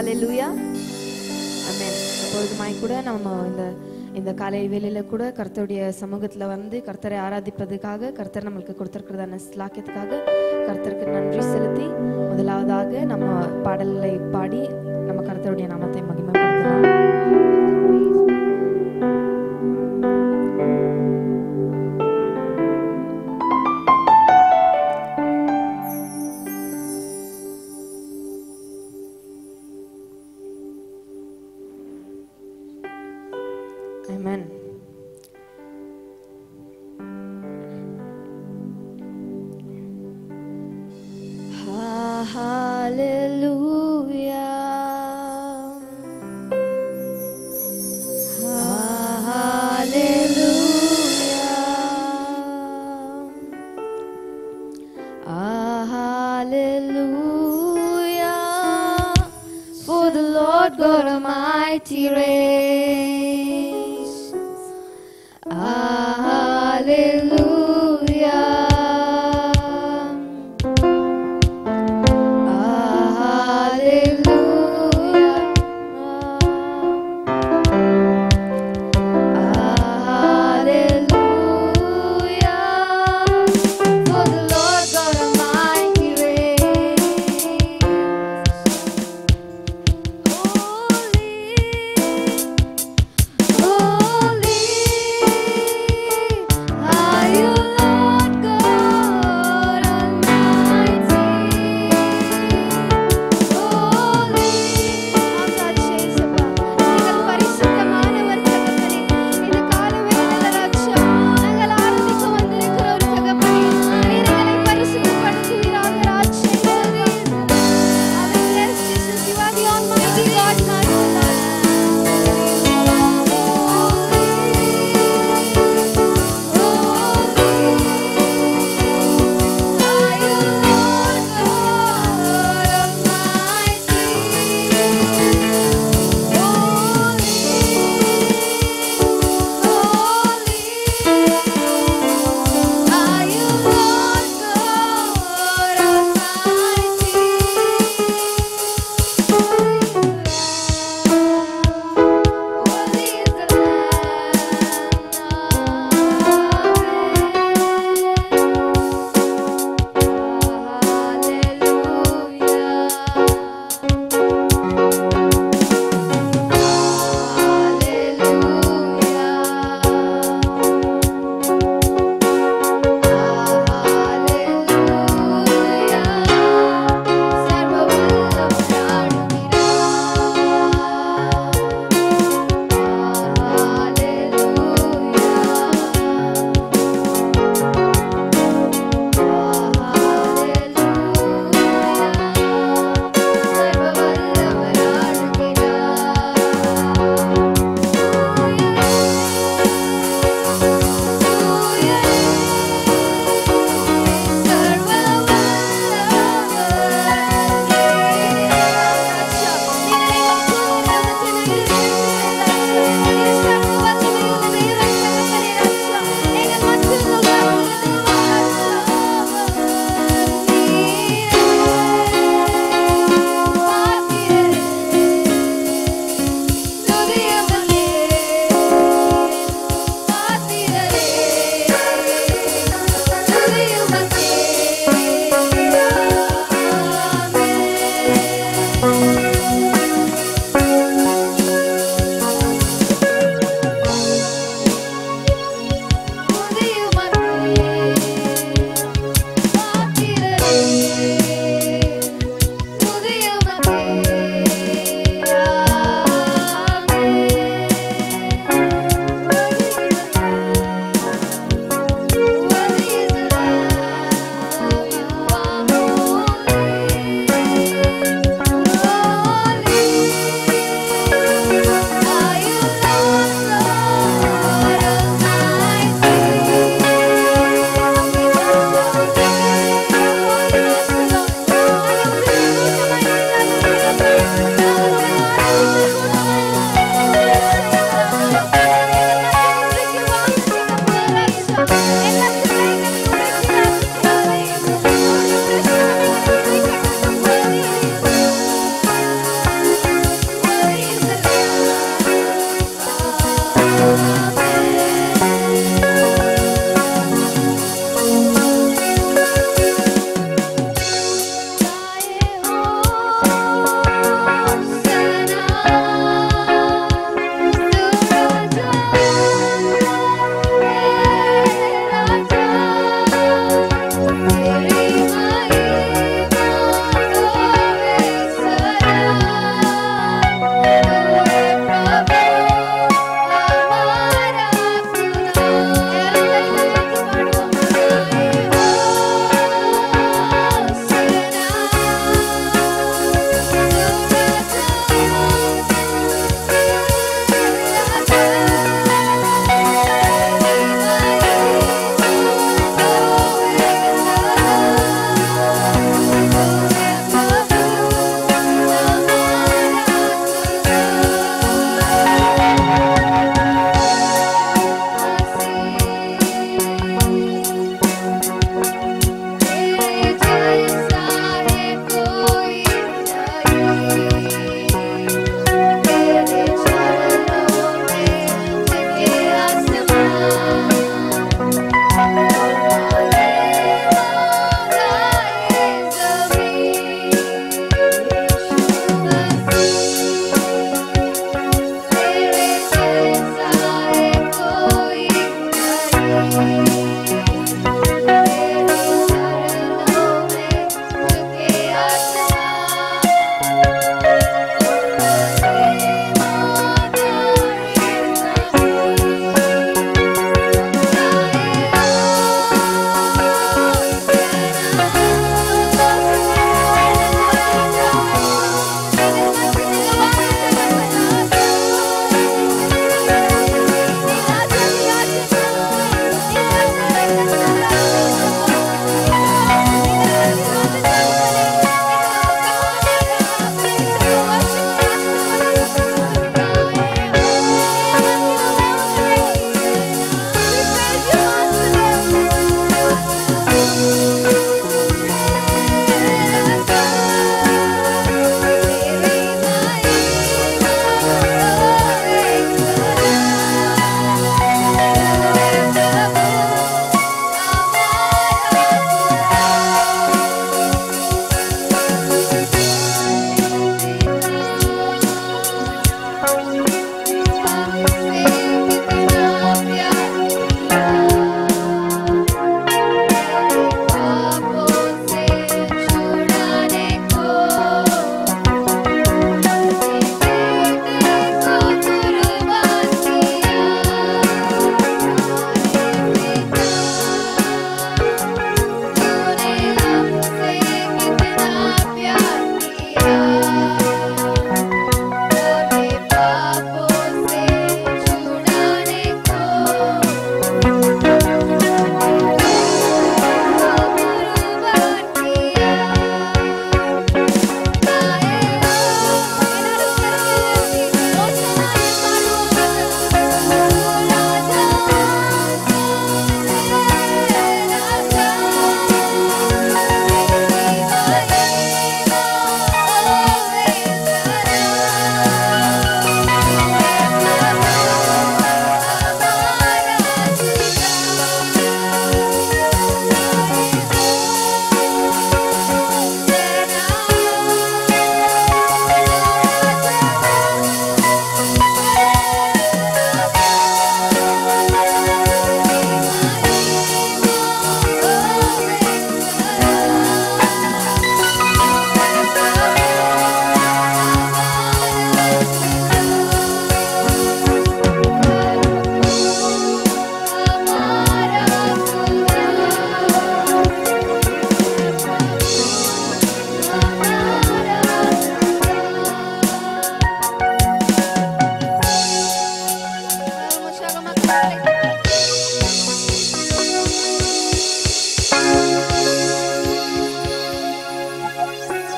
ஹalleluya ஆமென். எப்பொழுதுமாய் கூட நம்ம இந்த காலை வேளையில கூட கர்த்தருடைய சமூகத்துல வந்து கர்த்தரை ஆராதிப்பதற்காக கர்த்தர் நம்மளுக்கு கொடுத்திருக்கிறதான ஸ்லாக்கியத்துக்காக கர்த்தருக்கு நன்றி செலுத்தி முதலாவதாக நம்ம பாடல்களை பாடி நம்ம கர்த்தருடைய நாமத்தை மகிமைப்படுத்தலாம். Amen. Hallelujah. Hallelujah. Hallelujah. For the Lord God Almighty reigns. Hallelujah. Hallelujah. Hallelujah. For the Lord God Almighty reigns. Holy, holy.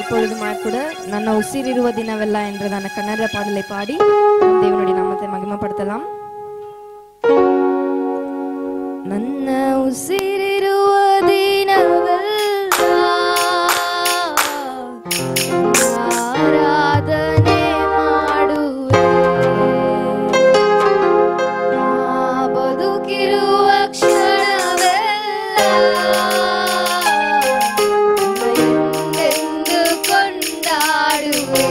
இப்பொழுதுமாய் கூட ನನ್ನ ಉಸಿರಿರುವ ದಿನವೆಲ್ಲ என்றதான ಕನ್ನಡ பாடலை பாடி தேவனுடைய நாமத்தை மகிமைப்படுத்தலாம். ನನ್ನ ಉಸಿರಿರುವ ದಿನವೆಲ್ಲ ಆರಾಧನೆ ಮಾಡುವೆ, ಬದುಕಿರುವ ಕ್ಷಣವೆಲ್ಲ ಎಂದೆಂದು ಕೊಂಡಾಡುವೆ.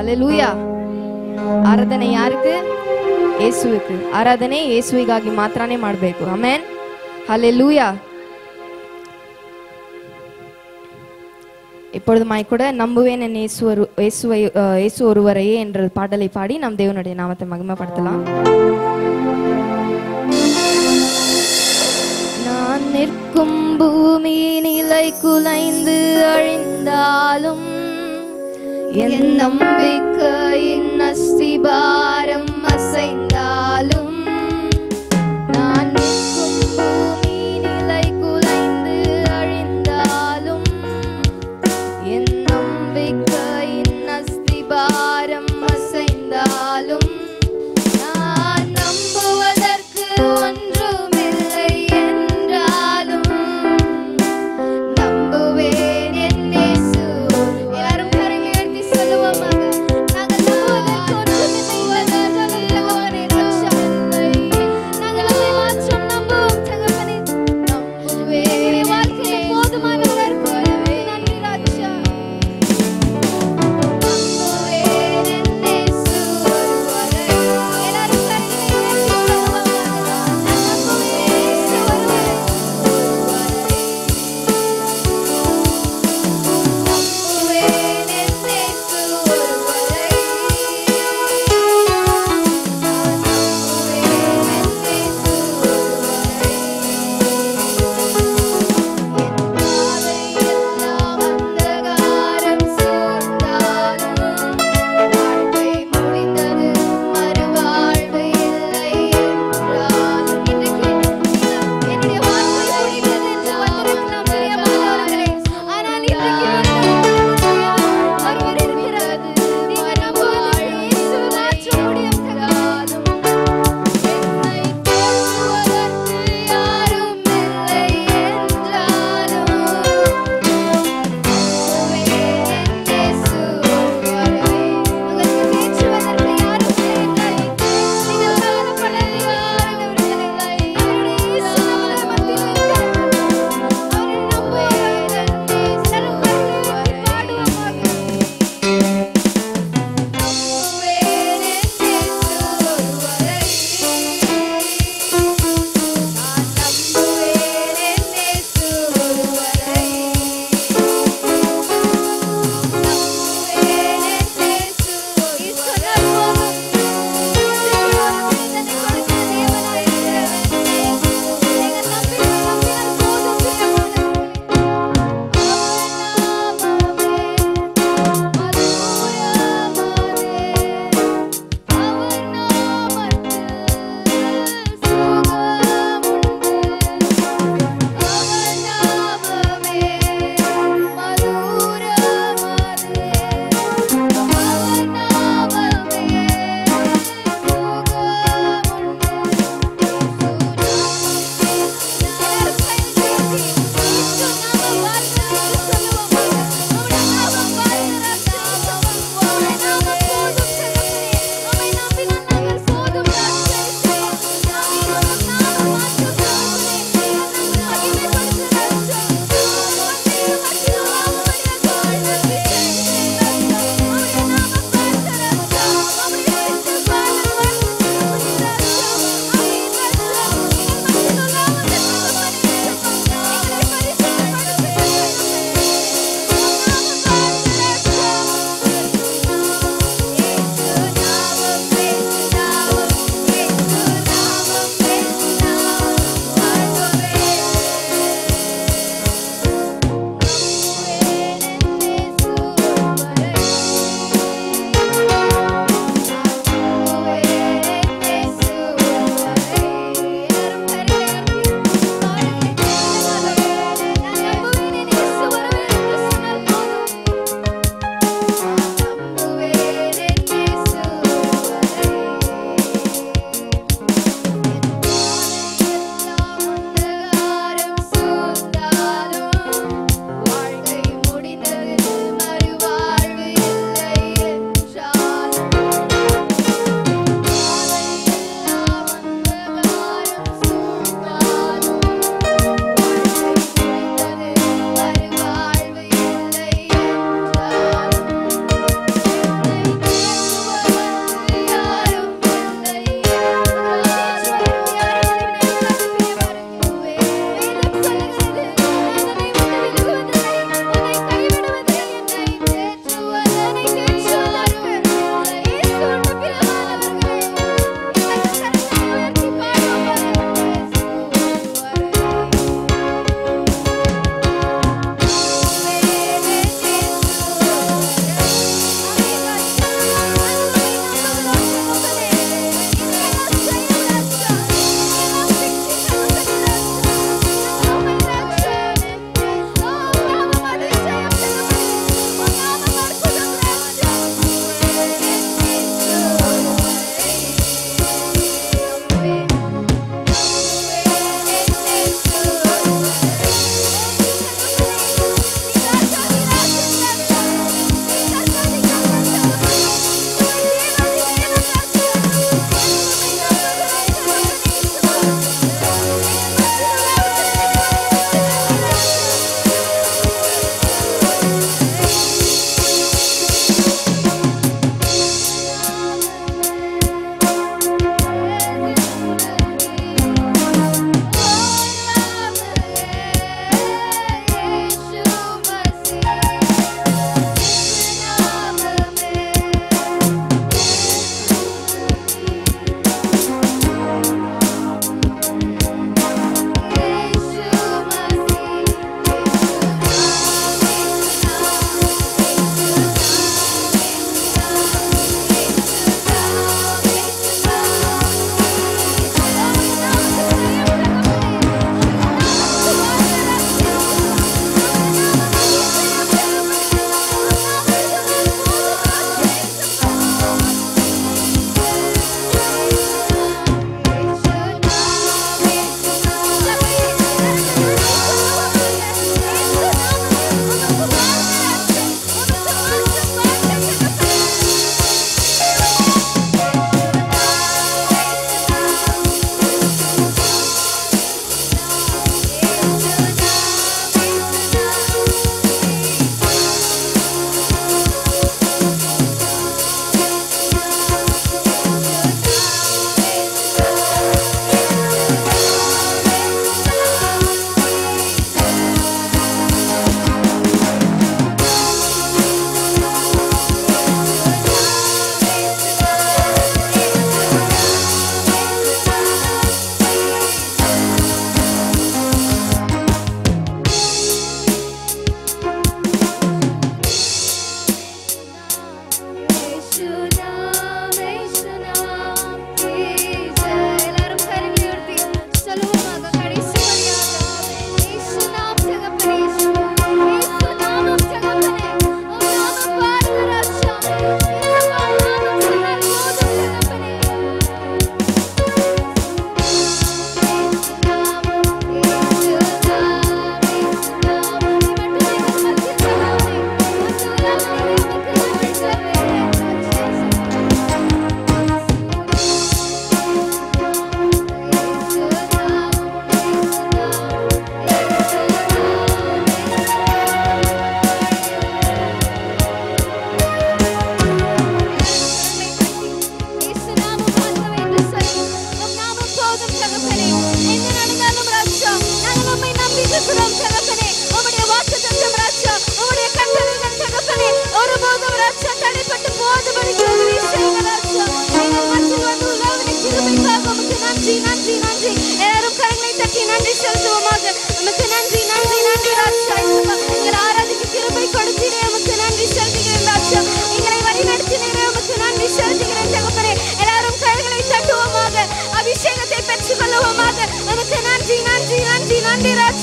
ಹಲ್ಲೆಲೂಯಾ. ಆರಾಧನೆ ಯಾರಿಗೆ? ಯೇಸುವಿಗೆ. ಆರಾಧನೆ ಯೇಸುವಿಗಾಗಿ ಮಾತ್ರನೇ ಮಾಡಬೇಕು. ಆಮೆನ್. ஹல்லேலூயா. இப்பொழுது மாய் கூட நம்புவேன் என் இயேசு ஒருவரையே என்ற பாடலை பாடி நம் தேவனுடைய நாமத்தை மகிமைப்படுத்தலாம். நான் நிற்கும் பூமி நிலை குலைந்து அழிந்தாலும் என் நம்பிக்கையின் அஸ்திபாரம் அசைந்தாலும் நான் நிற்கும் பூமி நிலை குலைந்து அழிந்தாலும் என் நம்பிக்கையின் அஸ்திபாரம் அசைந்தாலும் நான் நம்புவதற்கு ஒன்றுமில்லை என்றாலும் நம்புவேன் என் இயேசு எல்லாரும் கரங்களை உயர்த்தி சொல்லுவோமாக. நாங்கள் நம்புவதற்கு ஒன்றுமில்லை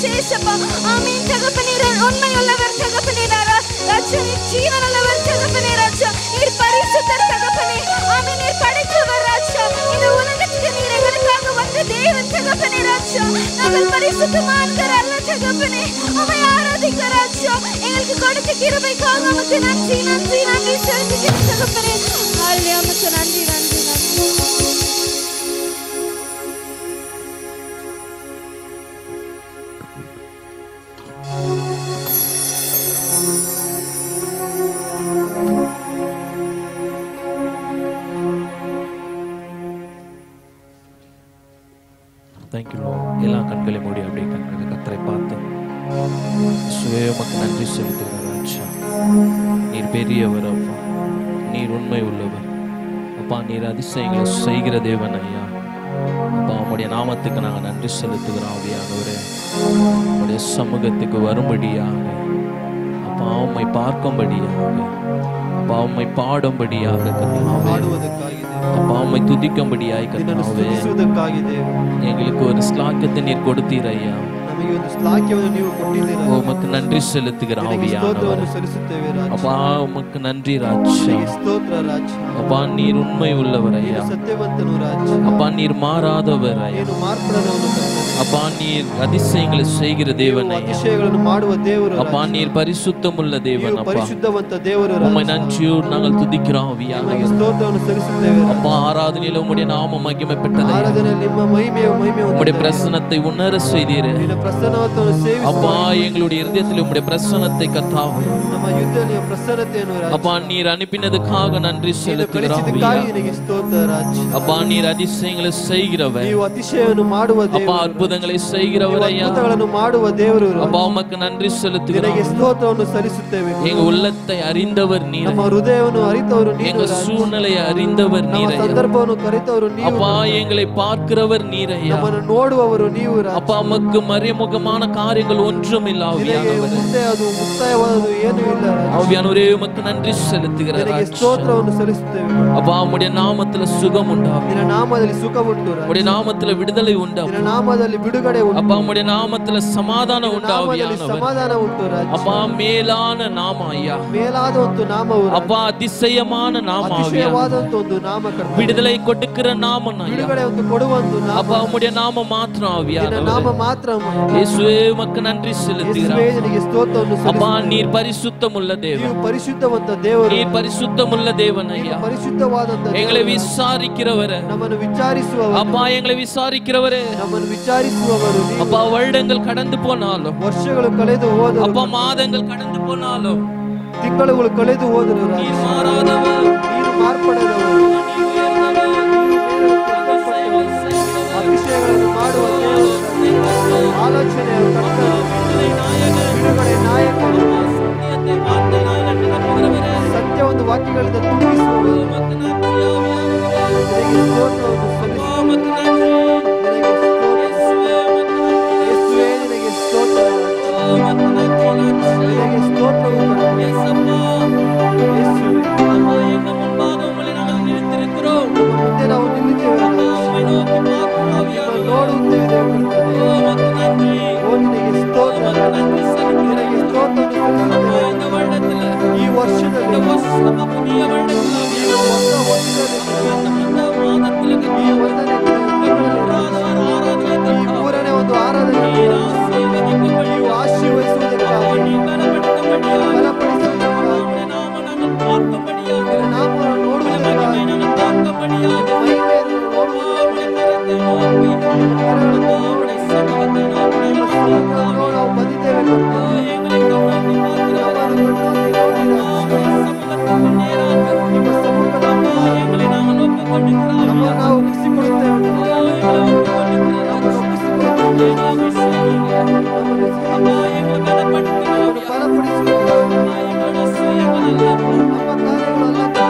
விசேஷப்பா. ஆமென் தகப்பனே. உண்மையுள்ளவர் தகப்பனே ராஜா. நீர் ஜீவனுள்ளவர் தகப்பனே ராஜா. நீர் பரிசுத்தர் தகப்பனே. ஆமென். நீர் படைத்தவர் ராஜா. இந்த உலகத்துக்கு நீர் எங்களுக்காக வந்த தேவன் தகப்பனே ராஜா. நாங்கள் பரிசுத்தமான்கள் அல்ல தகப்பனே. உம்மை ஆராதிக்க ராஜா. எங்களுக்கு கொடுத்த கிருபைக்காக உமக்கு நன்றி நன்றி நன்றி செலுத்துகிறேன் தகப்பனே. ஹalleluya. உமக்கு நன்றி நன்றி நன்றி. Thank you Lord. எல்லா கண்களை மூடி அப்படியே கண்களை கர்த்தரை பார்த்து உமக்கு நன்றி செலுத்துகிறேன் ராஜா. நீர் பெரியவர் அப்பா, நீர் உண்மை உள்ளவர் அப்பா, நீர் அதிசயங்களை செய்கிற தேவன் ஐயா. அப்பா உம்முடைய நாமத்துக்கு நாங்கள் நன்றி செலுத்துகிறோம் ஆவியானவரே. உம்முடைய சமூகத்துக்கு வரும்படியாக அப்பா உம்மை பார்க்கும்படியாக அப்பா உம்மை பாடும்படியாக அப்பா உம்மை துதிக்கும்படியாய் கர்த்தாவே எங்களுக்கு ஒரு ஸ்லாக்கியத்தை நீர் கொடுத்தீர் ஐயா. உமக்கு நன்றி செலுத்துகிறோம் ஆவியானவரே. அப்பா உமக்கு நன்றி ராஜா. அப்பா நீர் உண்மை உள்ளவர் ஐயா. அப்பா நீர் மாறாதவர் ஐயா. அப்பா நீர் அதிசயங்களை செய்கிற தேவன் ஐயா. அப்பா நீர் பரிசுத்தம் உள்ள தேவன் அப்பா. உம்மை நன்றியோடு நாங்கள் துதிக்கிறோம் ஆவியானவரே. அப்பா ஆராதனையில் உம்முடைய நாமம் மகிமைப்பட்டது. உம்முடைய பிரசன்னத்தை உணர செய்தீரே அப்பா. எங்களுடைய இருதயத்தில் உம்முடைய பிரசன்னத்தை கர்த்தாவே அப்பா நீர் அனுப்பினதுக்காக நன்றி செலுத்துகிறோம் அப்பா. நீர் அதிசயங்களை செய்கிறவர் அப்பா, அற்புதங்களை செய்கிறவர் ஐயா. அப்பா உமக்கு நன்றி செலுத்துகிறோம். எங்க உள்ளத்தை அறிந்தவர் நீர். எங்க சூழ்நிலையை அறிந்தவர் நீர். அப்பா எங்களை பார்க்கிறவர் நீர் ஐயா. அப்பா உமக்கு மறைமுகமான காரியங்கள் ஒன்றும் இல்ல ஆவியானவரே. ஆவியானவரே உமக்கு நன்றி செலுத்துகிறேன். அப்பா உம்முடைய நாமத்துல சுகம் உண்டாகும். உம்முடைய நாமத்துல விடுதலை உண்டாகும். அப்பா உம்முடைய நாமத்துல சமாதானம் உண்டாகும். அப்பா மேலான நாம ஐயா. அப்பா அதிசயமான நாம விடுதலை கொடுக்கிற நாமம் ஐயா. அப்பா உம்முடைய நாம மாத்திரம் ஆவியானவரே. இயேசுவே உமக்கு நன்றி செலுத்துகிறோம். அப்பா நீர் பரிசுத்தம் உள்ள தேவன். நீர் பரிசுத்தம் உள்ள தேவன் ஐயா. எங்களை விசாரிக்கிறவரே அப்பா. எங்களை விசாரிக்கிறவரே அப்பா. வருடங்கள் கடந்து போனாலும் அப்பா, மாதங்கள் கடந்து போனாலும் ತಿಂಗಳುಗಳು ಕಳೆದು ಹೋದರು ನೀರು ಮಾರಾದವರು, ನೀರು ಮಾರ್ಪಡದವರು, ಅಭಿಷೇಕಗಳನ್ನು ಮಾಡುವ ದೇವರು, ಆಲೋಚನೆಯ ಕರ್ತರು, ಬಿಡುಗಡೆ ನಾಯಕರು, ಸತ್ಯ ಒಂದು ವಾಕ್ಯಗಳಿಂದ ತುಂಬಿಸುವವರು, ಈ ವರ್ಷದಲ್ಲಿ ಮೂರನೇ ಒಂದು ಆರಾಧನೆ ನೀವು ಆಶೀರ್ವದಿಸುವುದಕ್ಕಾಗಿ ಬಲಪಡಿಸುವುದಕ್ಕಾಗಿ ನಾಮವನ್ನು ನೋಡುವುದಕ್ಕಾಗಿ ನಾವು ಬಂದಿದ್ದೇವೆ. ನಾವು ಒಪ್ಪಿಸಿಕೊಡುತ್ತೇವೆ. ಬಲಪಡಿಸುವ ನಮ್ಮ ಕಾರ್ಯಗಳಲ್ಲ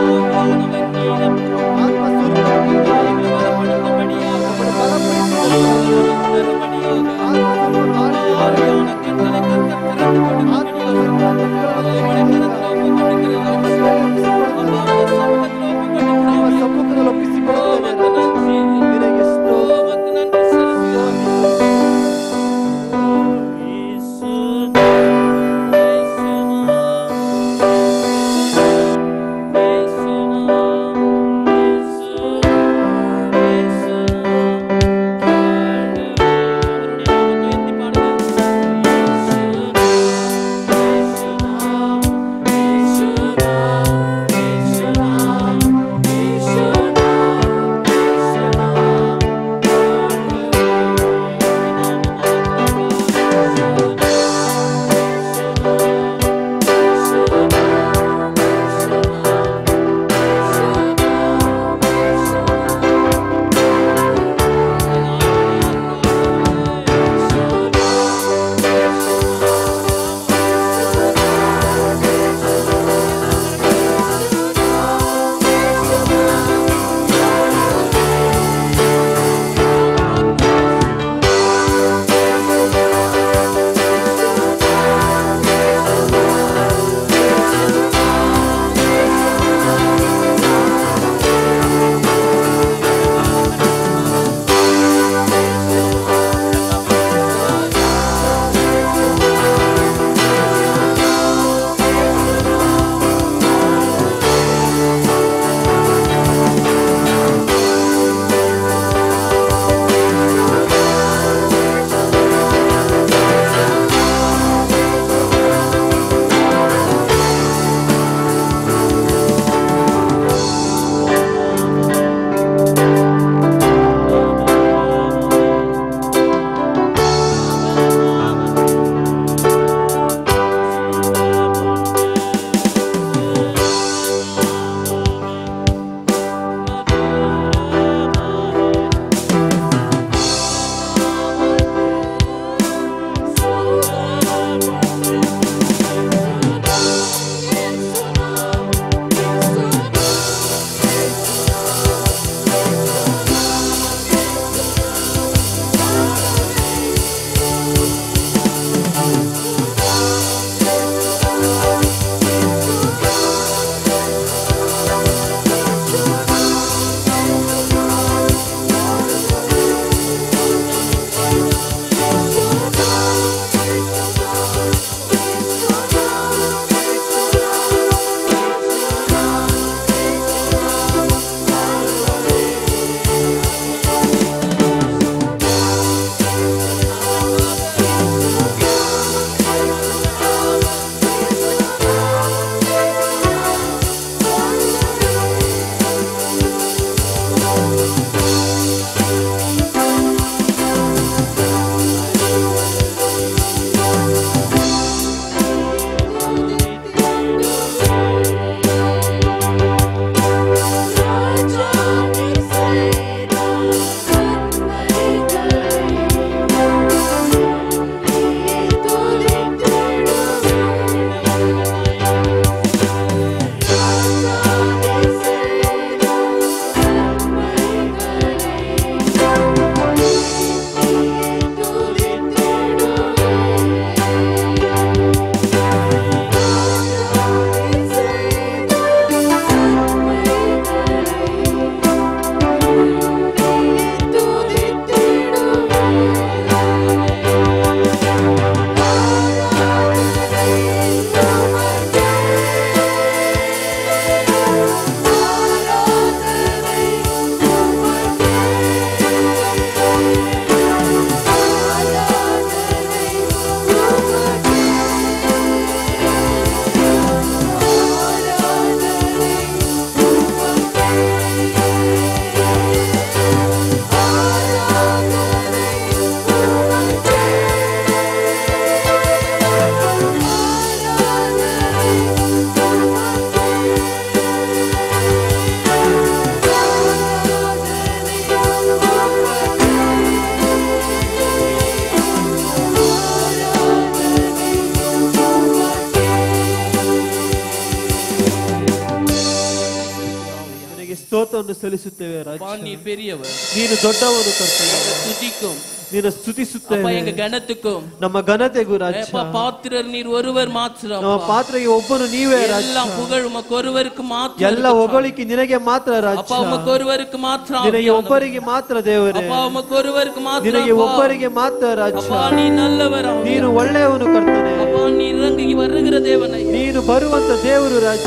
ಸ್ತೋತ್ರವನ್ನು ಸಲ್ಲಿಸುತ್ತೇವೆ ರಾಜ. அப்பா நீ பெரியவர், ನೀನು ದೊಡ್ಡವನು ಕರ್ತನೆ. துதிக்கும் ನೀನು அப்பா ಸ್ತುತಿಸುತ್ತೇವೆ எங்க கனத்துக்கும் ನಮ್ಮ ಘನತೆಗೂ ರಾಜ. அப்பா பாத்திரர் நீர் ஒருவர் மாத்திரம் ನಮ್ಮ ಪಾತ್ರೆಗೆ ಒಬ್ಬನು ನೀವೇ ರಾಜ. எல்லாம் புகழ் உமக்கு ஒருவருக்கு மாத்திரம் ಎಲ್ಲ ಹೊಗಳಿಕೆ ನಿನಗೆ ಮಾತ್ರ ರಾಜ. அப்பா உமக்கு ஒருவருக்கு மாத்திரம் ನಿನಗೆ ಒಬ್ಬರಿಗೆ ಮಾತ್ರ ದೇವರೇ. அப்பா உமக்கு ஒருவருக்கு மாத்திரம் ನಿನಗೆ ಒಬ್ಬರಿಗೆ ಮಾತ್ರ ರಾಜ. அப்பா நீ நல்லவர் ನೀನು ಒಳ್ಳೆಯವನು ಕರ್ತನೆ. அப்பா நீ இறங்கி வருகிற தேவனை ನೀನು ಬರುವಂತ ದೇವರು ರಾಜ.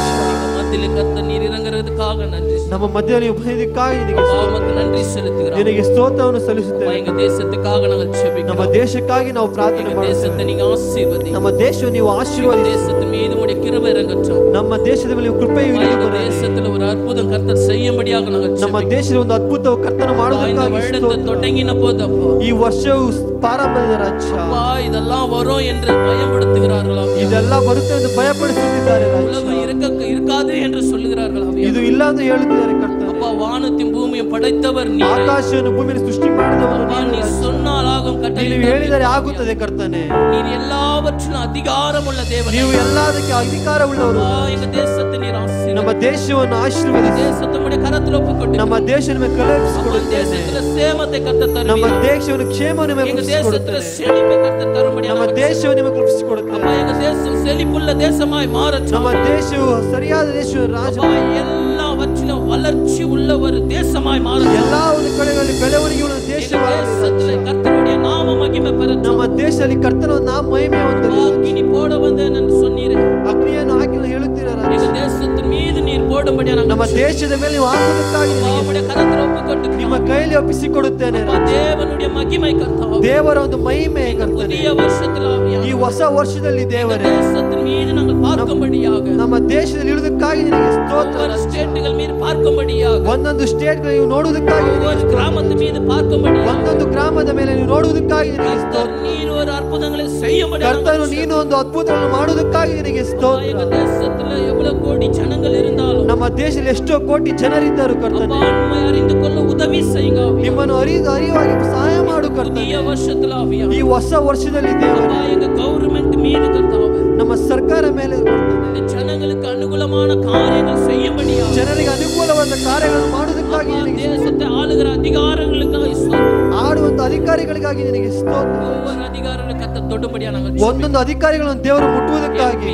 மத்தியிலே கர்த்தர் நீர் இறங்குறதுக்காக நன்றி. ನಮ್ಮ ಮಧ್ಯದಲ್ಲಿ ಉಪಯೋಗಕ್ಕಾಗಿ ನಿನಗೆ அப்பா உமக்கு நன்றி செலுத்துகிறோம். ನಿನಗೆ ಸ್ತೋತ್ರವನ್ನು அப்பா ಸಲ್ಲಿಸುತ್ತೇವೆ. எங்க தேசத்துக்காக நாங்கள் ஜெபிக்கிறோம். ನಮ್ಮ ದೇಶಕ್ಕಾಗಿ ನಾವು ಪ್ರಾರ್ಥನೆ எங்க ಮಾಡುತ್ತೇವೆ. தேசத்தை நீங்க ஆசீர்வதி. ನಮ್ಮ ದೇಶವನ್ನು ನೀವು ಆಶೀರ್ವದಿಸಿ. தேசத்து மீது உம்முடைய கிருபை இறங்கட்டும். ನಮ್ಮ ದೇಶದ ಮೇಲೆ ಕೃಪೆಯು எங்க ಇರಲಿ. தேசத்துல ஒரு அற்புதம் கர்த்தர் செய்யும்படியாக நாங்கள் ನಮ್ಮ ஜெபிக்கிறோம். ದೇಶದ ಒಂದು ಅದ್ಭುತವು ಕರ್ತನ இந்த ಮಾಡುವುದಕ್ಕಾಗಿ வருடத்தை ಸ್ತೋತ್ರ. தொடங்கின போது அப்பா ಈ ವರ್ಷವು ಪ್ರಾರಂಭದ ರಾಜ್ಯ. அப்பா இதெல்லாம் வரும் என்று பயப்படுத்துகிறார்களா? ಇದೆಲ್ಲ ಬರುತ್ತೆ ಎಂದು ಭಯಪಡಿಸುತ್ತಿದ್ದಾರೆ ರಾಜ್ಯ. உலகம் இருக்காது என்று சொல்லுகிறார்களா? ಇದು ಇಲ್ಲ ಎಂದು ಹೇಳುತ್ತಿದ್ದಾರೆ ಕರ್ತನೆ. அப்பா வானத்தையும் பூமியும் படைத்தவர் நீர். ಆಕಾಶವನ್ನು ಭೂಮಿಯನ್ನು ಸೃಷ್ಟಿ ಮಾಡಿದವನು அப்பா ನೀನು நீ ರಾಜ. சொன்னால் ஆகும், ನೀವು கட்டளையிட்டால் ಹೇಳಿದರೆ ಆಗುತ್ತದೆ ಕರ್ತನೆ. நீர் எல்லாவற்றிலும் அதிகாரம் உள்ள தேவன். ನೀವು ಎಲ್ಲದಕ್ಕೆ ಅಧಿಕಾರವುಳ್ಳವರು. எங்க தேசத்தை நீர் ನಮ್ಮ ஆசீர்வதி. ದೇಶವನ್ನು ಆಶೀರ್ವದಿಸಿ. தேசத்தை உம்முடைய கரத்தில் ஒப்புக்கொண்டு ನಮ್ಮ ದೇಶದ ಮೇಲೆ அப்பா ಕಳುಹಿಸಿಕೊಡುತ್ತೇನೆ. தேசத்துல சேமத்தை கர்த்தர் ನಮ್ಮ தருவீர். ದೇಶವನ್ನು ಕ್ಷೇಮವನ್ನು எங்க ನಿಮಗೆ தேசத்துல ಕಳುಹಿಸಿಕೊಡುತ್ತೇನೆ. செழிப்பை கர்த்தர் தரும்படி ನಮ್ಮ ದೇಶವನ್ನು ನಿಮಗೆ ಕಳುಹಿಸಿಕೊಡುತ್ತೇನೆ. அப்பா எங்க தேசம் செழிப்புள்ள தேசமாய் மாறட்டும். ನಮ್ಮ ದೇಶವು ಸರಿಯಾದ ದೇಶವು ರಾಜ. அப்பா எல்லாவற்றிலும் வளர்ச்சி உள்ள ஒரு தேசமாய் மாறட்டும். ಎಲ್ಲಾ ಒಂದು ಕಡೆಗಳಲ್ಲಿ ಬೆಳವಣಿಗೆ ಉಳ್ಳ எங்க ದೇಶವಾಗಲಿ. தேசத்துல கர்த்தருடைய நாம மகிமை பெறட்டும். ನಮ್ಮ ದೇಶದಲ್ಲಿ ಕರ್ತನ ನಾಮ ಮಹಿಮೆ ಹೊಂದಲಿ. அக்கினி போட வந்தேன் என்று சொன்னீரே. ಅಗ್ನಿಯನ್ನು ಹಾಕಿ ಹೇಳುತ್ತೀರ ರಾಜ. எங்க தேசத்தின் மீது நீர் போடும்படியா ನಮ್ಮ ದೇಶದ ಮೇಲೆ ನೀವು ಹಾಕುವುದಕ್ಕಾಗಿ ನಿನಗೆ உம்முடைய கரத்தில் ஒப்புக்கொண்டு ನಿಮ್ಮ ಕೈಯಲ್ಲಿ ಒಪ್ಪಿಸಿಕೊಡುತ್ತೇನೆ ರಾಜ. தேவனுடைய மகிமை கர்த்தாவே. ದೇವರ ಒಂದು ಮಹಿಮೆ ಕರ್ತನೆ. புதிய வருஷத்துல ಈ ಹೊಸ ವರ್ಷದಲ್ಲಿ ದೇವರೇ தேசத்தின் மீது நாங்கள் பார்க்கும்படியாக ನಮ್ಮ ದೇಶದಲ್ಲಿ ಇರುವುದಕ್ಕಾಗಿ ನಿನಗೆ ಸ್ತೋತ್ರ. ஒவ்வொரு ஸ்டேட்டுகள் மீது பார்க்கும்படியாக ಒಂದೊಂದು ಸ್ಟೇಟ್ ನೀವು ನೋಡುವುದಕ್ಕಾಗಿ ನಿನಗೆ ஒவ்வொரு ಸ್ತೋತ್ರ. கிராமத்து மீது பார்க்கும்படியாக ಒಂದೊಂದು ಗ್ರಾಮದ ಮೇಲೆ ನೀವು ನೋಡುವುದಕ್ಕಾಗಿ ನಿನಗೆ கர்த்தர் ಸ್ತೋತ್ರ. நீர் ஒரு அற்புதங்களை செய்யும்படியாக ಕರ್ತನು ನೀನು ಒಂದು ಅದ್ಭುತವನ್ನು ಮಾಡುವುದಕ್ಕಾಗಿ ನಿನಗೆ ಸ್ತೋತ್ರ. எங்க தேசத்துல எவ்வளவு கோடி ஜனங்கள் இருந்தாலும் ನಮ್ಮ ದೇಶದಲ್ಲಿ ಎಷ್ಟೋ ಕೋಟಿ ಜನರಿದ್ದರು ಕರ್ತನೆ. அப்பா உம்மை அறிந்து கொள்ள உதவி செய்யுங்க ஆவியானவரே. ನಿಮ್ಮನ್ನು ಅರಿವಾಗಿ ಸಹಾಯ ಮಾಡು ಕರ್ತನೆ. புதிய வருஷத்துல ஆவியானவரே. ಈ ಹೊಸ ವರ್ಷದಲ್ಲಿ ದೇವರೇ அப்பா எங்க கவர்மெண்ட் மீது கர்த்தாவே ನಮ್ಮ ಸರ್ಕಾರ ಮೇಲೆ ಕರ್ತನೆ. இந்த ஜனங்களுக்கு அனுகூலமான காரியங்கள் செய்யும்படியாக ಜನರಿಗೆ ಅನುಕೂಲವಾದ ಕಾರ್ಯಗಳನ್ನು ಮಾಡುವುದಕ್ಕಾಗಿ அப்பா ನಿನಗೆ ಸ್ತೋತ್ರ. தேசத்தை ஆளுகிற அதிகாரங்களுக்காக ஸ்தோத்திரம். ಆಡುವಂತ ಅಧಿಕಾರಿಗಳಿಗಾಗಿ ನಿನಗೆ ಸ್ತೋತ್ರ. ஒவ்வொரு அதிகாரங்களும் கர்த்தர் தொடும்படியா நாங்கள் ಒಂದೊಂದು ಅಧಿಕಾರಿಗಳನ್ನು ದೇವರು ಮುಟ್ಟುವುದಕ್ಕಾಗಿ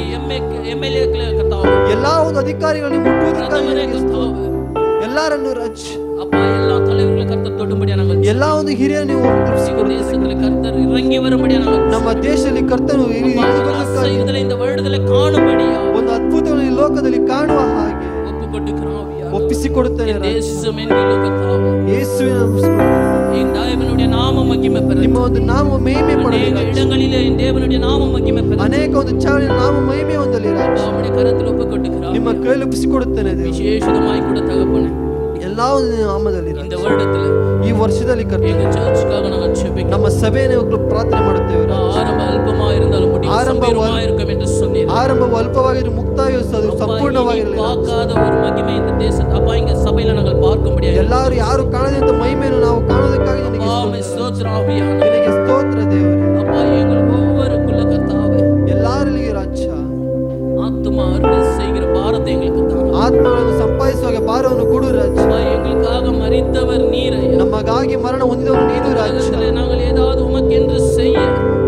எம்எல்ஏ கர்த்தாவே ಎಲ್ಲಾ ಒಂದು ಅಧಿಕಾರಿಗಳನ್ನು ಮುಟ್ಟುವುದಕ್ಕಾಗಿ பிரதமரே ನಿನಗೆ ಸ್ತೋತ್ರ. கர்த்தாவே ಎಲ್ಲರನ್ನು ರಾಜ್ அப்பா எல்லா தலைவர்களும் கர்த்தர் தொடும்படியா நாங்கள் ಎಲ್ಲಾ ಒಂದು ಹಿರಿಯರು ನೀವು ಒಪ್ಪಿಸಿಕೊಡು. தேசத்துல கர்த்தர் இறங்கி வரும்படியா நாங்கள் ನಮ್ಮ ದೇಶದಲ್ಲಿ ಕರ್ತನು அசைவுதலை இந்த வருடத்துல காணும்படியா ಒಂದು ಅದ್ಭುತವನ್ನು ಈ ಲೋಕದಲ್ಲಿ ಕಾಣುವ ಹಾಗೆ ஒப்புக்கொடுக்கிறோம் ஆவியானவரே. ಒಪ್ಪಿಸಿಕೊಡುತ್ತೇನೆ என் ರಾಜ. தேசம் என்கிலும் கர்த்தாவே ಯೇಸುವಿನ ನಾಮದಲ್ಲಿ என் தேவனுடைய நாம மகிமை ನಿಮ್ಮ பெறட்டும். ಒಂದು ನಾಮ ಮಹಿಮೆ ಪಡಲಿ அநேக ರಾಜ. இடங்களிலே என் தேவனுடைய நாம மகிமை பெறட்டும். ಅನೇಕ ಒಂದು ಚಾವಣಿ ನಾಮ ಮಹಿಮೆ ಹೊಂದಲಿ ರಾಜ. அவருடைய கரத்தில் ஒப்புக்கொடுக்கிறோம். ನಿಮ್ಮ ಕೈಯಲ್ಲಿ ಒಪ್ಪಿಸಿಕೊಡುತ್ತೇನೆ ದೇವರು. விசேஷமாய் கூட தகப்பனே ಎಲ್ಲಾ ಒಂದು ನಾಮದಲ್ಲಿ ರಾಜ. இந்த வருடத்துல ಈ ವರ್ಷದಲ್ಲಿ ಕರ್ತನೆ எங்க சர்ச்சுக்காக நாங்கள் ஜெபிக்கிறோம். ನಮ್ಮ ಸಭೆಯನ್ನು ಪ್ರಾರ್ಥನೆ ಮಾಡುತ್ತೇವೆ ರಾಜ. ஆரம்ப அல்பமா இருந்தாலும் முடிவு ஆரம்ப சம்பீரமா இருக்கும் என்று சொன்னீர். ಆರಂಭವು ಅಲ್ಪವಾಗಿರು ಮುಕ್ತಾಯ ಸಂಪೂರ್ಣವಾಗಿರಲಿ. பார்க்காத ஒரு மகிமை இந்த தேசத்தை அப்பா இங்க சபையில நாங்கள் பார்க்கும்படியாக ಎಲ್ಲರೂ ಯಾರು ಕಾಣದಂತ ಮಹಿಮೆಯನ್ನು ನಾವು ಕಾಣುವುದಕ್ಕಾಗಿ ನಿನಗೆ ಸ್ತೋತ್ರ. ஸ்தோத்திரம் ஆவியானவரே. ನಿನಗೆ ಸ್ತೋತ್ರ ದೇವರೇ. அப்பா எங்கள் ஒவ்வொருக்குள்ள கர்த்தாவே ಎಲ್ಲರಿಗೆ ರಾಜ್ಯ ஆத்துமா அருளை செய்கிற பாரத்தை எங்களுக்கு தாங்க. ಆತ್ಮಗಳನ್ನು ಸಂಪಾದಿಸುವಾಗ ಭಾರವನ್ನು ಕೊಡು ರಾಜ್ಯ. அப்பா எங்களுக்காக மரித்தவர் நீர் ஐயா. ನಮಗಾಗಿ ಮರಣ ಹೊಂದಿದವನು ನೀನು ರಾಜ್ಯ. உலகத்திலே நாங்கள் ஏதாவது உமக்கென்று செய்ய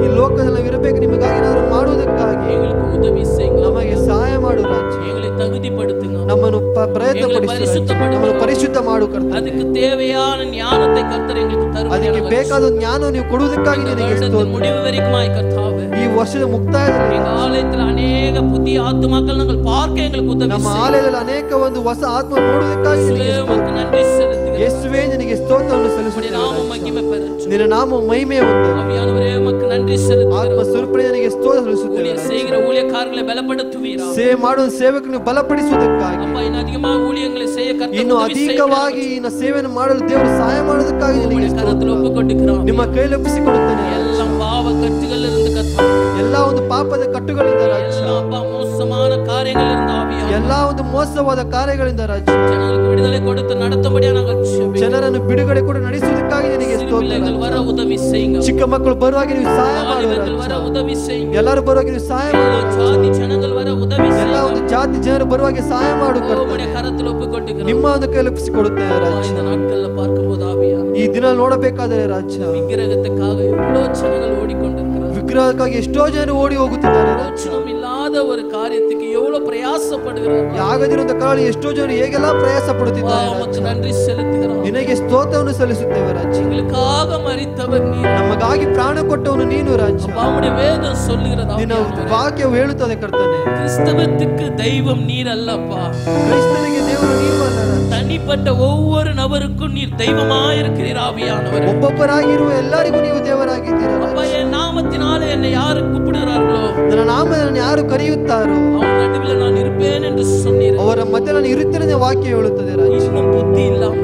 ಈ ಲೋಕದಲ್ಲಿ ನಾವು ಇರಬೇಕು ನಿಮಗಾಗಿ ಏನಾದರೂ ಮಾಡುವುದಕ್ಕಾಗಿ எங்களுக்கு உதவி செய்யுங்க. ನಮಗೆ ಸಹಾಯ ಮಾಡು ರಾಜ್ಯ. எங்களை தகுதிப்படுத்துங்க. ನಮ್ಮನ್ನು ಪ್ರಯತ್ನಪಡಿಸು ರಾಜ್ಯ. ನಮ್ಮನ್ನು ಪರಿಶುದ್ಧ ಮಾಡು ಕರ್ತನೆ. அதுக்கு தேவையான ஞானத்தை கர்த்தர் எங்களுக்கு ಅದಕ್ಕೆ தருவார். ಬೇಕಾದ ಜ್ಞಾನ ನೀವು ಕೊಡುವುದಕ್ಕಾಗಿ ನಿನಗೆ வருடத்தின் ಸ್ತೋತ್ರ. முடிவு வரைக்குமாய் கர்த்தாவே ಈ ವರ್ಷದ ಮುಕ್ತಾಯದಲ್ಲಿ எங்க ஆலயத்தில் அநேக புதிய ஆத்துமாக்கள் நாங்கள் பார்க்க எங்களுக்கு உதவி ನಮ್ಮ செய்யுங்க. ಆಲಯದಲ್ಲಿ ಅನೇಕ ಒಂದು ಹೊಸ ಆತ್ಮ ನೋಡುವುದಕ್ಕಾಗಿ ನಿನಗೆ இயேசுவே, ಸ್ತೋತ್ರ. உமக்கு நன்றி செலுத்துகிறேன். ಯೇಸುವೇ ನಿನಗೆ ಸ್ತೋತ್ರವನ್ನು உம்முடைய ಸಲ್ಲಿಸುತ್ತೇನೆ நாமம் ರಾಜ. மகிமை பெறட்டும். ನಿನ್ನ ನಾಮ ಮಹಿಮೆ ಹೊಂದಲಿ. ஆவியானவரே, உமக்கு நன்றி ಆತ್ಮ செலுத்துகிறேன். ಸ್ವರೂಪನೇ ನಿನಗೆ ಸ್ತೋತ್ರ ಸಲ್ಲಿಸುತ್ತೇನೆ ஊழியம் ರಾಜ. செய்கிற ஊழியக்காரர்களை பலப்படுத்துவீரா. ಸೇವೆ ಮಾಡುವ ಸೇವಕರನ್ನು ಬಲಪಡಿಸುವುದಕ್ಕಾಗಿ அப்பா இன்னும் அதிகமாக ஊழியங்களை செய்ய கர்த்தர் ಇನ್ನು உதவி ಅಧಿಕವಾಗಿ செய்யுங்க. ಇನ್ನು ಸೇವೆಯನ್ನು ಮಾಡಲು ದೇವರು ಸಹಾಯ ಮಾಡೋದಕ್ಕಾಗಿ ನಿನಗೆ உம்முடைய கரத்தில் ಸ್ತೋತ್ರ. ஒப்புக்கொடுக்கிறோம். ನಿಮ್ಮ ಕೈಯಲ್ಲಿ ಒಪ್ಪಿಸಿಕೊಡುತ್ತೇನೆ. எல்லாம் பாவ கட்டுகள் இருந்து கர்த்தாவே. ಎಲ್ಲಾ ಒಂದು ಪಾಪದ ಕಟ್ಟುಗಳಿಂದ ರಾಜ್ಯ. எல்லாம் அப்பா மோசமான காரியங்கள் இருந்து ஆவியானவரே. ಎಲ್ಲಾ ಒಂದು ಮೋಸವಾದ ಕಾರ್ಯಗಳಿಂದ ರಾಜ್ಯ. ஜனங்களுக்கு விடுதலை கொடுத்து நடத்தும்படியா நாங்கள் ஜெபிக்கிறோம். ಜನರನ್ನು ಬಿಡುಗಡೆ ಕೂಡ ನಡೆಸುವುದಕ್ಕಾಗಿ ನಿನಗೆ சிறு ಸ್ತೋತ್ರ பிள்ளைகள் ರಾಜ. வர உதவி செய்யுங்க. ಚಿಕ್ಕ ಮಕ್ಕಳು ಬರುವಾಗ ನೀವು ಸಹಾಯ ಮಾಡು வாலிபர்கள் வர ರಾಜ. உதவி செய்யுங்க. ಎಲ್ಲರೂ ಬರುವಾಗ ನೀವು ಸಹಾಯ ಮಾಡು எல்லா ರಾಜ. ஜாதி ஜனங்கள் வர உதவி ಎಲ್ಲ செய்யுங்க. ಒಂದು ಜಾತಿ ಜನರು ಬರುವಾಗ ಸಹಾಯ ಮಾಡು உம்முடைய ಕರ್ತನೆ. கரத்தில் ஒப்புக்கொடுக்கிறோம். ஒப்புக்கொடுக்கிறோம். ನಿಮ್ಮ ಒಂದು ಕೈಯಲ್ಲಿ ಒಪ್ಪಿಸಿಕೊಡುತ್ತೇವೆ ರಾಜ. இந்த நாட்கள்ல பார்க்கும்போது ஆவியா ಈ ದಿನ ನೋಡಬೇಕಾದರೆ ರಾಜ, விக்கிரகத்துக்காக எவ்வளவு ஜனங்கள் ஓடிக்கொண்டிருக்கிறார்கள். ವಿಗ್ರಹಕ್ಕಾಗಿ ಎಷ್ಟೋ ಜನರು ಓಡಿ ಹೋಗುತ್ತಿದ್ದಾರೆ ರಾಜ. பிரயோஜனம் இல்லாத ஒரு காரியத்துக்கு எவ்வளவு பிரயாசப்படுகிறார்கள். ಯಾಗದಿರುವಂತ ಕಾರಣ ಎಷ್ಟೋ ಜನರು ಹೇಗೆಲ್ಲ ಪ್ರಯಾಸ ಪಡುತ್ತಿದ್ದಾರೆ ರಾಜ. உமக்கு நன்றி செலுத்துகிறோம். ನಿನಗೆ ಸ್ತೋತ್ರವನ್ನು ಸಲ್ಲಿಸುತ್ತೇವೆ ರಾಜ. எங்களுக்காக மரித்தவர் நீர். ನಮಗಾಗಿ ಪ್ರಾಣ ಕೊಟ್ಟವನು ನೀನು ರಾಜ. நம்முடைய வேதம் சொல்லுகிறது ನಿನ್ನ ವಾಕ್ಯವು ಹೇಳುತ್ತದೆ ಕರ್ತನೆ, கிறிஸ்தவத்துக்கு தெய்வம் நீர் அல்லப்பா. ಕ್ರೈಸ್ತನಿಗೆ ದೇವರು ನೀನು ಅಲ್ಲ ರಾಜ. தனிப்பட்ட ஒவ்வொரு நபருக்கும் நீர் தெய்வமாய் இருக்கிறீர் ஆவியானவரே. ಒಬ್ಬೊಬ್ಬರಾಗಿರುವ ಎಲ್ಲರಿಗೂ ನೀವು ದೇವರಾಗಿದ್ದೀರಾ ರಾಜ. அப்பா என் நாமத்தினாலே என்னை யாரு கூப்பிடுகிறார்களோ ನನ್ನ ನಾಮವನ್ನು ಯಾರು ಕರೆಯುತ್ತಾರೋ அவன் நடுவில் நான் இருப்பேன் என்று சொன்னீர். ಅವರ ಮಧ್ಯೆ ನಾನು ಇರುತ್ತೇನೆ ವಾಕ್ಯ ಹೇಳುತ್ತದೆ ರಾಜ. இன்னும் புத்தி இல்லாம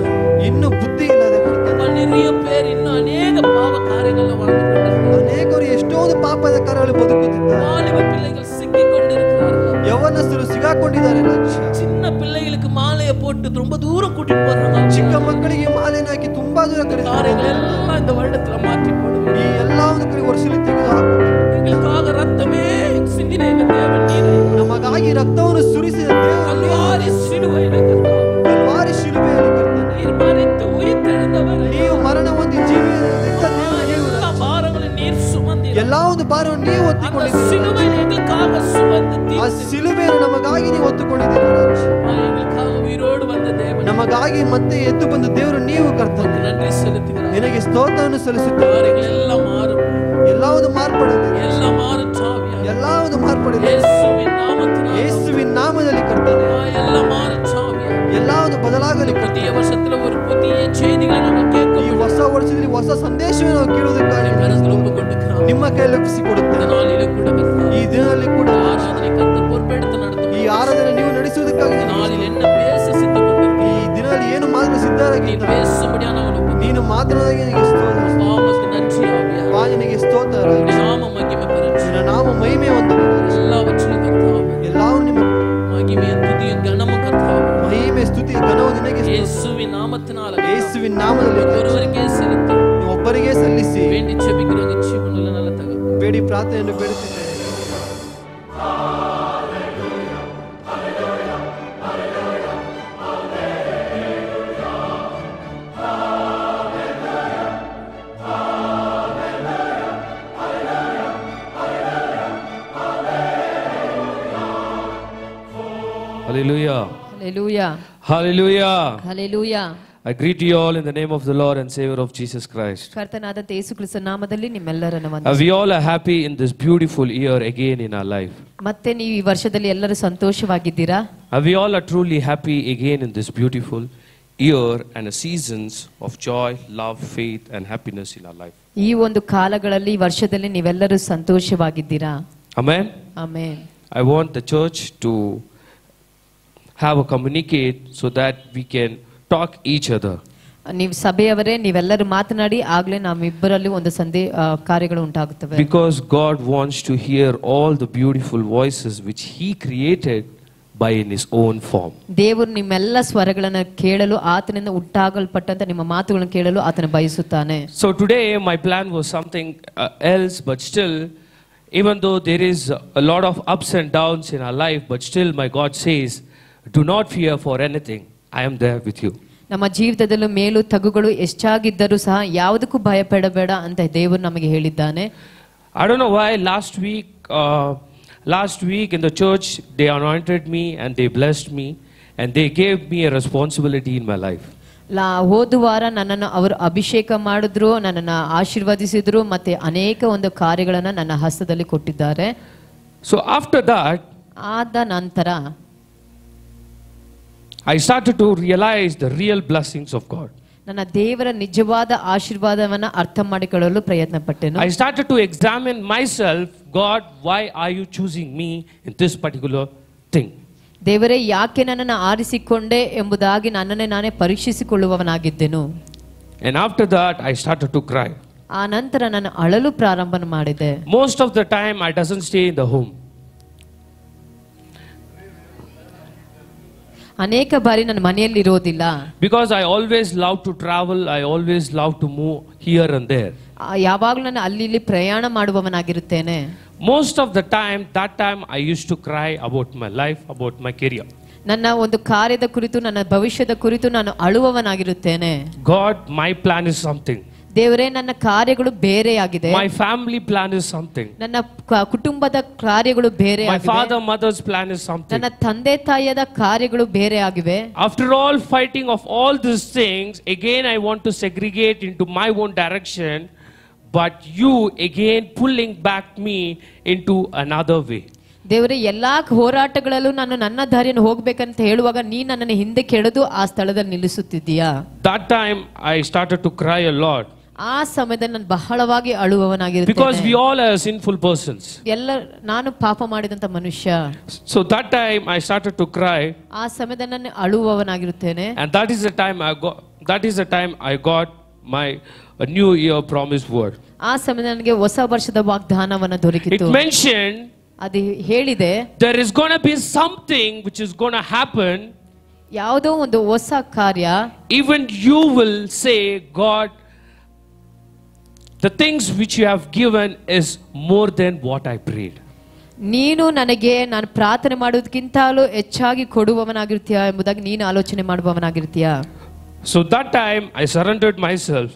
ಇನ್ನು ಬುದ್ಧಿ ಇಲ್ಲದೆ ಕರ್ತನೆ, நிறைய பேர் இன்னும் அநேக பாவ காரியங்கள்ல வாழ்ந்து கொண்டிருக்கிறார்கள். ಅನೇಕರು ಎಷ್ಟೊಂದು ಪಾಪದ ಕರಗಳು ಬದುಕುತ್ತಿದ್ದಾರೆ. வாலிப பிள்ளைகள் சிக்கிக் கொண்டிருக்கிறார்கள். ಯವನಸ್ಥರು ಸಿಗಾಕೊಂಡಿದ್ದಾರೆ ರಾಜ. சின்ன பிள்ளைகளுக்கு மாலையை போட்டு ரொம்ப தூரம் கூட்டிட்டு போறாங்க. ಚಿಕ್ಕ ಮಕ್ಕಳಿಗೆ ಮಾಲೆಯನ್ನು ಹಾಕಿ ತುಂಬಾ ದೂರ ಕರೆಸಿದ್ದಾರೆ. காரியங்கள் எல்லாம் இந்த வருடத்துல மாற்றி போடுங்க. ಈ ಎಲ್ಲಾ ಒಂದು ಕಡೆ ವರ್ಷದಲ್ಲಿ ತೆಗೆದು ಹಾಕುತ್ತದೆ. எங்களுக்காக ரத்தமே சிந்தின எங்கள் தேவன் நீரே. ನಮಗಾಗಿ ರಕ್ತವನ್ನು ಸುರಿಸಿದ ದೇವರು கல்வாரி சிலுவையிலே கர்த்தாவே, ಕಲ್ವಾರಿ ಶಿಲುಬೆಯಲ್ಲಿ ಕರ್ತನೆ, நீர் மரித்து உயிர்த்தெழுந்தவரே. ನೀವು ಮರಣ ಹೊಂದಿ ಜೀವಿತ ದೇವರು எல்லா பாரங்களையும் நீர் சுமந்தீர். ಎಲ್ಲಾ ಒಂದು ಭಾರವನ್ನು ನೀವು அந்த ಹೊತ್ತುಕೊಂಡಿದ್ದೀರಿ. சிலுவையில் எங்களுக்காக சுமந்து ಆ தீர்த்து ಶಿಲುಬೆಯನ್ನು ನಮಗಾಗಿ ನೀವು ಹೊತ್ತುಕೊಂಡಿದ್ದೀರಿ ರಾಜ. எங்களுக்காக உயிரோடு வந்த தேவன் ನಮಗಾಗಿ ಮತ್ತೆ ಎದ್ದು ಬಂದ ದೇವರು ನೀವು ಕರ್ತನೆ. நன்றி செலுத்துகிறோம். ನಿನಗೆ ಸ್ತೋತ್ರವನ್ನು ಸಲ್ಲಿಸುತ್ತೇವೆ. காரியங்கள் எல்லாம் மாறும். ಎಲ್ಲಾ ಒಂದು ಮಾರ್ಪಡಲಿ, எல்லாம் மாறும் சாவியா. ಎಲ್ಲಾ ಒಂದು ಮಾರ್ಪಡಲಿ. இயேசுவின் நாமத்தினால ಯೇಸುವಿನ ನಾಮದಲ್ಲಿ ಕರ್ತನೆ, எல்லாம் மாறும் சாவியா. ಎಲ್ಲಾ ಒಂದು ಬದಲಾಗಲಿ. புதிய வருஷத்துல ஒரு புதிய செய்திகளை நாங்கள் ಈ கேட்கும் ಹೊಸ ವರ್ಷದಲ್ಲಿ ಹೊಸ ಸಂದೇಶವನ್ನು ನಾವು ಕೇಳುವುದಕ್ಕಾಗಿ கருத்தில் ஒப்பு கொண்டுக்கிறோம். ನಿಮ್ಮ ಕೈಯಲ್ಲಿ இந்த ಒಪ್ಪಿಸಿಕೊಡುತ್ತೇವೆ. நாளிலே கூட கர்த்தாவே, ಈ ದಿನದಲ್ಲಿ ಕೂಡ ஆராதனை கர்த்தர் பொறுப்பெடுத்து நடத்தும். ಈ ಆರಾಧನೆ ನೀವು ನಡೆಸುವುದಕ್ಕಾಗಿ இந்த நாளில் என்ன பேச சித்தம் கொண்டிருக்கிறீர். ಈ ದಿನದಲ್ಲಿ ಏನು ಮಾತ್ರ ಸಿದ್ಧರಾಗಿ நீர் பேசும்படியா நாங்கள் ஒப்பு ನೀನು ಮಾತನಾಡಿ ನಿನಗೆ ಸ್ತೋತ್ರ. பாவத்துக்கு நன்றி ஆவியா. ಬಾ, ನಿನಗೆ ಸ್ತೋತ್ರ. உம்முடைய நாம மகிமை பெறட்டும். ನಿನ್ನ ನಾಮ ಮಹಿಮೆ ಹೊಂದಲಿ. எல்லாவற்றிலும் கர்த்தாவே, ಎಲ್ಲವೂ ನಿಮ್ಮ மகிமையும் துதியும் கனமும் கர்த்தாவே, ಮಹಿಮೆ ಸ್ತುತಿ ಘನವು ನಿನಗೆ ಸ್ತೋತ್ರ. இயேசுவின் நாமத்தினால ಯೇಸುವಿನ ನಾಮದಲ್ಲಿ ஒருவருக்கே செலுத்தி ನೀವು ಒಬ್ಬರಿಗೆ ಸಲ್ಲಿಸಿ வேண்டி ஜெபிக்கிறோங்க. ஜீவனுள்ள நல்ல தகப்பனே, ಬೇಡಿ ಪ್ರಾರ್ಥನೆಯನ್ನು ಬೇಡುತ್ತಿದ್ದೇನೆ. Hallelujah. Hallelujah. Hallelujah. Hallelujah. I greet you all in the name of the Lord and Savior of Jesus Christ. ಕರ್ತನಾದ ಯೇಸು ಕ್ರಿಸ್ತನ ನಾಮದಲ್ಲಿ ನಿಮ್ಮೆಲ್ಲರನ್ನು ವಂದಿಸುತ್ತೇನೆ. We all are happy in this beautiful year again in our life. ಮತ್ತೆ ನೀವು ಈ ವರ್ಷದಲ್ಲಿ ಎಲ್ಲರೂ ಸಂತೋಷವಾಗಿದ್ದೀರಾ? We all are truly happy again in this beautiful year and a seasons of joy, love, faith and happiness in our life. ಈ ಒಂದು ಕಾಲಗಳಲ್ಲಿ ಈ ವರ್ಷದಲ್ಲಿ ನೀವೆಲ್ಲರೂ ಸಂತೋಷವಾಗಿದ್ದೀರಾ? Amen. Amen. I want the church to have a communicate so that we can talk each other. ನೀವು ಸಭೆಯವರೇ ನೀವೆಲ್ಲರೂ ಮಾತನಾಡಿ ಆಗ್ಲೇ ನಮ್ಮಿಬ್ಬರಲ್ಲಿ ಒಂದು ಕಾರ್ಯಗಳು ಉಂಟಾಗುತ್ತವೆ. Because God wants to hear all the beautiful voices which He created by in His own form. ದೇವರು ನಿಮ್ಮೆಲ್ಲ ಸ್ವರಗಳನ್ನು ಕೇಳಲು ಆತನಿಂದ ಉಂಟಾಗಲ್ಪಟ್ಟಂತ ನಿಮ್ಮ ಮಾತುಗಳನ್ನು ಕೇಳಲು ಆತನು ಬಯಸುತ್ತಾನೆ. So today my plan was something else, but still, even though there is a lot of ups and downs in our life, but still my God says, do not fear for anything. I am there with you. ನಮ್ಮ ಜೀವಿತದಲ್ಲೂ ಮೇಲು ತಗ್ಗುಗಳು ಎಷ್ಟಾಗಿದ್ದರೂ ಸಹ ಯಾವುದಕ್ಕೂ ಭಯಪಡಬೇಡ ಅಂತ ದೇವರು ನಮಗೆ ಹೇಳಿದ್ದಾನೆ. I don't know why last week in the church they anointed me and they blessed me and they gave me a responsibility in my life. ಹೋದ ವಾರ ನನ್ನನ್ನು ಅವರು ಅಭಿಷೇಕ ಮಾಡಿದ್ರು, ನನ್ನನ್ನು ಆಶೀರ್ವದಿಸಿದ್ರು, ಮತ್ತೆ ಅನೇಕ ಒಂದು ಕಾರ್ಯಗಳನ್ನು ನನ್ನ ಹಸ್ತದಲ್ಲಿ ಕೊಟ್ಟಿದ್ದಾರೆ. So after that, ಆದ ನಂತರ I started to realize the real blessings of God. ನನ್ನ ದೇವರ ನಿಜವಾದ ಆಶೀರ್ವಾದವನ್ನು ಅರ್ಥ ಮಾಡಿಕೊಳ್ಳಲು ಪ್ರಯತ್ನ ಪಟ್ಟೆನು. I started to examine myself, God, why are you choosing me in this particular thing? ದೇವರೇ ಯಾಕೆ ನನ್ನನ್ನು ಆರಿಸಿಕೊಂಡೆ ಎಂಬುದಾಗಿ ನನ್ನನ್ನೇ ನಾನೇ ಪರೀಕ್ಷಿಸಿಕೊಳ್ಳುವವನಾಗಿದ್ದೆನು. And after that I started to cry. ಆ ನಂತರ ನಾನು ಅಳಲು ಪ್ರಾರಂಭ ಮಾಡಿದೆ. Most of the time I doesn't stay in the home. ಅನೇಕ ಬಾರಿ ನನ್ನ ಮನೆಯಲ್ಲಿ ಇರೋದಿಲ್ಲ. Because I always love to travel, I always love to move here and there. ಯಾವಾಗಲೂ ನಾನು ಅಲ್ಲಿ ಇಲ್ಲಿ ಪ್ರಯಾಣ ಮಾಡುವವನಾಗಿರುತ್ತೇನೆ. Most of the time, that time I used to cry about my life, about my career. ನನ್ನ ಒಂದು ಕಾರ್ಯದ ಕುರಿತು, ನನ್ನ ಭವಿಷ್ಯದ ಕುರಿತು ನಾನು ಅಳುವವನಾಗಿರುತ್ತೇನೆ. God, my plan is something. ದೇವರೇ, ನನ್ನ ಕಾರ್ಯಗಳು ಬೇರೆಯಾಗಿದೆ. My family plan is something. ನನ್ನ ಕುಟುಂಬದ ಕಾರ್ಯಗಳು ಬೇರೆ My ಆಗಿವೆ. father mother's plan is something. ನನ್ನ ತಂದೆ ತಾಯಿಯದ ಕಾರ್ಯಗಳು ಬೇರೆ ಆಗಿವೆ. After all fighting of all these things, again I want to segregate into my own direction, but you again pulling back me into another way. ದೇವರೇ, ಎಲ್ಲಾ ಹೋರಾಟಗಳಲ್ಲೂ ನಾನು ನನ್ನ ದಾರಿಯನ್ನು ಹೋಗ್ಬೇಕಂತ ಹೇಳುವಾಗ ನೀ ನನ್ನನ್ನು ಹಿಂದೆ ಕೆಳೆದು ಆ ಸ್ಥಳದಲ್ಲಿ ನಿಲ್ಲಿಸುತ್ತಿದ್ದೀಯಾ. That time I started to cry a lot. ಆ ಸಮಯದಲ್ಲಿ ನಾನು ಬಹಳವಾಗಿ ಅಳುವವನಾಗಿರುತ್ತೇನೆ. Because we all are sinful persons. ನಾನು ಪಾಪ ಮಾಡಿದಂತ ಮನುಷ್ಯ. So that time I started to cry. ಆ ಸಮಯದಲ್ಲಿ ನಾನು ಅಳುವವನಾಗಿರುತ್ತೇನೆ. And that is the time I got my new year promise word. ಆ ಸಮಯದಲ್ಲಿ ನನಗೆ ಹೊಸ ವರ್ಷದ ವಾಗ್ದಾನವನ್ನು ದೊರಕಿತು. It mentioned ಅದು ಹೇಳಿದೆ, there is going to be something which is going to happen. ಯಾವುದೋ ಒಂದು ಹೊಸ ಕಾರ್ಯ. Even you will say, God, the things which you have given is more than what I prayed. ನೀನು ನನಗೆ ನಾನು ಪ್ರಾರ್ಥನೆ ಮಾಡೋದಕ್ಕಿಂತಲೂ ಹೆಚ್ಚಾಗಿ ಕೊಡುವವನಾಗಿರ್ತೀಯಾ ಎಂಬುದಾಗಿ ನೀನು ಆಲೋಚನೆ ಮಾಡುವವನಾಗಿರ್ತೀಯಾ. So that time I surrendered myself.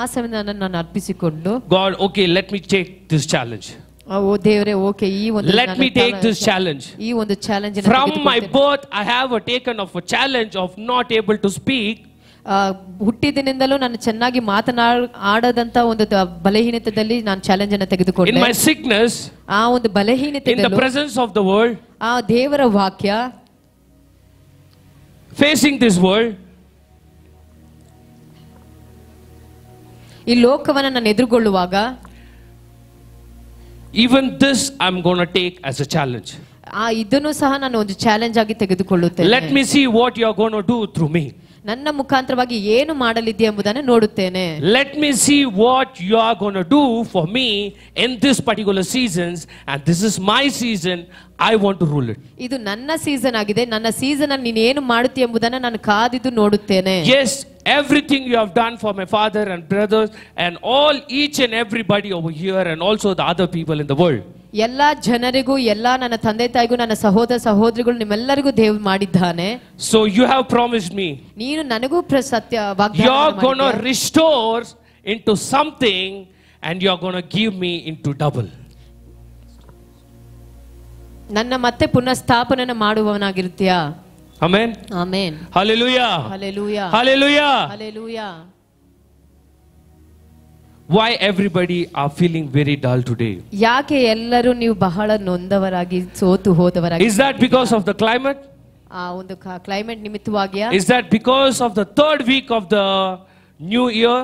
ಆ ಸಮಯದಲ್ಲಿ ನಾನು ಅರ್ಪಿಸಿಕೊಂಡು, God, okay, let me take this challenge. ಓ ದೇವರೇ, ಓಕೆ, ಈ ಒಂದು Let me take this challenge. ಈ ಒಂದು challenge. From my birth I have taken of a challenge of not able to speak. ಹುಟ್ಟಿದಿನಿಂದಲೂ ನಾನು ಚೆನ್ನಾಗಿ ಆಡದಂತ ಒಂದು ಬಲಹೀನತೆಯಲ್ಲಿ ನಾನು ಚಾಲೆಂಜ್ ಅನ್ನು ತೆಗೆದುಕೊಂಡೆ. In my sickness, ಆ ಒಂದು ಬಲಹೀನತೆ, in the presence of the world, ಆ ದೇವರ ವಾಕ್ಯ, facing this world, ಈ ಲೋಕವನ್ನು ನಾನು ಎದುರುಗೊಳ್ಳುವಾಗ, even this I'm going to take as a challenge. ಇದನ್ನು ಸಹ ನಾನು ಒಂದು ಚಾಲೆಂಜ್ ಆಗಿ ತೆಗೆದುಕೊಳ್ಳುತ್ತೇನೆ. Let me see what you are going to do through me. ನನ್ನ ಮುಖಾಂತರವಾಗಿ ಏನು ಮಾಡಲಿದ್ದೀಯ ಎಂಬುದನ್ನು ನೋಡುತ್ತೇನೆ. Let me see what you are going to do for me in this particular seasons, and this is my season. I want to rule it. ಇದು ನನ್ನ season ಆಗಿದೆ. ನನ್ನ season ಅಲ್ಲಿ ನೀನು ಏನು ಮಾಡುತ್ತೀಯ ಎಂಬುದನ್ನು ನಾನು ಕಾದಿದ್ದು ನೋಡುತ್ತೇನೆ. Yes, everything you have done for my father and brothers and all each and everybody over here and also the other people in the world. ಎಲ್ಲಾ ಜನರಿಗೂ, ಎಲ್ಲಾ ನನ್ನ ತಂದೆ ತಾಯಿಗೂ, ನನ್ನ ಸಹೋದರ ಸಹೋದರಿಗಳು, ನಿಮ್ಮೆಲ್ಲರಿಗೂ ದೇವರು ಮಾಡಿದ್ದಾನೆ. So you have promised me. ನೀನು ನನಗೂ ಸತ್ಯ ವಾಗ್ದಾನ You are going to restore into something and you are going to give me into double. ನನ್ನ ಮತ್ತೆ ಪುನಃ ಸ್ಥಾಪನೆಯನ್ನು ಮಾಡುವವನಾಗಿರುತ್ತೀಯಾ. Amen. Amen. Hallelujah. Hallelujah. Hallelujah. Hallelujah. Why everybody are feeling very dull today? ಯಾಕೆ ಎಲ್ಲರೂ ನೀವು ಬಹಳ ನೊಂದವರಾಗಿ ಸೋತು ಹೋದವರಾಗಿ? Is that because of the climate? ಆ ಒಂದು climate ನಿಮಿತ್ತವಾಗಿಯಾ? Is that because of the third week of the new year?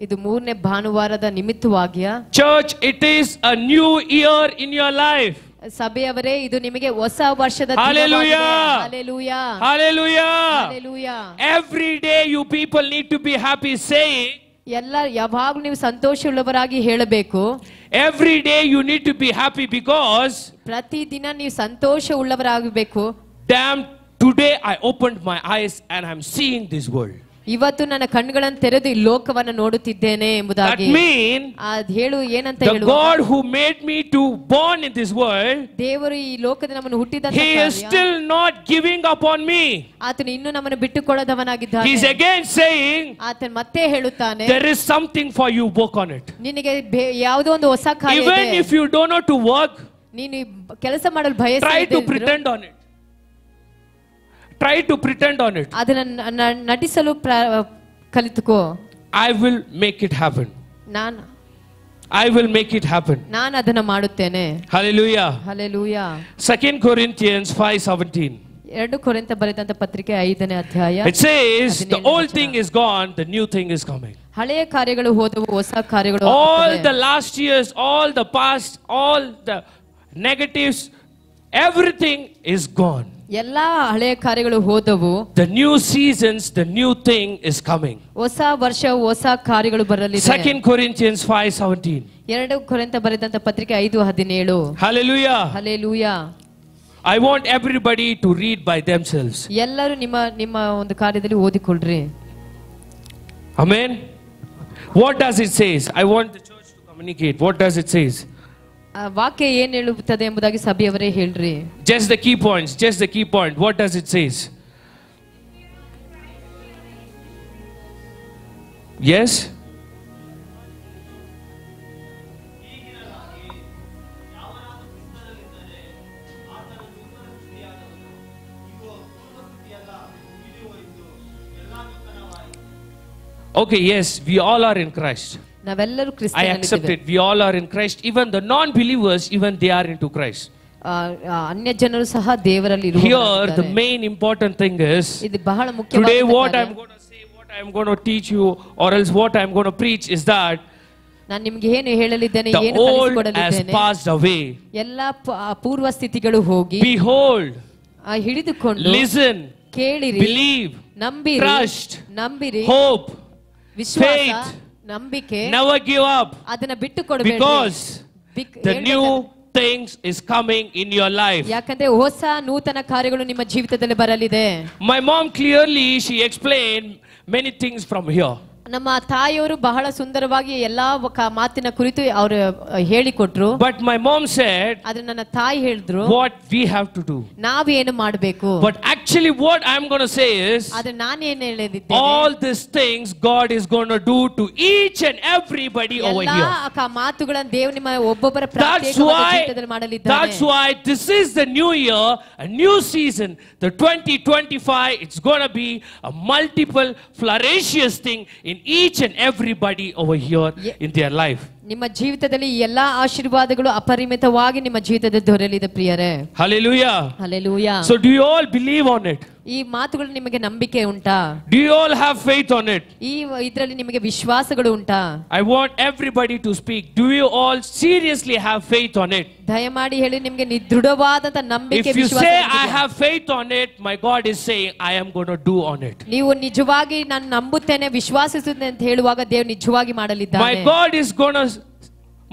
ಇದು ಮೂರನೇ ಭಾನುವಾರದ ನಿಮಿತ್ತವಾಗಿಯಾ? Church, it is a new year in your life. ಸಭೆಯವರೇ, ಇದು ನಿಮಗೆ ಹೊಸ ವರ್ಷದ Hallelujah. Hallelujah. Hallelujah. Hallelujah. Every day you people need to be happy saying, ಎಲ್ಲ ಯಾವಾಗಲೂ ನೀವು ಸಂತೋಷವುಳ್ಳವರಾಗಿ ಹೇಳಬೇಕು. every day you need to be happy because ಪ್ರತಿದಿನ ನೀವು ಸಂತೋಷವುಳ್ಳವರಾಗಬೇಕು. damn, today I opened my eyes and I'm seeing this world. ಇವತ್ತು ನನ್ನ ಕಣ್ಣುಗಳನ್ನು ತೆರೆದು ಈ ಲೋಕವನ್ನು ನೋಡುತ್ತಿದ್ದೇನೆ ಎಂಬುದಾಗಿ. That mean ಅದು ಹೇಳು ಏನಂತ the ಹೇಳುವ, God who made me to born in this world, ದೇವರು ಈ ಲೋಕದಲ್ಲಿ ನಮ್ಮನ್ನು ಹುಟ್ಟಿದಂತ He is still not giving up on me. ಆತನು ಇನ್ನೂ ನಮ್ಮನ್ನು ಬಿಟ್ಟುಕೊಡದವನಾಗಿದ್ದಾನೆ. He is again saying, ಆತನು ಮತ್ತೆ ಹೇಳುತ್ತಾನೆ, there is something for you, work on it. ನಿನಗೆ ಯಾವುದೋ ಒಂದು ಹೊಸ ಕಾರ್ಯ ಇದೆ. Even if you don't know to work, ನೀನು ಕೆಲಸ ಮಾಡಲು try to ಬಯಸಿದ್ರೆ pretend on it. Try to pretend on it. ಅದನ್ನ ನಟಿಸಲು ಕಲಿತುಕೋ. I will make it happen. I will make it happen. ನಾನು ಅದನ್ನ ಮಾಡುತ್ತೇನೆ. Hallelujah. Hallelujah. 2 Corinthians 5:17. 2 ಕೊರಿಂಥ ಬರೆದಂತ ಪತ್ರಿಕೆ 5ನೇ ಅಧ್ಯಾಯ. It says the old thing is gone, the new thing is coming. ಹಳೆಯ ಕಾರ್ಯಗಳು ಹೋದವು, ಹೊಸ ಕಾರ್ಯಗಳು All the last years, all the past, all the negatives, everything is gone. ಎಲ್ಲಾ ಹಳೆಯ ಕಾರ್ಯಗಳು ಹೋದವು. The new seasons, the new thing is coming. ಹೊಸ ವರ್ಷ, ಹೊಸ ಕಾರ್ಯಗಳು ಬರಲಿದೆ. 2 Corinthians 5:17. 2 ಕೊರಿಂಥ ಬರೆದಂತ ಪತ್ರಿಕೆ 5:17. Hallelujah. Hallelujah. I want everybody to read by themselves. ಎಲ್ಲರೂ ನಿಮ್ಮ ಒಂದು ಕಾರ್ಯದಲ್ಲಿ ಓದಿಕೊಳ್ಳ್ರಿ. Amen. What does it say? I want the church to communicate. What does it say? ಆ ವಾಕ್ಯ ಏನ್ ಹೇಳುತ್ತದೆ ಎಂಬುದಾಗಿ ಸಭೆಯವರೇ ಹೇಳ್ರಿ. Just the key points. Just the key point. What does it says? Yes. Okay, yes, we all are in Christ. ನಾವೆಲ್ಲರೂ I ಕ್ರಿಸ್ತನಲ್ಲಿ accept it. We all are in Christ. Even the non-believers, even they are into Christ. ಅನ್ಯ ಜನರು ಸಹ ದೇವರಲ್ಲಿ Here, the main important thing is, ಇದು ಬಹಳ today ಮುಖ್ಯವಾದ what I'm going to say, what I'm going to teach you, or else what I'm going to preach is that ನಾನು ನಿಮ್ಗೆ ಏನು ಹೇಳಲಿದ್ದೇನೆ, the ಏನು old has ಕಲಿಸಿಕೊಡಲಿದ್ದೇನೆ, passed away. ಎಲ್ಲ ಪೂರ್ವ ಸ್ಥಿತಿಗಳು ಹೋಗಿ Behold, ಹಿಡಿದುಕೊಂಡು listen, ಕೇಳಿರಿ, believe, ನಂಬಿರಿ, trust, ನಂಬಿರಿ, hope, ವಿಶ್ವಾಸ, faith, ನಂಬಿಕೆ, never give up, ಅದನ್ನ ಬಿಟ್ಟು ಕೊಡಬೇಡಿ. because the new things is coming in your life. ಯಾಕಂದ್ರೆ ಹೊಸ ನೂತನ ಕಾರ್ಯಗಳು ನಿಮ್ಮ ಜೀವಿತದಲ್ಲಿ ಬರಲಿದೆ. My mom clearly she explained many things from here. ನಮ್ಮ ತಾಯಿಯವರು ಬಹಳ ಸುಂದರವಾಗಿ ಎಲ್ಲಾ ಮಾತಿನ ಕುರಿತು ಅವರು ಹೇಳಿಕೊಟ್ರು. But my mom said, ಆದ್ರೆ ನನ್ನ ತಾಯಿ ಹೇಳಿದ್ರು, what we have to do. ನಾವೇನು ಮಾಡಬೇಕು. But actually what I'm going to say is, ಆದ್ರೆ ನಾನೇನು ಹೇಳಿದ್ದೇನೆ, all these things God is going to do to each and everybody over here. ಎಲ್ಲಾ ಮಾತುಗಳನ್ನು ದೇವರು ನಿಮ್ಮ ಒಬ್ಬೊಬ್ಬರ ಪ್ರತ್ಯೇಕವಾದ ಜೀವಿತದಲ್ಲಿ ಮಾಡಲಿದ್ದಾನೆ. That's why this is the new year, a new season, the 2025. It's going to be a multiple flourishes thing in each and everybody over here in their life. ನಿಮ್ಮ ಜೀವಿತದಲ್ಲಿ ಎಲ್ಲಾ ಆಶೀರ್ವಾದಗಳು ಅಪರಿಮಿತವಾಗಿ ನಿಮ್ಮ ಜೀವಿತದಲ್ಲಿ ದೊರೆಯಲಿದೆ ಪ್ರಿಯರೇ. Hallelujah. Hallelujah. So do you all believe on it? ಈ ಮಾತುಗಳು ನಿಮಗೆ ನಂಬಿಕೆ ಉಂಟಾ? Do you all have faith on it? ಈ ಇದರಲ್ಲಿ ನಿಮಗೆ ವಿಶ್ವಾಸಗಳು ಉಂಟಾ? I want everybody to speak. Do you all seriously have faith on it? ದಯಮಾಡಿ ಹೇಳಿ, ನಿಮಗೆ ದೃಢವಾದಂತ ನಂಬಿಕೆ If you ವಿಶ್ವಾಸ say ಇದೆಯಾ? I have faith on it, my God is saying I am going to do on it. ನೀವು ನಿಜವಾಗಿ ನಾನು ನಂಬುತ್ತೇನೆ, ವಿಶ್ವಾಸಿಸುತ್ತೇನೆ ಅಂತ ಹೇಳುವಾಗ ದೇವರು ನಿಜವಾಗಿ ಮಾಡಲಿದ್ದಾನೆ.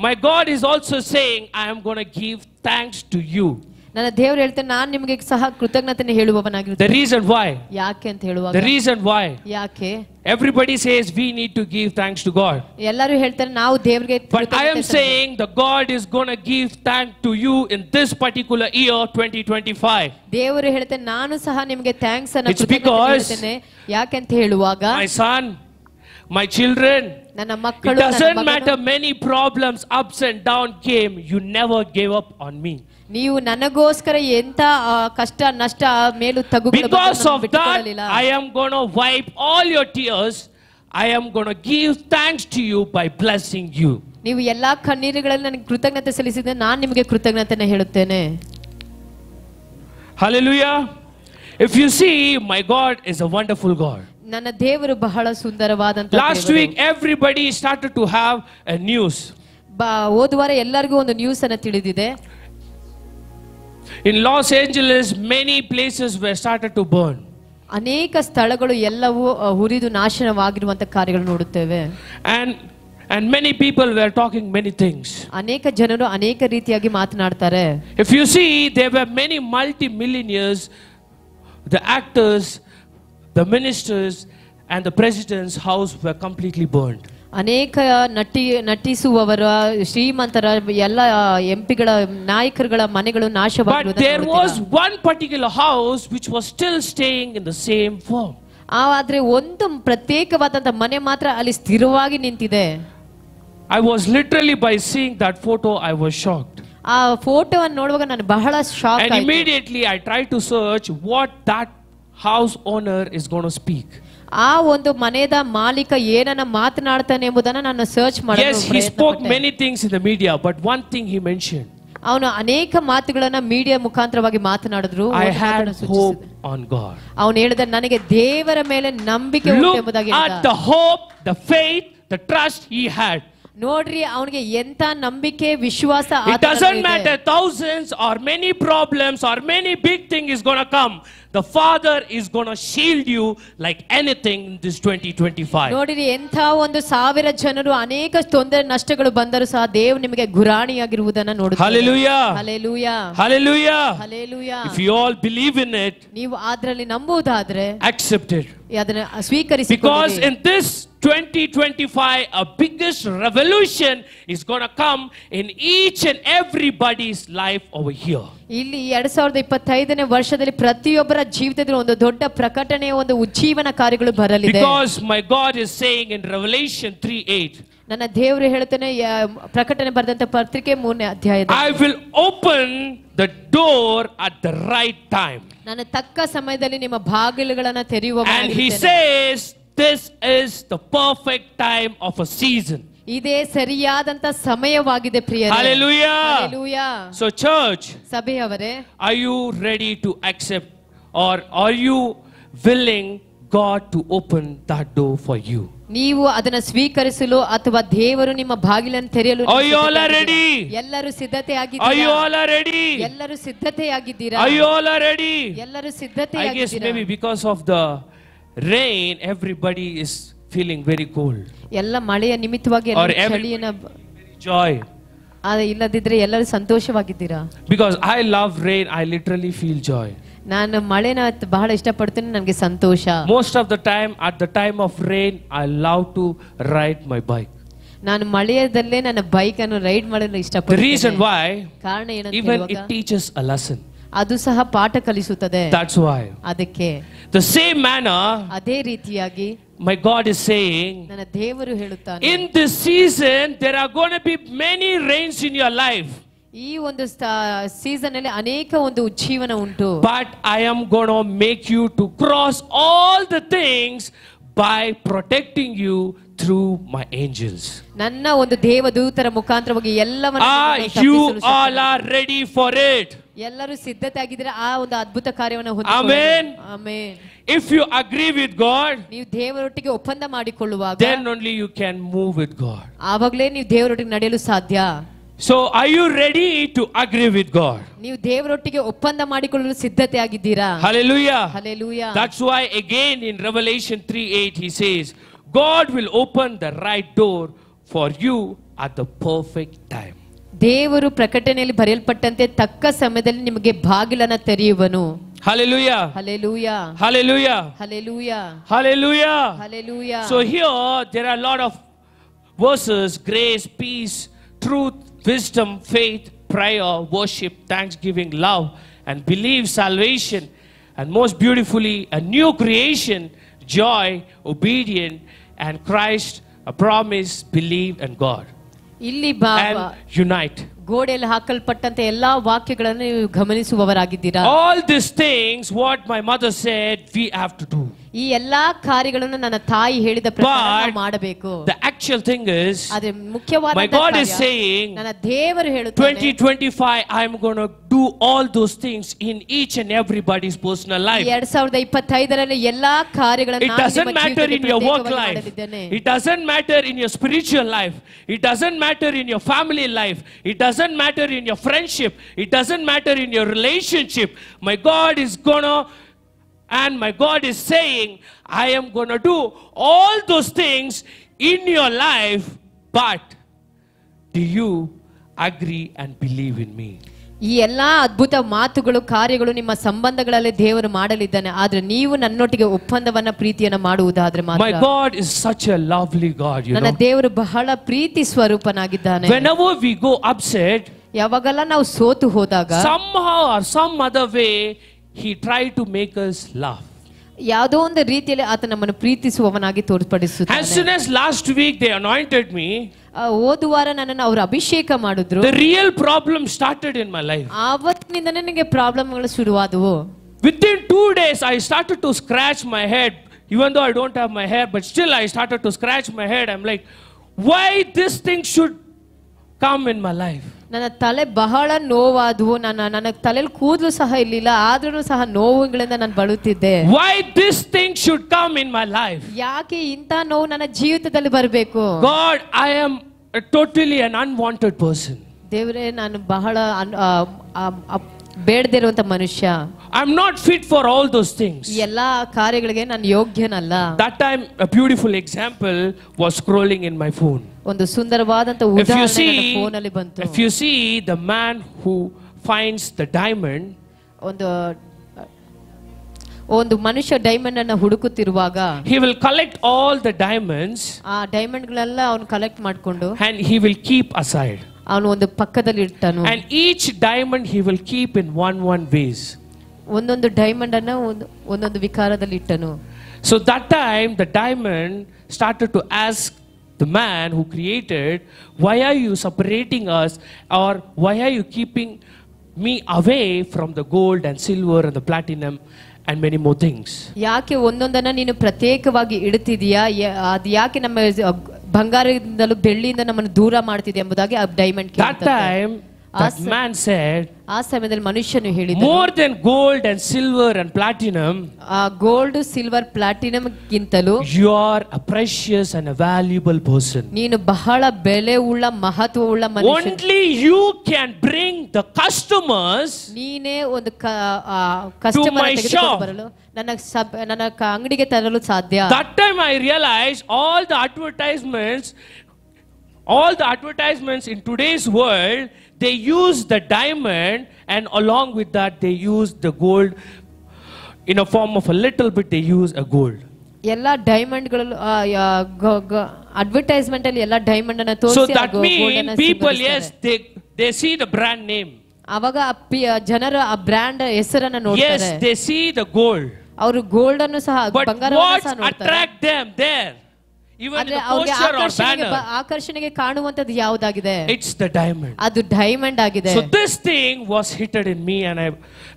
My God is also saying I am going to give thanks to you. ನನ್ನ ದೇವರು ಹೇಳ್ತಾನೆ, ನಾನು ನಿಮಗೆ ಸಹ ಕೃತಜ್ಞತೆ ಹೇಳುವವನಾಗಿರುತ್ತೇನೆ. The reason why? ಯಾಕೆ ಅಂತ ಹೇಳುವಾಗ, The reason why? ಯಾಕೆ? Everybody says we need to give thanks to God. ಎಲ್ಲರೂ ಹೇಳ್ತಾರೆ ನಾವು ದೇವರಿಗೆ But I am saying the God is going to give thanks to you in this particular year 2025. ದೇವರು ಹೇಳ್ತಾನೆ, ನಾನು ಸಹ ನಿಮಗೆ ಥ್ಯಾಂಕ್ಸ್ ಅನ್ನು It's because ಹೇಳ್ತೇನೆ. ಯಾಕೆ ಅಂತ ಹೇಳುವಾಗ, my son, my children, ನನ್ನ it ಮಕ್ಕಳು, doesn't matter many problems, ups and down came, you never gave up on me. ನೀವು ನನಗೋಸ್ಕರ ಎಂತ ಕಷ್ಟ ನಷ್ಟ ಮೇಲೂ ತಗ್ಗುಗಳು Because of that, I am going to wipe all your tears. I am going to give thanks to you by blessing you. ನೀವು ಎಲ್ಲಾ ಕಣ್ಣೀರುಗಳಲ್ಲಿ ನನಗೆ ಕೃತಜ್ಞತೆ ಸಲ್ಲಿಸಿದ್ರೆ ನಾನು ನಿಮಗೆ ಕೃತಜ್ಞತೆಯನ್ನು ಹೇಳುತ್ತೇನೆ. Hallelujah. If you see, my God is a wonderful God. ನನ್ನ ದೇವರು ಬಹಳ ಸುಂದರವಾದಂತ. Last week everybody started to have a news. ಹೋದ ವಾರ ಎಲ್ಲರಿಗೂ ಒಂದು ನ್ಯೂಸ್ ಅನ್ನು ತಿಳಿದಿದೆ. In Los Angeles many places were started to burn. ಅನೇಕ ಸ್ಥಳಗಳು ಎಲ್ಲವೂ ಹುರಿದು ನಾಶನವಾಗಿರುವಂತ ಕಾರ್ಯಗಳು ನೋಡುತ್ತೇವೆ. And many people were talking many things. ಅನೇಕ ಜನರು ಅನೇಕ ರೀತಿಯಾಗಿ ಮಾತನಾಡ್ತಾರೆ. If you see, there were many multi-millionaires, the actors, the ministers and the president's house were completely burned. ಅನೇಕ ನಟಿಸುವವರ ಶ್ರೀಮಂತರ ಎಲ್ಲ ಎಂಪಿಗಳ ನಾಯಕರುಗಳ ಮನೆಗಳು ನಾಶವಾಗಿರುವುದನ್ನು But there was one particular house which was still staying in the same form. ಆದ್ರೆ ಒಂದು ಪ್ರತ್ಯೇಕವಾದಂತ ಮನೆ ಮಾತ್ರ ಅಲ್ಲಿ ಸ್ಥಿರವಾಗಿ ನಿಂತಿದೆ. I was literally, by seeing that photo, I was shocked. ಆ ಫೋಟೋವನ್ನು ನೋಡುವಾಗ ನಾನು ಬಹಳ shock And immediately I tried to search what that house owner is going to speak. ಆ ಒಂದು ಮನೆಯ ಮಾಲೀಕ ಏನನ್ನ ಮಾತನಾಡ್ತಾನೆ ಎಂಬುದನ್ನ ನಾನು ಸರ್ಚ್ ಮಾಡಲು Yes, he spoke many things in the media, but one thing he mentioned. ಅವನು ಅನೇಕ ಮಾತುಗಳನ್ನ ಮೀಡಿಯಾ ಮುಖಾಂತರವಾಗಿ ಮಾತನಾಡಿದ್ರು. I had hope on God. ಅವನು ಹೇಳಿದ, ನನಗೆ ದೇವರ ಮೇಲೆ ನಂಬಿಕೆ ಉಂಟು ಎಂಬುದಾಗಿ. Look at the hope, the faith, the trust he had. ನೋಡ್ರಿ, ಅವನಿಗೆ ಎಂತ ನಂಬಿಕೆ ವಿಶ್ವಾಸ. It doesn't matter thousands or many problems or many big thing is going to come. the Father is going to shield you like anything in this 2025. ನೋಡಿರಿ, ಎಂಥ ಒಂದು 1000 ಜನರು ಅನೇಕ ತೊಂದರೆ ನಷ್ಟಗಳು ಬಂದರೂ ಸಹ ದೇವರು ನಿಮಗೆ ಗುರಾಣಿಯಾಗಿರುವುದನ್ನ ನೋಡುತ್ತೀರಿ. Hallelujah. Hallelujah. Hallelujah. Hallelujah. If you all believe in it, ನೀವು ಅದರಲ್ಲಿ ನಂಬುವುದಾದ್ರೆ accept it. ಅದನ್ನ ಸ್ವೀಕರಿಸಿ. Because in this 2025, a biggest revolution is going to come in each and everybody's life over here. ಇಲ್ಲಿ 2025ನೇ ವರ್ಷದಲ್ಲಿ ಪ್ರತಿಯೊಬ್ಬರ ಜೀವಿತದಲ್ಲಿ ಒಂದು ದೊಡ್ಡ ಪ್ರಕಟಣೆಯ ಒಂದು ಉಜ್ಜೀವನ ಕಾರ್ಯಗಳು ಬರಲಿದೆ. Because my God is saying in Revelation 3:8, ನನ್ನ ದೇವರು ಹೇಳ್ತಾನೆ, ಪ್ರಕಟಣೆ ಬರೆದಂತ ಪತ್ರಿಕೆ 3ನೇ ಅಧ್ಯಾಯದಲ್ಲಿ, I will open the door at the right time. ನಾನು ತಕ್ಕ ಸಮಯದಲ್ಲಿ ನಿಮ್ಮ ಬಾಗಿಲುಗಳನ್ನು ತೆರೆಯುವ. And he says this is the perfect time of a season. ಇದೇ ಸರಿಯಾದಂತ ಸಮಯವಾಗಿದೆ ಪ್ರಿಯರೇ. Hallelujah. Hallelujah. So church, ಸಭೆಯವರೇ, are you ready to accept, or are you willing God to open that door for you? ನೀವು ಅದನ್ನ ಸ್ವೀಕರಿಸಲು ಅಥವಾ ದೇವರು ನಿಮ್ಮ ಬಾಗಿಲನ್ನು ತೆರೆಯಲು Are you all ready? ಎಲ್ಲರೂ Are you ಸಿದ್ಧತೆಯಾಗಿದ್ದೀರಾ? all ready? ಎಲ್ಲರೂ ಸಿದ್ಧತೆಯಾಗಿದ್ದೀರಾ? Are you all ready? ಎಲ್ಲರೂ I guess ಸಿದ್ಧತೆಯಾಗಿದ್ದೀರಾ? maybe because of the rain, everybody is feeling very cold. ಎಲ್ಲ ಮಳೆಯ ನಿಮಿತ್ತವಾಗಿ Or ಎಲ್ಲರೂ everybody ಚಳಿಯನ್ನ joy. ಇಲ್ಲದಿದ್ರೆ ಎಲ್ಲರೂ ಸಂತೋಷವಾಗಿದ್ದೀರಾ? Because I love rain, I literally feel joy. ನಾನು ಮಳೆನ ಬಹಳ ಇಷ್ಟಪಡ್ತೇನೆ, ನನಗೆ ಸಂತೋಷ. Most of the time, at the time of rain, I love to ride my bike. ನಾನು ಮಳೆಯದಲ್ಲೇ ನನ್ನ ಬೈಕ್ ಅನ್ನು ರೈಡ್ ಮಾಡಲು The ಇಷ್ಟಪಡ್ತೇನೆ. reason why, ಕಾರಣ ಏನಂತ even ಹೇಳುವಾಗ, it teaches a lesson. ಅದು ಸಹ ಪಾಠ ಕಲಿಸುತ್ತದೆ. That's why. ಅದಕ್ಕೆ The same manner, ಅದೇ ರೀತಿಯಾಗಿ my God is saying, ನನ್ನ ದೇವರು ಹೇಳುತ್ತಾನೆ, in this season, there are going to be many rains in your life. ಈ ಒಂದು ಸೀಸನ್ ಅಲ್ಲಿ ಅನೇಕ ಒಂದು ಉಜ್ಜೀವನ ಉಂಟು. But I am going to make you to cross all the things by protecting you through my angels. ನನ್ನ ಒಂದು ದೇವದೂತರ ಮುಖಾಂತರವಾಗಿ ಎಲ್ಲವನ್ನ You all are ready for it. ಎಲ್ಲರೂ ಸಿದ್ಧತೆ ಆಗಿದ್ರೆ ಆ ಒಂದು ಅದ್ಭುತ ಕಾರ್ಯವನ್ನು Amen. Amen. If you agree with God, ನೀವು ದೇವರೊಟ್ಟಿಗೆ ಒಪ್ಪಂದ ಮಾಡಿಕೊಳ್ಳುವಾಗ then only you can move with God. ಆವಾಗಲೇ ನೀವು ದೇವರೊಟ್ಟಿಗೆ ನಡೆಯಲು ಸಾಧ್ಯ. So are you ready to agree with God? ನೀವು ದೇವರೊಟ್ಟಿಗೆ ಒಪ್ಪಂದ ಮಾಡಿಕೊಳ್ಳಲು ಸಿದ್ಧತೆ ಆಗಿದ್ದೀರಾ? Hallelujah. Hallelujah. That's why again in Revelation 3:8 he says, God will open the right door for you at the perfect time. ದೇವರು ಪ್ರಕಟಣೆಯಲ್ಲಿ ಬರೆಯಲ್ಪಟ್ಟಂತೆ ತಕ್ಕ ಸಮಯದಲ್ಲಿ ನಿಮಗೆ ಬಾಗಿಲನ್ನು ತೆರೆಯುವನು. Hallelujah. Hallelujah. Hallelujah. Hallelujah. Hallelujah. Hallelujah. So here there are a lot of verses: grace, peace, truth, wisdom, faith, prayer, worship, thanksgiving, love, and belief, salvation, and most beautifully a new creation, joy, obedience, and Christ, a promise, believe, and God. ಇಲ್ಲಿ And unite. ಗೋಡೆಯಲ್ಲಿ ಹಾಕಲ್ಪಟ್ಟಂತೆ ಎಲ್ಲಾ ವಾಕ್ಯಗಳನ್ನು ನೀವು ಗಮನಿಸುವವರಾಗಿದ್ದೀರಾ? All these things, what my mother said, we have to do. ಈ ಎಲ್ಲಾ ಕಾರ್ಯಗಳನ್ನು ನನ್ನ ತಾಯಿ ಹೇಳಿದ ಪ್ರಕಾರ But ನಾವು ಮಾಡಬೇಕು. the actual thing is, ಆದ್ರೆ ಮುಖ್ಯವಾದ my God is saying, ನನ್ನ ದೇವರು ಹೇಳುತ್ತಾನೆ, 2025, I'm going to do all those things in each and everybody's personal life. 2025ರಲ್ಲಿ ಎಲ್ಲಾ ಕಾರ್ಯಗಳನ್ನು It doesn't matter in your work life. It doesn't matter in your spiritual life. It doesn't matter in your family life. It doesn't matter in your friendship. It doesn't matter in your relationship. My God is gonna, and my God is saying, I am gonna do all those things in your life, but do you agree and believe in me? ಈ ಎಲ್ಲಾ ಅದ್ಭುತ ಮಾತುಗಳು ಕಾರ್ಯಗಳು ನಿಮ್ಮ ಸಂಬಂಧಗಳಲ್ಲಿ ದೇವರು ಮಾಡಲಿದ್ದಾನೆ. ಆದ್ರೆ ನೀವು ನನ್ನೊಟ್ಟಿಗೆ ಒಪ್ಪಂದವನ್ನ ಪ್ರೀತಿಯನ್ನ ಮಾಡುವುದಾದ್ರೆ ಮಾತ್ರ. My God is such a lovely God, you ನನ್ನ know. ದೇವರು ಬಹಳ ಪ್ರೀತಿ ಸ್ವರೂಪನಾಗಿದ್ದಾನೆ. Whenever we go upset, ಯಾವಾಗೆಲ್ಲ ನಾವು ಸೋತು ಹೋದಾಗ somehow or some other way, he tried to make us laugh. ಯಾವುದೋ ಒಂದು ರೀತಿಯಲ್ಲಿ ಆತ ನಮ್ಮನ್ನು ಪ್ರೀತಿಸುವವನಾಗಿ ತೋರ್ಪಡಿಸುತ್ತಾನೆ. As soon as last week they anointed me, ಹೋದ ವಾರ ನನ್ನನ್ನು ಅವರು ಅಭಿಷೇಕ ಮಾಡಿದ್ರು. the real problem started in my life. ಆವತ್ತಿನಿಂದ ನನಗೆ ಪ್ರಾಬ್ಲಮ್ಗಳು ಶುರುವಾದವು. Within 2 days I started to scratch my head, even though I don't have my hair, but still I started to scratch my head. I'm like, why this thing should come in my life? ನನ್ನ ತಲೆ ಬಹಳ ನೋವಾದವು. ನನ್ನ ತಲೆಯಲ್ಲಿ ಕೂದಲು ಸಹ ಇರಲಿಲ್ಲ, ಆದ್ರೂ ಸಹ ನೋವುಗಳಿಂದ ನಾನು ಬಳಲುತ್ತಿದ್ದೆ. Why this thing should come in my life? ಯಾಕೆ ಇಂಥ ನೋವು ನನ್ನ ಜೀವಿತದಲ್ಲಿ ಬರಬೇಕು? God, I am totally an unwanted person. ದೇವರೇ, ನಾನು ಬಹಳ ಬೇಡದಿರುವಂತ ಮನುಷ್ಯ. I'm not fit for all those things. ಈ ಎಲ್ಲಾ ಕಾರ್ಯಗಳಿಗೆ ನಾನು ಯೋಗ್ಯನಲ್ಲ. That time a beautiful example was scrolling in my phone. ಒಂದು ಸುಂದರವಾದಂತ ಉದಾಹರಣೆ ನನ್ನ ಫೋನ್ ಅಲ್ಲಿ ಬಂತು. If you see the man who finds the diamond, ಒಂದು ಮನುಷ್ಯ ಡೈಮಂಡ್ ಅನ್ನು ಹುಡುಕುತ್ತಿರುವಾಗ he will collect all the diamonds, ಆ ಡೈಮಂಡ್ ಗಳೆಲ್ಲ ಅವನು ಕಲೆಕ್ಟ್ ಮಾಡಿಕೊಂಡು and he will keep aside. ಅವನು ಒಂದು ಪಕ್ಕದಲ್ಲಿ ಇಡ್ತಾನು. And each diamond he will keep in one vase. ಒಂದೊಂದು ಡೈಮಂಡ್ ಅನ್ನು ಒಂದೊಂದು ವಿಕಾರದಲ್ಲಿ ಇಟ್ಟನು. So that time the diamond started to ask the man who created, why are you separating us, or why are you keeping me away from the gold and silver and the platinum and many more things? ಯಾಕೆ ಒಂದೊಂದನ್ನ ನೀನು ಪ್ರತ್ಯೇಕವಾಗಿ ಇಡುತ್ತಿದೀಯಾ, ಅದು ಯಾಕೆ ನಮ್ಮ ಬಂಗಾರದಿಂದಲೂ ಬೆಳ್ಳಿಯಿಂದ ನಮ್ಮನ್ನು ದೂರ ಮಾಡ್ತಿದೆ ಎಂಬುದಾಗಿ ಆ diamond That time that man said, ಆ ಸಮಯದಲ್ಲಿ ಮನುಷ್ಯನು ಹೇಳಿದ, more than gold and silver and platinum, gold silver platinum ಗಿಂತಲೂ you are a precious and a valuable person. ನೀನು ಬಹಳ ಬೆಲೆ ಉಳ್ಳ ಮಹತ್ವವುಳ್ಳ ಮನುಷ್ಯ. Only you can bring the customers ನೀನೇ ಒಂದು ಕಸ್ಟಮರ್ ತೆಗೆದುಕೊಂಡು ಬರಲು ನನ್ನ ಅಂಗಡಿಗೆ ತರಲು ಸಾಧ್ಯ. That time I realized all the advertisements in today's world, they use the diamond, and along with that they use the gold in a form of a little bit, they use a gold. ಎಲ್ಲ diamond ಗಳು advertisement ಅಲ್ಲಿ ಎಲ್ಲ diamond ಅನ್ನು So ತೋರಿಸಿ that means people, yes, they see the brand name. ಅವಾಗ ಜನರು ಆ brand ಹೆಸರನ್ನ ನೋಡ್ತಾರೆ. Yes, they see the gold. ಅವರು ಗೋಲ್ಡ್ ಅನ್ನು ಸಹ But ಬಂಗಾರವನ್ನು ಸಹ what ನೋಡ್ತಾರೆ. attract them there? Even ಆದ್ರೆ the ಅವ್ರಿಗೆ poster or banner, ಆಕರ್ಷಣೆಗೆ ಕಾಣುವಂತದ್ದು ಯಾವುದಾಗಿದೆ? it's the diamond. ಅದು ಡೈಮಂಡ್ ಆಗಿದೆ. So this thing was hidden in me,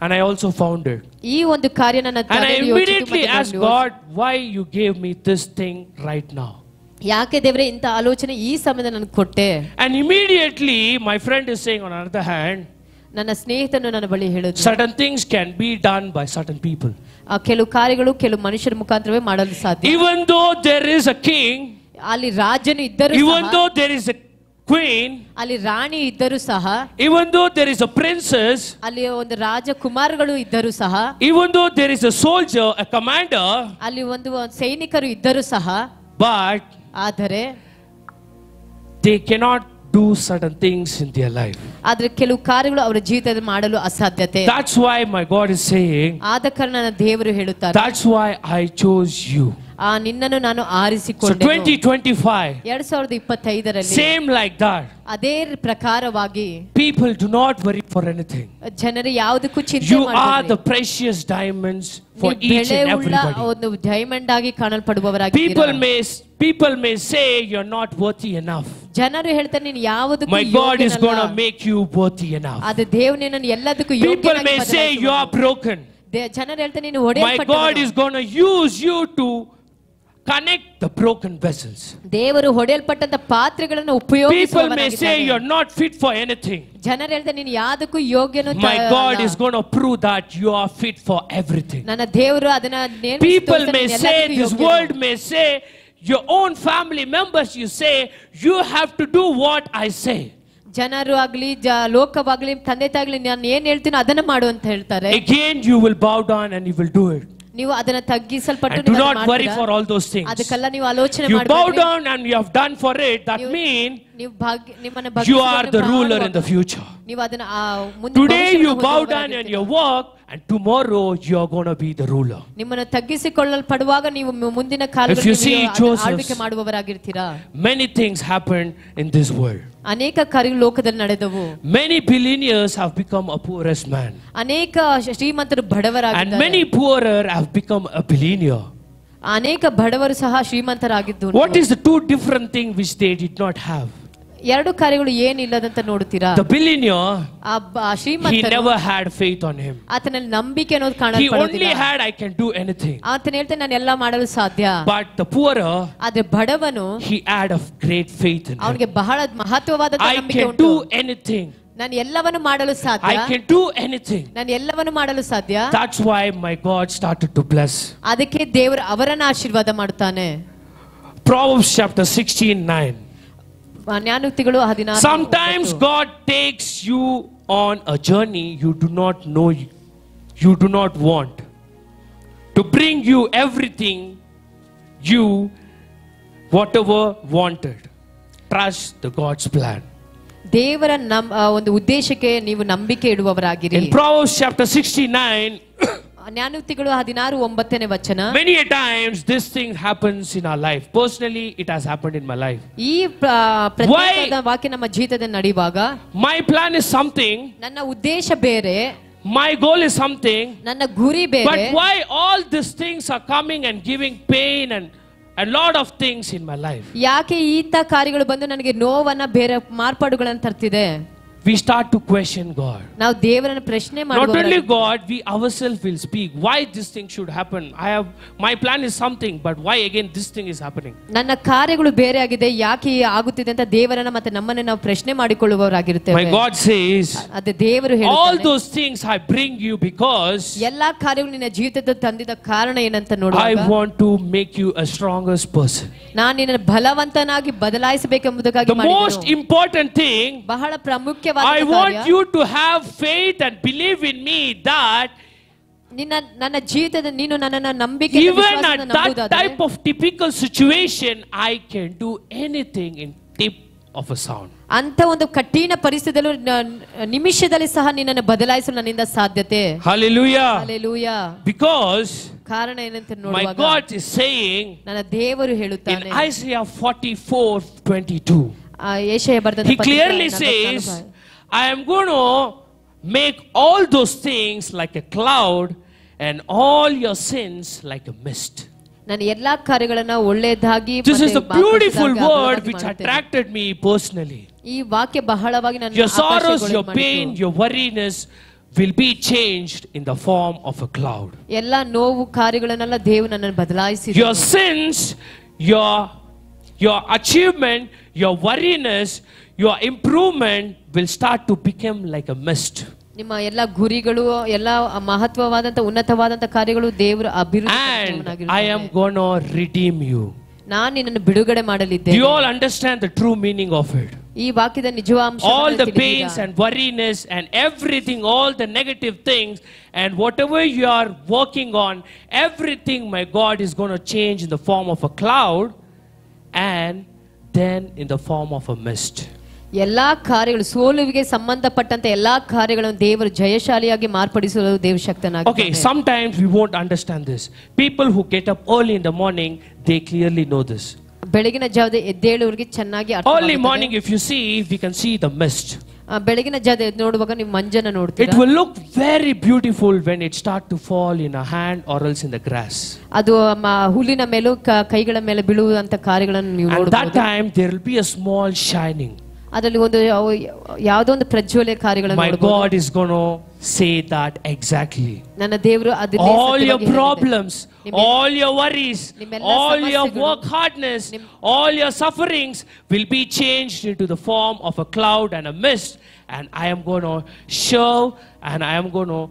and I also found it. ಈ ಒಂದು ಕಾರ್ಯ ನನ್ನ And I immediately asked God, why you gave me this thing right now? ಯಾಕೆ ದೇವರೇ ಇಂತ ಆಲೋಚನೆ ಈ ಸಮಯದಲ್ಲಿ ನನಗೆ ಕೊಟ್ಟೆ? And immediately my friend is saying, on the other hand, ನನ್ನ ಸ್ನೇಹಿತನು ನನ್ನ ಬಳಿ ಹೇಳಿದ್ರು, certain things can be done by certain people. ಕೆಲವು ಕಾರ್ಯಗಳು ಕೆಲವು ಮನುಷ್ಯರ ಮುಖಾಂತರವೇ ಮಾಡಲು ಸಾಧ್ಯ. Even though there is a king, ಅಲ್ಲಿ ರಾಜನು ಇದ್ದರೂ even ಸಹ, though there is a queen, ಅಲ್ಲಿ ರಾಣಿ ಇದ್ದರೂ ಸಹ, even though there is a princess, ಅಲ್ಲಿ ಒಂದು ರಾಜಕುಮಾರಗಳು ಇದ್ದರೂ ಸಹ, even though there is a soldier, a commander, ಅಲ್ಲಿ ಒಂದು ಸೈನಿಕರು ಇದ್ದರೂ ಸಹ, but ಆದರೆ they cannot do certain things in their life. ಆದ್ರೆ ಕೆಲವು ಕಾರ್ಯಗಳು ಅವರ ಜೀವಿತದಲ್ಲಿ ಮಾಡಲು ಅಸಾಧ್ಯತೆ. That's why my God is saying, ಆದ ಕಾರಣ ದೇವರು ಹೇಳುತ್ತಾರೆ, that's why I chose you. ನಿನ್ನನ್ನು ನಾನು So ಆರಿಸಿಕೊಂಡೆ. 2025, 2025ರಲ್ಲಿ same like that. ಅದೇ ಪ್ರಕಾರವಾಗಿ People do not worry for anything. ಜನರು ಯಾವುದಕ್ಕೂ ಚಿಂತೆ You are ಮಾಡಬೇಡಿ. the precious diamonds for ನೀವು each and ಬೆಲೆ ಉಳ್ಳ everybody. ಒಂದು ಡೈಮಂಡ್ ಆಗಿ ಕಾಣಲ್ಪಡುವವರಾಗಿದ್ದೀರಾ. People may say you're not worthy enough. ಜನರು ಹೇಳ್ತಾರೆ ನೀನು ಯಾವುದಕ್ಕೂ My God is going to ಯೋಗ್ಯನಲ್ಲ. make you worthy enough. ಅದು ದೇವರು ನಿನ್ನನ್ನು ಎಲ್ಲದಕ್ಕೂ People may ಯೋಗ್ಯನಾಗಿ say you are broken. ಜನರು ಹೇಳ್ತಾರೆ ನೀನು My God ಹೊಡೆಯಲ್ಪಟ್ಟವನು. is going to use you to connect the broken vessels. ದೇವರು ಹೊಡೆಯಲ್ಪಟ್ಟಂತ ಪಾತ್ರೆಗಳನ್ನು People may say ಉಪಯೋಗಿಸುವವರಾಗಿದ್ದಾನೆ. you're not fit for anything. ಜನರು ಹೇಳ್ತಾರೆ ನೀನು ಯಾವುದಕ್ಕೂ ಯೋಗ್ಯನು My God is going to prove that you are fit for everything. ನನ್ನ ದೇವರು ಅದನ್ನ People may say, this world may say, your own family members, you say, you have to do what I say. ಜನರು ಆಗ್ಲಿ ಲೋಕವಾಗ್ಲಿ ತಂದೆ ತಾಗ್ಲಿ ನಾನು ಏನ್ ಹೇಳ್ತೀನೋ ಅದನ್ನ ಮಾಡು ಅಂತ ಹೇಳ್ತಾರೆ. Again you will bow down and you will do it. ನೀವು ಅದನ್ನ ತಗ್ಗಿಸಲ್ಪಟ್ಟು And do not worry for all those things. ಅದಕ್ಕೆಲ್ಲ ನೀವು ಆಲೋಚನೆ You bow ಮಾಡಬೇಡಿ. down and you have done for it. That means ನೀವು ನಿಮ್ಮನ್ನ you are the ruler in the future. ನೀವು ಅದನ್ನ Today you bow down and you walk, and tomorrow you are going to be the ruler. ನಿಮ್ಮನ್ನು ತಗ್ಗಿಸಿಕೊಳ್ಳಲ್ಪಡುವಾಗ ನೀವು ಮುಂದಿನ If you ಕಾಲದಲ್ಲಿ see Joseph, ಆಳ್ವಿಕೆ ಮಾಡುವವರಾಗಿರ್ತೀರಾ. many things happened in this world. ಅನೇಕ ಕಾರ್ಯಗಳು ಲೋಕದಲ್ಲಿ ನಡೆದವು. Many billionaires have become a poorest man. ಅನೇಕ ಶ್ರೀಮಂತರು And ಬಡವರಾಗಿದ್ದಾರೆ. many poorer have become a billionaire. ಅನೇಕ ಬಡವರು ಸಹ ಶ್ರೀಮಂತರಾಗಿದ್ದು. What is the two different things which they did not have? ಎರಡು ಕಾರ್ಯಗಳು ಏನಿಲ್ಲದಂತ ನೋಡುತ್ತೀರಾ? The billionaire, he ಶ್ರೀಮಂತರು never had faith on him. ಆತನಲ್ಲಿ ನಂಬಿಕೆ ಅನ್ನೋದು He only ಕಾಣಲ್ಪಡೋದಿಲ್ಲ. had, I can do anything. ಆತನ ಹೇಳ್ತಾನೆ ನಾನು ಎಲ್ಲ ಮಾಡಲು ಸಾಧ್ಯ. But the poorer, ಆದ್ರೆ ಬಡವನು he had a great faith in him. ಅವನಿಗೆ ಬಹಳ ಮಹತ್ವವಾದ I ನಂಬಿಕೆ can ಉಂಟು. do anything. ನಾನು ಎಲ್ಲವನ್ನು ಮಾಡಲು ಸಾಧ್ಯ. I can do anything. ನಾನು ಎಲ್ಲವನ್ನು ಮಾಡಲು ಸಾಧ್ಯ. That's why my God started to bless. ಅದಕ್ಕೆ ದೇವರು ಅವರನ್ನ ಆಶೀರ್ವಾದ ಮಾಡುತ್ತಾನೆ. Proverbs chapter 16:9. ಜ್ಞಾನೋಕ್ತಿಗಳು 16. Sometimes God takes you on a journey you do not know, you do not want, to bring you everything you whatever wanted. Trust the God's plan. ದೇವರ ಒಂದು ಉದ್ದೇಶಕ್ಕೆ ನೀವು ನಂಬಿಕೆ ಇಡುವವರಾಗಿರಿ. In Proverbs chapter 69, ಜ್ಞಾನೋಕ್ತಿಗಳು 16:9 ವಚನ. Many a times this thing happens in our life. Personally, it has happened in my life. ಈ ಪ್ರತ್ಯೇಕವಾದ ವಾಕ್ಯ ನಮ್ಮ ಜೀವಿತದಲ್ಲಿ ನಡೆಯುವಾಗ, My plan is something, ನನ್ನ ಉದ್ದೇಶ ಬೇರೆ, my goal is something, ನನ್ನ ಗುರಿ ಬೇರೆ. but why all these things are coming and giving pain and a lot of things in my life? ಯಾಕೆ ಇಂಥ ಕಾರ್ಯಗಳು ಬಂದು ನನಗೆ ನೋವನ್ನ ಬೇರೆ ಮಾರ್ಪಾಡುಗಳನ್ನು ತರ್ತಿದೆ? We start to question God. ನಾವು ದೇವರನ್ನು ಪ್ರಶ್ನೆ Not only ಮಾಡುವ God, we ourselves will speak. Why this thing should happen? My plan is something, but why again this thing is happening? ನನ್ನ ಕಾರ್ಯಗಳು ಬೇರೆ ಆಗಿದೆ, ಯಾಕೆ ಆಗುತ್ತಿದೆ ಅಂತ ದೇವರನ್ನ ಮತ್ತೆ ನಮ್ಮನ್ನ ನಾವು ಪ್ರಶ್ನೆ ಮಾಡಿಕೊಳ್ಳುವವರಾಗಿರುತ್ತೇವೆ. My God says, ಅದೇ ದೇವರು all ಹೇಳುತ್ತಾನೆ, those things I bring you because ಎಲ್ಲಾ ಕಾರ್ಯಗಳು ನಿನ್ನ ಜೀವಿತದ ತಂದಿದ ಕಾರಣ ಏನಂತ I ನೋಡುವಾಗ, want to make you a strongest person. ನಾನು ನಿನ್ನ ಬಲವಂತನಾಗಿ ಬದಲಾಯಿಸಬೇಕೆಂಬುದಕ್ಕಾಗಿ The most ಮಾಡಿದೆನು. important thing, ಬಹಳ ಪ್ರಾಮುಖ್ಯವಾದ I want ಕಾರ್ಯ, you to have faith and believe in me that ನನ್ನ ಜೀವಿತದ ನೀನು ನನ್ನನ್ನು ನಂಬಿಕೆ even at that type of typical situation, I can do anything in tip of a sound. ಅಂತ ಒಂದು ಕಠಿಣ ಪರಿಸ್ಥಿತಿಯಲ್ಲೂ ನಿಮಿಷದಲ್ಲಿ ಸಹ ನಿನ್ನನ್ನು ಬದಲಾಯಿಸಲು ನನ್ನಿಂದ ಸಾಧ್ಯತೆ. Hallelujah. ಹಲ್ಲೆಲೂಯಾ. Because ಕಾರಣ ಏನಂತ my ನೋಡುವಾಗ, God is saying ನನ್ನ ದೇವರು in ಹೇಳುತ್ತಾನೆ, Isaiah 44:22, ಯೆಶಾಯ ಬರೆದ he clearly says, I am going to make all those things like a cloud and all your sins like a mist. ನಾನು ಎಲ್ಲಾ ಕಾರ್ಯಗಳನ್ನ ಒಳ್ಳೆಯದಾಗಿ This is a ಮತ್ತೆ beautiful ಆಕರ್ಷಿತವಾಗಿ word ಅಭಿವೃದ್ಧಿ which ಮಾಡುತ್ತೇನೆ. attracted me personally. ಈ ವಾಕ್ಯ ಬಹಳವಾಗಿ ನನ್ನ Your sorrows, your ಆಕರ್ಷಣೆಗೊಳಗೆ pain, ಮಾಡಿತು. your worriness will be changed in the form of a cloud. ಎಲ್ಲಾ ನೋವು ಕಾರ್ಯಗಳನ್ನೆಲ್ಲ ದೇವರು ನನ್ನನ್ನು ಬದಲಾಯಿಸಿದ. Your sins, your achievement, your worriness, your improvement will start to become like a mist. ನಿಮ್ಮ ಎಲ್ಲ ಗುರಿಗಳು, ಎಲ್ಲ ಮಹತ್ವವಾದಂತ ಉನ್ನತವಾದಂತ ಕಾರ್ಯಗಳು ದೇವರ And I am ಅಭಿವೃದ್ಧಿ. going to redeem you. ನಾನು ನಿನ್ನನ್ನು ಬಿಡುಗಡೆ Do ಮಾಡಲಿದ್ದೇನೆ. you all understand the true meaning of it? ಈ ವಾಕ್ಯದ ನಿಜವಾಂಶ All the pains and worriness and everything, all the negative things and whatever you are working on, everything my God is going to change in the form of a cloud and then in the form of a mist. ಎಲ್ಲಾ ಕಾರ್ಯಗಳು, ಸೋಲುವಿಗೆ ಸಂಬಂಧಪಟ್ಟಂತೆ ಎಲ್ಲಾ ಕಾರ್ಯಗಳನ್ನು ದೇವರು ಜಯಶಾಲಿಯಾಗಿ ಮಾರ್ಪಡಿಸಲು ದೇವ ಶಕ್ತನಾಗಿದ್ದಾನೆ. Okay, sometimes we won't understand this. People who get up early in the morning, they clearly know this. ಬೆಳಗಿನ ಜಾವದ ಎದ್ದೇಳುವವರಿಗೆ ಚೆನ್ನಾಗಿ Early ಅರ್ಥವಾಗುತ್ತದೆ. morning, if you see, we can see the mist. ಬೆಳಗಿನ ಜಾವದ ಎದ್ದು ನೋಡುವಾಗ ನೀವು ಮಂಜನ್ನ It ನೋಡ್ತೀರಾ. will look very beautiful when it start to fall in a hand or else in the grass. ಅದು ಹುಲ್ಲಿನ ಮೇಲೂ ಕೈಗಳ ಮೇಲೆ ಬೀಳುವಂತ ಕಾರ್ಯಗಳನ್ನು ನೀವು At that ನೋಡಬಹುದು. time, there will be a small shining. ಅದರಲ್ಲಿ ಒಂದು ಯಾವುದೋ ಒಂದು ಪ್ರಜ್ವಲೆ ಕಾರ್ಯಗಳನ್ನು My ನೋಡಬಹುದು. God is going to say that exactly. ನನ್ನ ದೇವರು ಅದನ್ನೇ All ಸತ್ಯವಾಗಿ your ಹೇಳಿದೆ. problems, ನಿಮ್ಮ- all your worries, ನಿಮ್ಮೆಲ್ಲ all your ಸಮಸ್ಯೆಗಳು, work hardness, ನಿಮ್- all your sufferings will be changed into the form of a cloud and a mist. And I am going to show and I am going to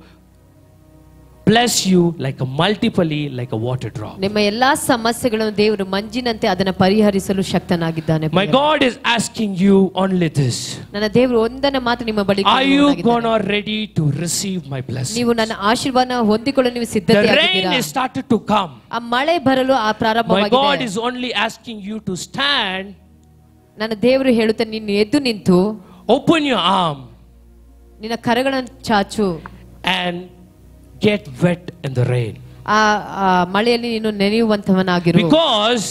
bless you like a multiply like a water drop. ನಿಮ್ಮ ಎಲ್ಲಾ ಸಮಸ್ಯೆಗಳನ್ನು ದೇವರು ಮಂಜಿನಂತೆ ಅದನ್ನ ಪರಿಹರಿಸಲು ಶಕ್ತನಾಗಿದ್ದಾನೆ. My God is asking you only this. ನನ್ನ ದೇವರು ಒಂದನ್ನ ಮಾತ್ರ ನಿಮ್ಮ ಬಳಿ Are you gonna ready to receive my blessing? ನೀವು ನನ್ನ ಆಶೀರ್ವಾದನ ಹೊಂದಿಕೊಳ್ಳಲು ನೀವು The ಸಿದ್ಧತೆ rain is started to come. ಆ ಮಳೆ ಬರಲು My God ಪ್ರಾರಂಭವಾಗಿದೆ. is only asking you to stand, ನನ್ನ ದೇವರು ಹೇಳುತ್ತಾನೆ, ನೀನು ಎದ್ದು ನಿಂತು open your arm ನಿನ್ನ ಕರಗಳನ್ನು ಚಾಚು, and get wet in the rain. ಆ ಮಳೆಯಲ್ಲಿ ನೀನು ನೆನೆಯುವಂತವನಾಗಿರು. Because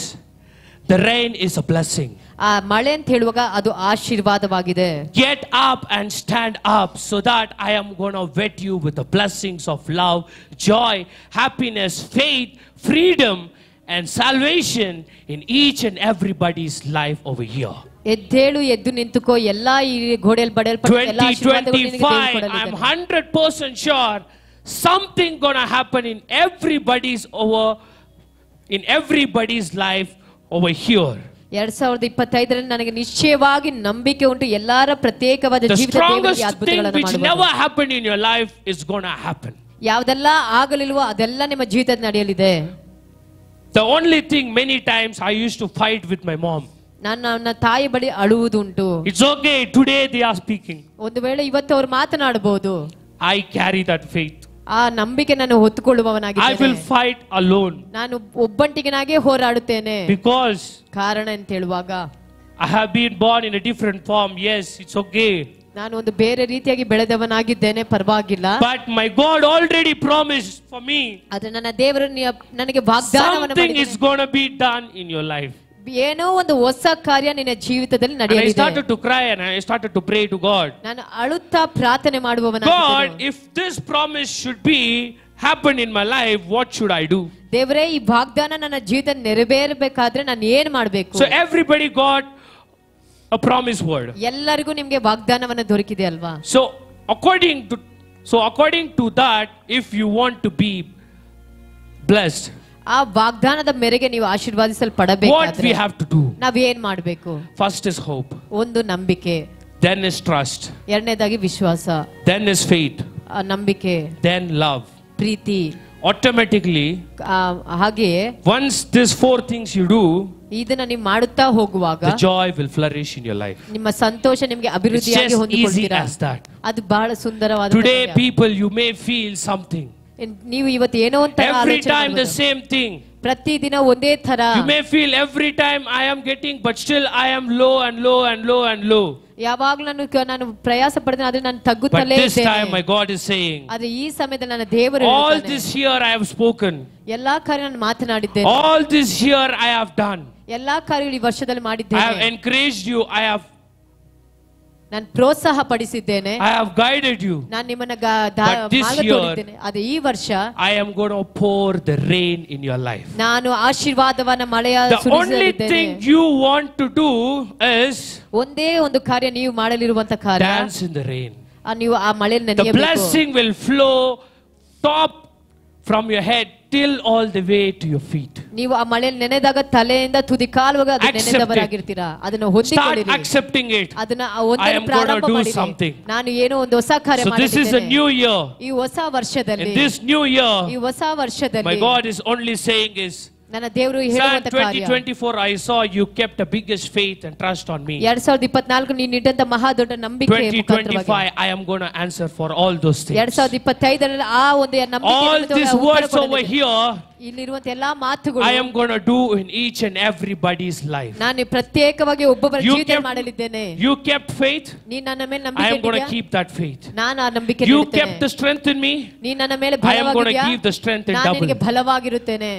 the rain is a blessing. ಆ ಮಳೆ ಅಂತ ಹೇಳುವಾಗ ಅದು ಆಶೀರ್ವಾದವಾಗಿದೆ. Get up and stand up so that I am going to wet you with the blessings of love, joy, happiness, faith, freedom and salvation in each and everybody's life over here. ಎದ್ದೇಳು, ಎದ್ದು ನಿಂತುಕೋ, ಎಲ್ಲಾ ಈ ಗೋಡೆಯಲ್ಲಿ ಬಡೆಯಲ್ಪಟ್ಟ ಎಲ್ಲಾ ಆಶೀರ್ವಾದಗಳು ನಿನಗೆ ದೇವರು 2025, I am ಕೊಡಲಿದ್ದಾನೆ. 100% sure something gonna happen in everybody's life over here. 2025ರಲ್ಲಿ ನನಗೆ ನಿಶ್ಚಯವಾಗಿ ನಂಬಿಕೆ ಉಂಟು, ಎಲ್ಲರ ಪ್ರತ್ಯೇಕವಾದ The ಜೀವಿತ ದೇವರಿಗೆ strongest thing ಅದ್ಭುತಗಳನ್ನು which ಮಾಡಬಹುದು. never happened in your life is gonna happen. ಯಾವುದೆಲ್ಲ ಆಗಲಿಲ್ವೋ ಅದೆಲ್ಲ ನಿಮ್ಮ ಜೀವಿತದಲ್ಲಿ ನಡೆಯಲಿದೆ. The only thing many times I used to fight with my mom. ನಾನು ನನ್ನ ತಾಯಿ ಬಳಿ ಅಳುವುದುಂಟು. It's okay. Today they are speaking. ಒಂದು ವೇಳೆ ಇವತ್ತು ಅವರು ಮಾತನಾಡಬಹುದು. I carry that faith. ಆ ನಂಬಿಕೆ ನಾನು ಹೊತ್ತುಕೊಳ್ಳುವವನಾಗಿದ್ದೇನೆ. I will fight alone. ನಾನು ಒಬ್ಬಂಟಿಗನಾಗೆ ಹೋರಾಡುತ್ತೇನೆ. Because ಕಾರಣ ಅಂತ ಹೇಳುವಾಗ I have been born in a different form. Yes, it's okay. ನಾನು ಒಂದು ಬೇರೆ ರೀತಿಯಾಗಿ ಬೆಳೆದವನಾಗಿದ್ದೇನೆ, ಪರವಾಗಿಲ್ಲ. But my God already promised for me. ಆದ್ರೆ ನನ್ನ ದೇವರು ನನಗೆ ವಾಗ್ದಾನವನ್ನು Something is ಮಾಡಿದ್ದಾನೆ. going to be done in your life. ಏನೋ ಒಂದು ಹೊಸ ಕಾರ್ಯ ನಿನ್ನ ಜೀವಿತದಲ್ಲಿ And I ನಡೆಯಲಿದೆ. started to cry and I started to pray to God. ನಾನು ಅಳುತ್ತಾ ಪ್ರಾರ್ಥನೆ ಮಾಡುವವನಾಗಿದ್ದೇನೆ. God, if this promise should be happen in my life, what should I do? ದೇವರೇ, ಈ ವಾಗ್ದಾನ ನನ್ನ ಜೀವಿತ ನೆರವೇರಬೇಕಾದ್ರೆ ನಾನು ಏನ್ ಮಾಡಬೇಕು? So everybody got a promise word. ಎಲ್ಲರಿಗೂ ನಿಮ್ಗೆ ವಾಗ್ದಾನವನ್ನು ದೊರಕಿದೆ ಅಲ್ವಾ? So according to that, if you want to be blessed, ಆ ವಾಗ್ದಾನದ ಮೇರೆಗೆ ನೀವು what ಆಶೀರ್ವಾದಿಸಲ್ಪಡಬೇಕಾದ್ರೆ we have to do? ನಾವೇನ್ ಮಾಡಬೇಕು? First is hope, ಒಂದು ನಂಬಿಕೆ, then is trust, ಎರಡನೇದಾಗಿ ವಿಶ್ವಾಸ, then is faith, ಆ ನಂಬಿಕೆ, then love. ಪ್ರೀತಿ. Automatically, ಹಾಗೆಯೇ once these four things you do, ಇದನ್ನ ನೀವು ಮಾಡುತ್ತಾ ಹೋಗುವಾಗ the joy will flourish in your life. ನಿಮ್ಮ ಸಂತೋಷ ನಿಮಗೆ It's ಅಭಿವೃದ್ಧಿಯಾಗಿ just easy ಹೊಂದಿಕೊಳ್ಳುತ್ತೀರಾ. as that. ಅದು ಬಹಳ ಸುಂದರವಾದ Today ಕಾರ್ಯ. people, you may feel something. ನೀವು ಇವತ್ತು ಏನೋ ಒಂದು ತರ Every ಆಲೋಚನೆ time the ಮಾಡ್ಬೋದು. same thing. ಪ್ರತಿದಿನ ಒಂದೇ ತರ. You may feel every time I am getting, but still I am low and low and low and low. ಯಾವಾಗಲೂ ನಾನು ಪ್ರಯಾಸ ಪಡ್ತೇನೆ, ಆದ್ರೆ ನಾನು But ತಗ್ಗುತ್ತಲೇ this time my ಇದ್ದೇನೆ. God is saying, ಆದ್ರೆ ಈ ಸಮಯದಲ್ಲಿ ನನ್ನ ದೇವರು all ಹೇಳ್ತಾನೆ, this year I have spoken. ಎಲ್ಲಾ ಕಾರ್ಯ ನಾನು ಮಾತನಾಡಿದ್ದೇನೆ. All this year I have done. ಎಲ್ಲಾ ಕಾರ್ಯಗಳು ಈ ವರ್ಷದಲ್ಲಿ I have ಮಾಡಿದ್ದೇನೆ. encouraged you. ನಾನು ಪ್ರೋತ್ಸಾಹ ಪಡಿಸಿದ್ದೇನೆ. I have guided you. ನಾನು ನಿಮ್ಮನ್ನ But this ಮಾರ್ಗ year, ತೋರಿದ್ದೇನೆ. ಆದ್ರೆ ಈ ವರ್ಷ I am going to pour the rain in your life. ನಾನು ಆಶೀರ್ವಾದವನ್ನ ಮಳೆಯ The only ಸುರಿಸಲಿದ್ದೇನೆ. thing you want to do is ಒಂದೇ ಒಂದು ಕಾರ್ಯ ನೀವು ಮಾಡಲಿರುವಂತ ಕಾರ್ಯ, dance in the rain. ನೀವು ಆ ಮಳೆಯಲ್ಲಿ The ನೆನೆಯಬೇಕು. blessing will flow top from your head till all the way to your feet. ನೀವು ಆ ಮಳೆಯಲ್ಲಿ ನೆನೆದಾಗ ತಲೆಯಿಂದ ತುದಿ ಕಾಲುವಾಗ ಅದು Accept it. ನೆನೆದವರಾಗಿರ್ತೀರಾ. ಅದನ್ನು Start ಹೊಂದಿಕೊಳ್ಳಿರಿ. accepting it. ಅದನ್ನ I ಒಂದನ್ನು am ಪ್ರಾರಂಭ gonna do ಮಾಡಿರಿ. something. ನಾನು ಏನೋ ಒಂದು ಹೊಸ ಕಾರ್ಯ So this is a ಮಾಡಿದ್ದೇನೆ. new year. ಈ ಹೊಸ ವರ್ಷದಲ್ಲಿ, In this new ಈ year, ಹೊಸ ವರ್ಷದಲ್ಲಿ my God is only saying is, ನನ್ನ ದೇವರು Psalm ಹೇಳುವಂತ ಕಾರ್ಯ, 2024, I saw you kept the biggest faith and trust on me. 2024 ನೀನು ಇಟ್ಟಂತ ಮಹಾ ದೊಡ್ಡ ನಂಬಿಕೆ 2025, I am going to answer for all those things. 2025 ಆ ಒಂದು ನಂಬಿಕೆ All ನಿಮಿತ್ತ these ಉತ್ತರ words over ಕೊಡಲಿದೆ. here, ಇಲ್ಲಿರುವಂತ ಎಲ್ಲಾ ಮಾತುಗಳು I am going to do in each and everybody's life. ನಾನು ಪ್ರತ್ಯೇಕವಾಗಿ ಒಬ್ಬೊಬ್ಬರ You ಜೀವಿತ kept- ಮಾಡಲಿದ್ದೇನೆ. You kept faith. ನೀನು ನನ್ನ ಮೇಲೆ I ನಂಬಿಕೆ am going to ಇಟ್ಟಿದ್ಯಾ? keep that faith. ನಾನು ಆ ನಂಬಿಕೆ You ಇಡುತ್ತೇನೆ. kept the strength in me. ನೀನು ನನ್ನ ಮೇಲೆ I am going to ಬಲವಾಗಿದ್ಯಾ? give the strength in ನಾನು ನಿನಗೆ double. ಬಲವಾಗಿರುತ್ತೇನೆ.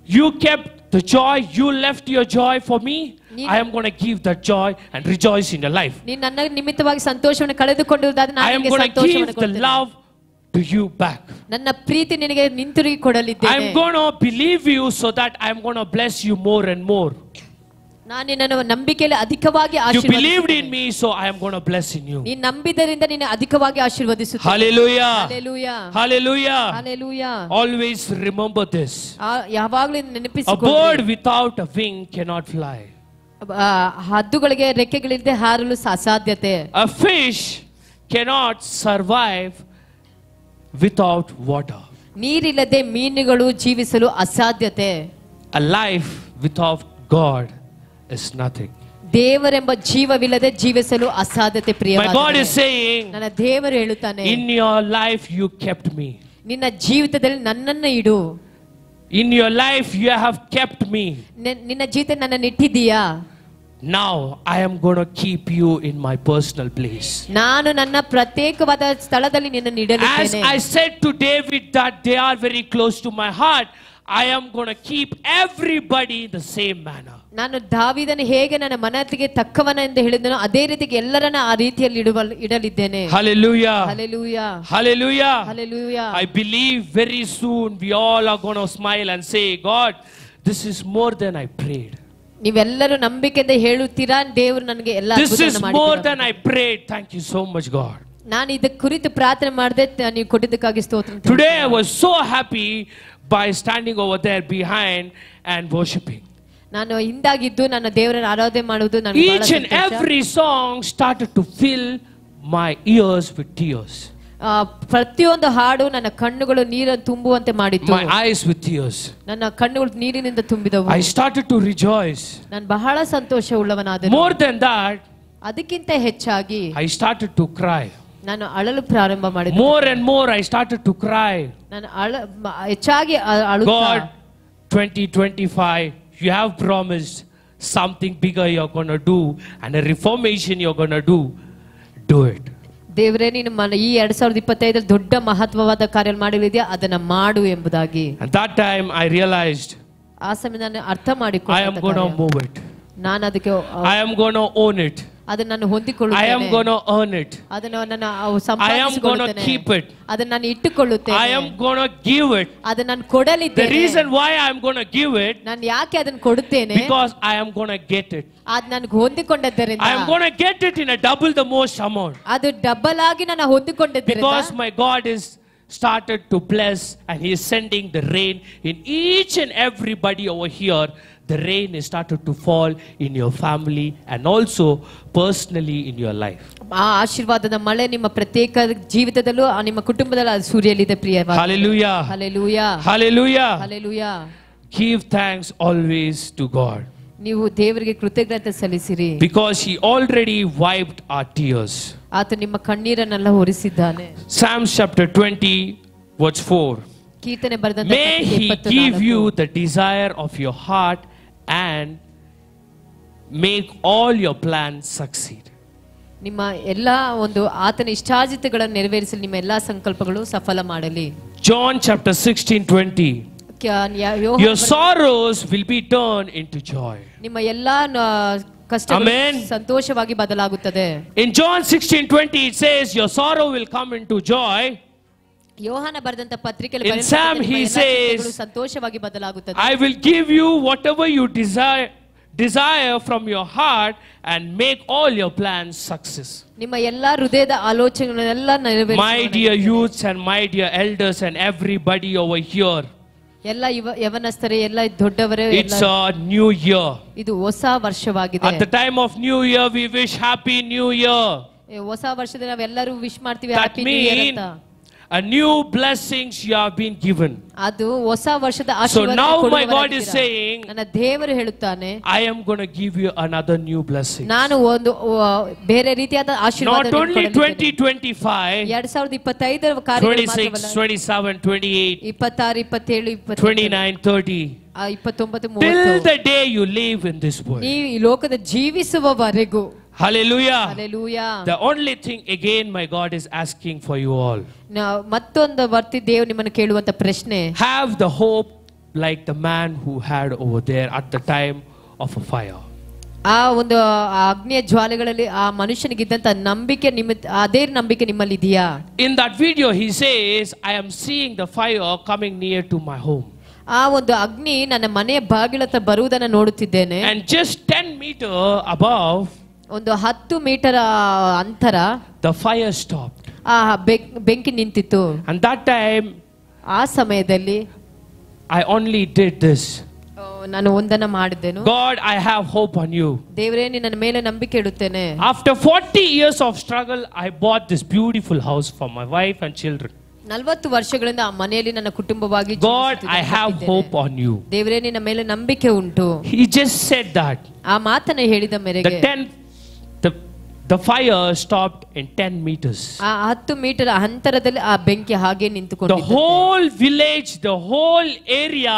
You kept the joy. You left your joy for me. ನೀನು- I am going to give that joy and rejoice in your life. ನೀನು ನನ್ನ ನಿಮಿತ್ತವಾಗಿ ಸಂತೋಷವನ್ನು ಕಳೆದುಕೊಂಡಿರುವುದಾದ್ರೆ I ನಾನು am ನಿನಗೆ going to ಸಂತೋಷವನ್ನು give the ಕೊಡ್ತೇನೆ. love to you back. ನನ್ನ ಪ್ರೀತಿ ನಿನಗೆ ಹಿಂತಿರುಗಿ I ಕೊಡಲಿದ್ದೇನೆ. am going to believe you so that I am going to bless you more and more. ನಾನು ನಿನ್ನನ್ನು ನಂಬಿಕೆಯಲ್ಲಿ ಅಧಿಕವಾಗಿ You believed in ಆಶೀರ್ವದಿಸುತ್ತೇನೆ. me, so I am going to bless in you. ನೀನು ನಂಬಿದ್ದರಿಂದ ನಿನ್ನ ಅಧಿಕವಾಗಿ ಆಶೀರ್ವದಿಸುತ್ತೇನೆ. Hallelujah. Hallelujah. Hallelujah. Hallelujah. Always remember this. ಯಾವಾಗಲೂ A bird ನೆನಪಿಸಿಕೊಳ್ಳಿ. without a wing cannot fly. ಹದ್ದುಗಳಿಗೆ ರೆಕ್ಕೆಗಳಿಲ್ಲದೆ ಹಾರಲು ಅಸಾಧ್ಯತೆ. A fish cannot survive without water. ನೀರಿಲ್ಲದೆ ಮೀನುಗಳು ಜೀವಿಸಲು ಅಸಾಧ್ಯತೆ. A life without God is nothing. ದೇವರೆಂಬ ಜೀವವಿಲ್ಲದೆ ಜೀವಿಸಲು ಅಸಾಧ್ಯತೆ. My God is Priya saying, ನನ್ನ ದೇವರು ಹೇಳುತ್ತಾನೆ, in your life you kept me. ನಿನ್ನ ಜೀವಿತದಲ್ಲಿ ನನ್ನನ್ನು ಇಡು. In your life you have kept me. ನಿನ್ನ ಜೀವಿತ ನನ್ನ ಇಟ್ಟಿದ್ದೀಯಾ? Now I am going to keep you in my personal place. ನಾನು ನನ್ನ ಪ್ರತ್ಯೇಕವಾದ ಸ್ಥಳದಲ್ಲಿ ನಿನ್ನನ್ನು As ಇಡಲಿದ್ದೇನೆ. I said to David that they are very close to my heart, I am going to keep everybody in the same manner. ನಾನು ದಾವೀದನು ಹೇಗೆ ನನ್ನ ಮನಸ್ಸಿಗೆ ತಕ್ಕವನ ಎಂದು ಹೇಳಿದನೋ ಅದೇ ರೀತಿಗೆ ಎಲ್ಲರನ್ನ ಆ ರೀತಿಯಲ್ಲಿ ಇಡಲಿದ್ದೇನೆ. Hallelujah. Hallelujah. Hallelujah. Hallelujah. I believe very soon we all are going to smile and say, God, this is more than I prayed. ನೀವೆಲ್ಲರೂ ನಂಬಿಕೆಯಿಂದ ಹೇಳುತ್ತೀರಾ, ದೇವರು ನನಗೆ ಎಲ್ಲ This is ಅದ್ಭುತವನ್ನು more ಮಾಡಿದ್ದೀರಾ. than I prayed. Thank you so much, God. ನಾನು ಇದಕ್ಕೆ ಕುರಿತು ಪ್ರಾರ್ಥನೆ ಮಾಡಿದೆ, ನೀವು ಕೊಟ್ಟಿದ್ದಕ್ಕಾಗಿ ಸ್ತೋತ್ರ. Today I was so happy by standing over there behind and worshiping. ನಾನು ಹಿಂದಾಗಿದ್ದು ನನ್ನ ದೇವರನ್ನು ಆರಾಧನೆ ಮಾಡುವುದು ನನಗೆ ಬಹಳ Each and Santhosh. every song started to fill my ears with tears. ಪ್ರತಿಯೊಂದು ಹಾಡು ನನ್ನ ಕಣ್ಣುಗಳು ನೀರನ್ನು ತುಂಬುವಂತೆ ಮಾಡಿತು. My eyes with tears. ನನ್ನ ಕಣ್ಣುಗಳು ನೀರಿನಿಂದ ತುಂಬಿದವು. I started to rejoice. ನಾನು ಬಹಳ ಸಂತೋಷವುಳ್ಳವನಾದೆನು. More than that, ಅದಕ್ಕಿಂತ ಹೆಚ್ಚಾಗಿ I started to cry. ನಾನು ಅಳಲು ಪ್ರಾರಂಭ ಮಾಡಿದೆ. More and more I started to cry. ನಾನು ಹೆಚ್ಚಾಗಿ ಅಳುತ್ತಾ, God, 2025, you have promised something bigger you're going to do and a reformation you're going to do it. ದೇವರೇ ನೀನು ಈ 2025 ದೊಡ್ಡ ಮಹತ್ವವಾದ ಕಾರ್ಯ ಮಾಡಲಿದೆಯಾ, ಅದನ್ನ ಮಾಡು ಎಂಬುದಾಗಿ. At that time I realized ಆ ಸಮಯ ನಾನು ಅರ್ಥ ಮಾಡಿಕೊಂಡೆ, I am going to move it. ನಾನು ಅದಕ್ಕೆ I am going to own it. ಅದನ್ನ ನಾನು I am ಹೊಂದಿಕೊಳ್ಳುತ್ತೇನೆ. going to earn it. ಅದನ್ನ ನಾನು I am going to ಸಂಪಾದಿಸಿಕೊಳ್ಳುತ್ತೇನೆ. keep it. ಅದನ್ನ ನಾನು ಇಟ್ಟುಕೊಳ್ಳುತ್ತೇನೆ. I am going to give it. ಅದನ್ನ ನಾನು The ಕೊಡಲಿದ್ದೇನೆ. reason why I am going to give it, ನಾನು ಯಾಕೆ ಅದನ್ನ ಕೊಡುತ್ತೇನೆ, because I am going to get it. ಅದು ನನಗೆ ಹೊಂದಿಕೊಂಡದ್ದರಿಂದ, I am going to get it in a double the most amount. ಅದು double ಆಗಿ ನಾನು ಹೊಂದಿಕೊಂಡಿದ್ದರಿಂದ, Because my God is started to bless and He is sending the rain in each and everybody over here. The rain is started to fall in your family and also personally in your life. ಆ ಆಶೀರ್ವಾದದ ಮಳೆ ನಿಮ್ಮ ಪ್ರತ್ಯೇಕ ಜೀವಿತದಲ್ಲೂ ನಿಮ್ಮ ಕುಟುಂಬದಲ್ಲೂ ಅದು ಸುರಿಯಲಿದೆ ಪ್ರಿಯವಾದ. Hallelujah. Hallelujah. Hallelujah. Hallelujah. Give thanks always to God. ನೀವು ದೇವರಿಗೆ ಕೃತಜ್ಞತೆ ಸಲ್ಲಿಸಿರಿ. Because He already wiped our tears. ಆತ ನಿಮ್ಮ ಕಣ್ಣೀರನ್ನೆಲ್ಲ ಒರೆಸಿದ್ದಾನೆ. Psalms chapter 20 verse 4. ಕೀರ್ತನೆ ಬರೆದಂತ May He give you the desire of your heart and make all your plans succeed. ನಿಮ್ಮ ಎಲ್ಲಾ ಒಂದು ಆತನ ಇಷ್ಟಾಜಿತಗಳನ್ನು ನೆರವೇರಿಸಲು ನಿಮ್ಮ ಎಲ್ಲಾ ಸಂಕಲ್ಪಗಳು ಸಫಲ ಮಾಡಲಿ. John chapter 16:20. Your sorrows will be turned into joy. ನಿಮ್ಮ ಎಲ್ಲಾ ಕಷ್ಟಗಳು ಸಂತೋಷವಾಗಿ ಬದಲಾಗುತ್ತದೆ. In John 16:20 it says your sorrow will come into joy. ಯೋಹಾನ ಬರೆದಂತ ಪತ್ರಿಕೆಯಲ್ಲಿ In Psalm he says ಸಂತೋಷವಾಗಿ ಬದಲಾಗುತ್ತದೆ. I will give you whatever you desire from your heart and make all your plans success. ನಿಮ್ಮ ಎಲ್ಲಾ ಹೃದಯದ ಆಲೋಚನೆಗಳನ್ನೆಲ್ಲ ನೆರವೇರಿಸುವ. My dear youths and my dear elders and everybody over here, ಎಲ್ಲ ಯವನಸ್ಥರೇ, ಎಲ್ಲ ದೊಡ್ಡವರೇ, it's a new year. ಇದು ಹೊಸ ವರ್ಷವಾಗಿದೆ. At the time of new year we wish happy new year. ಹೊಸ ವರ್ಷದಲ್ಲಿ ನಾವೆಲ್ಲರೂ ವಿಶ್ ಮಾಡ್ತೀವಿ That ಹ್ಯಾಪಿ ನ್ಯೂ ಇಯರ್ ಅಂತ. a new blessings you have been given. ಅದು ಹೊಸ ವರ್ಷದ So ಆಶೀರ್ವಾದ. now my God is saying, ನನ್ನ ದೇವರು ಹೇಳುತ್ತಾನೆ, I am going to give you another new blessing. ನಾನು ಒಂದು ಬೇರೆ ರೀತಿಯಾದ ಆಶೀರ್ವಾದ Not only 2025, 2025 ಕಾರ್ಯಗಳು 26, 27, 28, 26, 27, 29, 30. 29, Till 30 the day you live in this world. ನೀವು ಈ ಲೋಕದ ಜೀವಿಸುವವರೆಗೂ. Hallelujah. Hallelujah. The only thing again my God is asking for you all. ಮತ್ತೊಂದು ವರ್ತಿ ದೇವರು ನಿಮ್ಮನ್ನು ಕೇಳುವಂತ ಪ್ರಶ್ನೆ, have the hope like the man who had over there at the time of a fire. ಆ ಒಂದು ಅಗ್ನಿಯ ಜ್ವಾಲೆಗಳಲ್ಲಿ ಆ ಮನುಷ್ಯನಿಗಿದ್ದಂತ ನಂಬಿಕೆ ಅದೇ ನಂಬಿಕೆ ನಿಮ್ಮಲ್ಲಿ ಇದೆಯಾ? In that video he says, I am seeing the fire coming near to my home. ಆ ಒಂದು ಅಗ್ನಿ ನನ್ನ ಮನೆಯ ಬಾಗಿಲ ಹತ್ರ ಬರುವುದನ್ನ ನೋಡುತ್ತಿದ್ದೇನೆ. And just 10 meter above, ಒಂದು 10 ಮೀಟರ್ ಅಂತರ, the fire stopped. ಆ ಬೆಂಕಿ ನಿಂತಿತ್ತು. And that time ಆ ಸಮಯದಲ್ಲಿ I only did this. ನಾನು ಒಂದನ್ನ ಮಾಡಿದೆನು. God, I have hope on you. ದೇವರೇ ನನ್ನ ಮೇಲೆ ನಂಬಿಕೆ ಇಡುತ್ತೇನೆ. After 40 years of struggle, I bought this beautiful house for my wife and children. 40 ವರ್ಷಗಳಿಂದ ಆ ಮನೆಯಲ್ಲಿ ನನ್ನ ಕುಟುಂಬವಾಗಿ God, I have hope on you. ದೇವರೇ ನಿನ್ನ ಮೇಲೆ ನಂಬಿಕೆ ಉಂಟು. He just said that. ಆ ಮಾತನ್ನ ಹೇಳಿದ ಮೇರೆಗೆ the fire stopped in 10 meters. ಆ 10 ಮೀಟರ್ ಅಂತರದಲ್ಲಿ ಆ ಬೆಂಕಿ ಹಾಗೆ ನಿಂತುಕೊಂಡಿದೆ. The whole village, the whole area,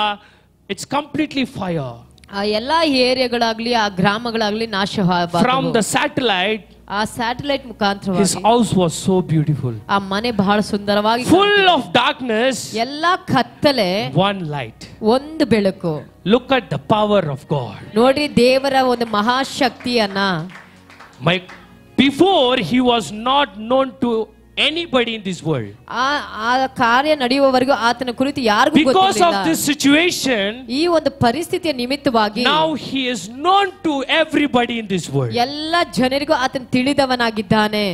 it's completely fire. ಆ ಎಲ್ಲಾ ಏರಿಯಾಗಳಾಗ್ಲಿ ಆ ಗ್ರಾಮಗಳಾಗ್ಲಿ ನಾಶವಾದವು. From the satellite, ಆ ಸ್ಯಾಟಲೈಟ್ ಮುಖಾಂತರವಾಗಿ his house was so beautiful. ಆ ಮನೆ ಬಹಳ ಸುಂದರವಾಗಿ, full of darkness, ಎಲ್ಲಾ ಕತ್ತಲೆ, one light. ಒಂದು ಬೆಳಕು. Look at the power of God. ನೋಡಿ ದೇವರ ಒಂದು ಮಹಾಶಕ್ತಿಯನ್ನ. Before he was not known to anybody in this world. ಆ ಕಾರ್ಯ ನಡೆಯುವವರೆಗೂ ಆತನ ಕುರಿತು ಯಾರಿಗೂ ಗೊತ್ತಿರಲಿಲ್ಲ. Because of this situation, ಈ ಒಂದು ಪರಿಸ್ಥಿತಿಯ ನಿಮಿತ್ತವಾಗಿ now he is known to everybody in this world. ಎಲ್ಲ ಜನರಿಗೂ ಆತನ ತಿಳಿದವನಾಗಿದ್ದಾನೆ.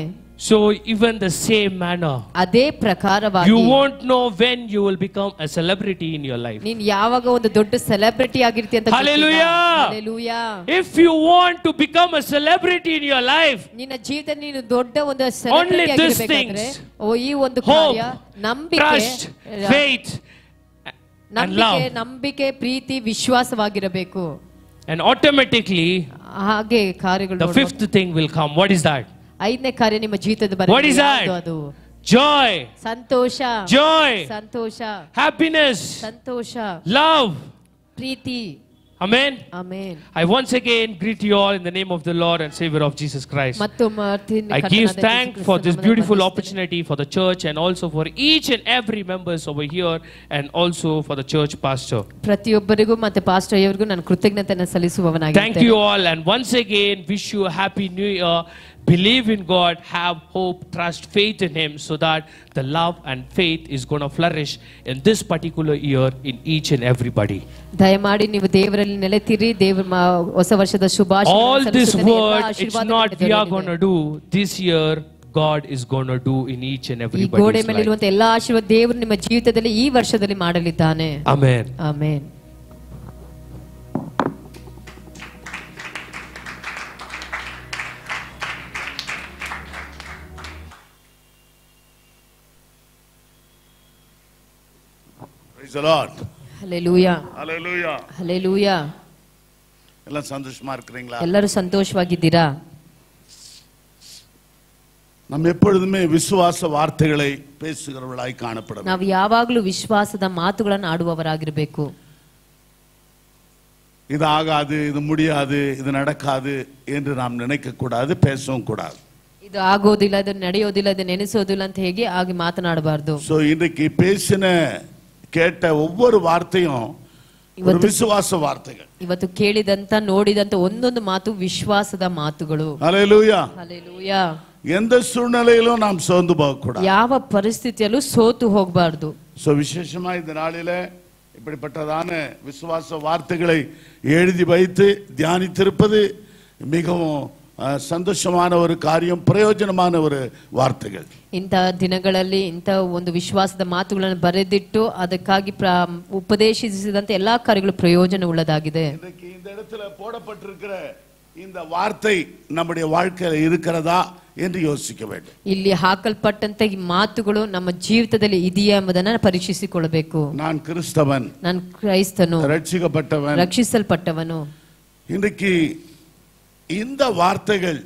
So even the same manner, ಅದೇ ಪ್ರಕಾರವಾಗಿ you won't know when you will become a celebrity in your life. ನೀನ್ ಯಾವಾಗ ಒಂದು ದೊಡ್ಡ ಸೆಲೆಬ್ರಿಟಿ ಆಗಿರ್ತಿ ಅಂತ Hallelujah. Hallelujah. If you want to become a celebrity in your life, ನಿನ್ನ ಜೀವಿತದಲ್ಲಿ ನೀನು ದೊಡ್ಡ ಒಂದು Only ಸೆಲೆಬ್ರಿಟಿ these ಆಗಿರಬೇಕಾದ್ರೆ things, ಈ ಒಂದು hope, ಕಾರ್ಯ ನಂಬಿಕೆ trust, faith, and love. ನಂಬಿಕೆ ಪ್ರೀತಿ ವಿಶ್ವಾಸವಾಗಿರಬೇಕು. And automatically, ಹಾಗೆ ಕಾರ್ಯಗಳು the fifth thing will come. What is that? ಐದನೇ ಕಾರ್ಯ ನಿಮ್ಮ ಜೀವಿತದ What is that? ಅದು Joy, ಸಂತೋಷ, joy, ಸಂತೋಷ, happiness, ಸಂತೋಷ, love. ಪ್ರೀತಿ. Amen. Amen. I once again greet you all in the name of the Lord and Savior of Jesus Christ. I give thanks for this beautiful opportunity for the church and also for each and every members over here and also for the church pastor. ಪ್ರತಿಯೊಬ್ಬರಿಗೂ ಮತ್ತೆ pastor ಇವರಿಗೂ ನಾನು ಕೃತಜ್ಞತೆಯನ್ನು ಸಲ್ಲಿಸುವವನಾಗಿದ್ದೇನೆ. Thank you all and once again wish you a happy new year. Believe in God, have hope, trust, faith in Him so that the love and faith is going to flourish in this particular year in each and everybody. ದಯಮಾಡಿ ನೀವು ದೇವರಲ್ಲಿ ನೆಲೆತಿರಿ. ಹೊಸ ವರ್ಷದ ಶುಭಾಶಯಗಳನ್ನು All this ಸಲ್ಲಿಸುತ್ತೇನೆ. word, ಎಲ್ಲ it's ಆಶೀರ್ವಾದಗಳು not we are ಇದರಲ್ಲಿದೆ. going to do this year. God is going to do in each and ಈ everybody's ಗೋಡೆ life. ಮೇಲಿರುವಂತ ಎಲ್ಲಾ ಆಶೀರ್ವಾದ ದೇವರು ನಿಮ್ಮ ಜೀವಿತದಲ್ಲಿ ಈ ವರ್ಷದಲ್ಲಿ ಮಾಡಲಿದ್ದಾನೆ. Amen. Amen. Praise the Lord. Hallelujah. Hallelujah. Hallelujah. எல்லாம் சந்தோஷமா இருக்கிறீங்களா? ಎಲ್ಲರೂ ಸಂತೋಷವಾಗಿದ್ದೀರಾ? நம்ம எப்பொழுதுமே விசுவாச வார்த்தைகளை பேசுகிறவர்களாய் காணப்பட ನಾವು ಯಾವಾಗಲೂ ವಿಶ್ವಾಸದ ಮಾತುಗಳನ್ನು ಆಡುವವರಾಗಿರಬೇಕು. இது ஆகாது, இது முடியாது, இது நடக்காது என்று நாம் நினைக்க கூடாது, பேசவும் கூடாது. ಇದು ಆಗೋದಿಲ್ಲ, ಇದು ನಡೆಯೋದಿಲ್ಲ, ಇದು ನೆನೆಸೋದಿಲ್ಲ ಅಂತ ಹೇಗೆ ಹಾಗೆ ಮಾತನಾಡಬಾರದು. சோ இன்றைக்கு பேசின கேட்ட ஒவ்வொரு வார்த்தையும் ஒரு விசுவாச வார்த்தைகள். ಇವತ್ತು ಕೇಳಿದಂತ ನೋಡಿದಂತ ಒಂದೊಂದು ಮಾತು ವಿಶ್ವಾಸದ ಮಾತುಗಳು. ஹல்லேலூயா. ಹಲ್ಲೆಲೂಯಾ. எந்த சூழ்நிலையிலும் நாம் சோர்ந்து போக கூடாது. ಯಾವ ಪರಿಸ್ಥಿತಿಯಲ್ಲೂ ಸೋತು ಹೋಗಬಾರದು. சோ விசேஷமா இந்த நாளிலே இப்படிப்பட்டதான விசுவாச வார்த்தைகளை எழுதி வைத்து தியானித்திருப்பது மிகவும் ಸಂತೋಷமான ஒரு காரியம், பிரயோஜனமான ஒரு வார்த்தைகள். ಇಂಥ ದಿನಗಳಲ್ಲಿ ಇಂಥ ಒಂದು ವಿಶ್ವಾಸದ ಮಾತುಗಳನ್ನು ಬರೆದಿಟ್ಟು ಅದಕ್ಕಾಗಿ ಉಪದೇಶಿಸಿದಂತೆ ಎಲ್ಲಾ ಕಾರ್ಯಗಳು ಪ್ರಯೋಜನ ಉಳ್ಳದಾಗಿದೆ. இன்னைக்கு இந்த இடத்துல போடப்பட்டிருக்கிற இந்த வார்த்தை நம்முடைய வாழ்க்கையில் இருக்கிறதா என்று யோசிக்க வேண்டும். ಇಲ್ಲಿ ಹಾಕಲ್ಪಟ್ಟಂತ ಈ ಮಾತುಗಳು ನಮ್ಮ ಜೀವಿತದಲ್ಲಿ ಇದೆಯಾ ಎಂಬುದನ್ನು ಪರೀಕ್ಷಿಸಿಕೊಳ್ಳಬೇಕು. நான் கிறிஸ்தவன், ನಾನು ಕ್ರೈಸ್ತನು, ரட்சிக்கப்பட்டவன், ರಕ್ಷಿಸಲ್ಪಟ್ಟವನು. இன்றைக்கு இந்த வார்த்தைகள்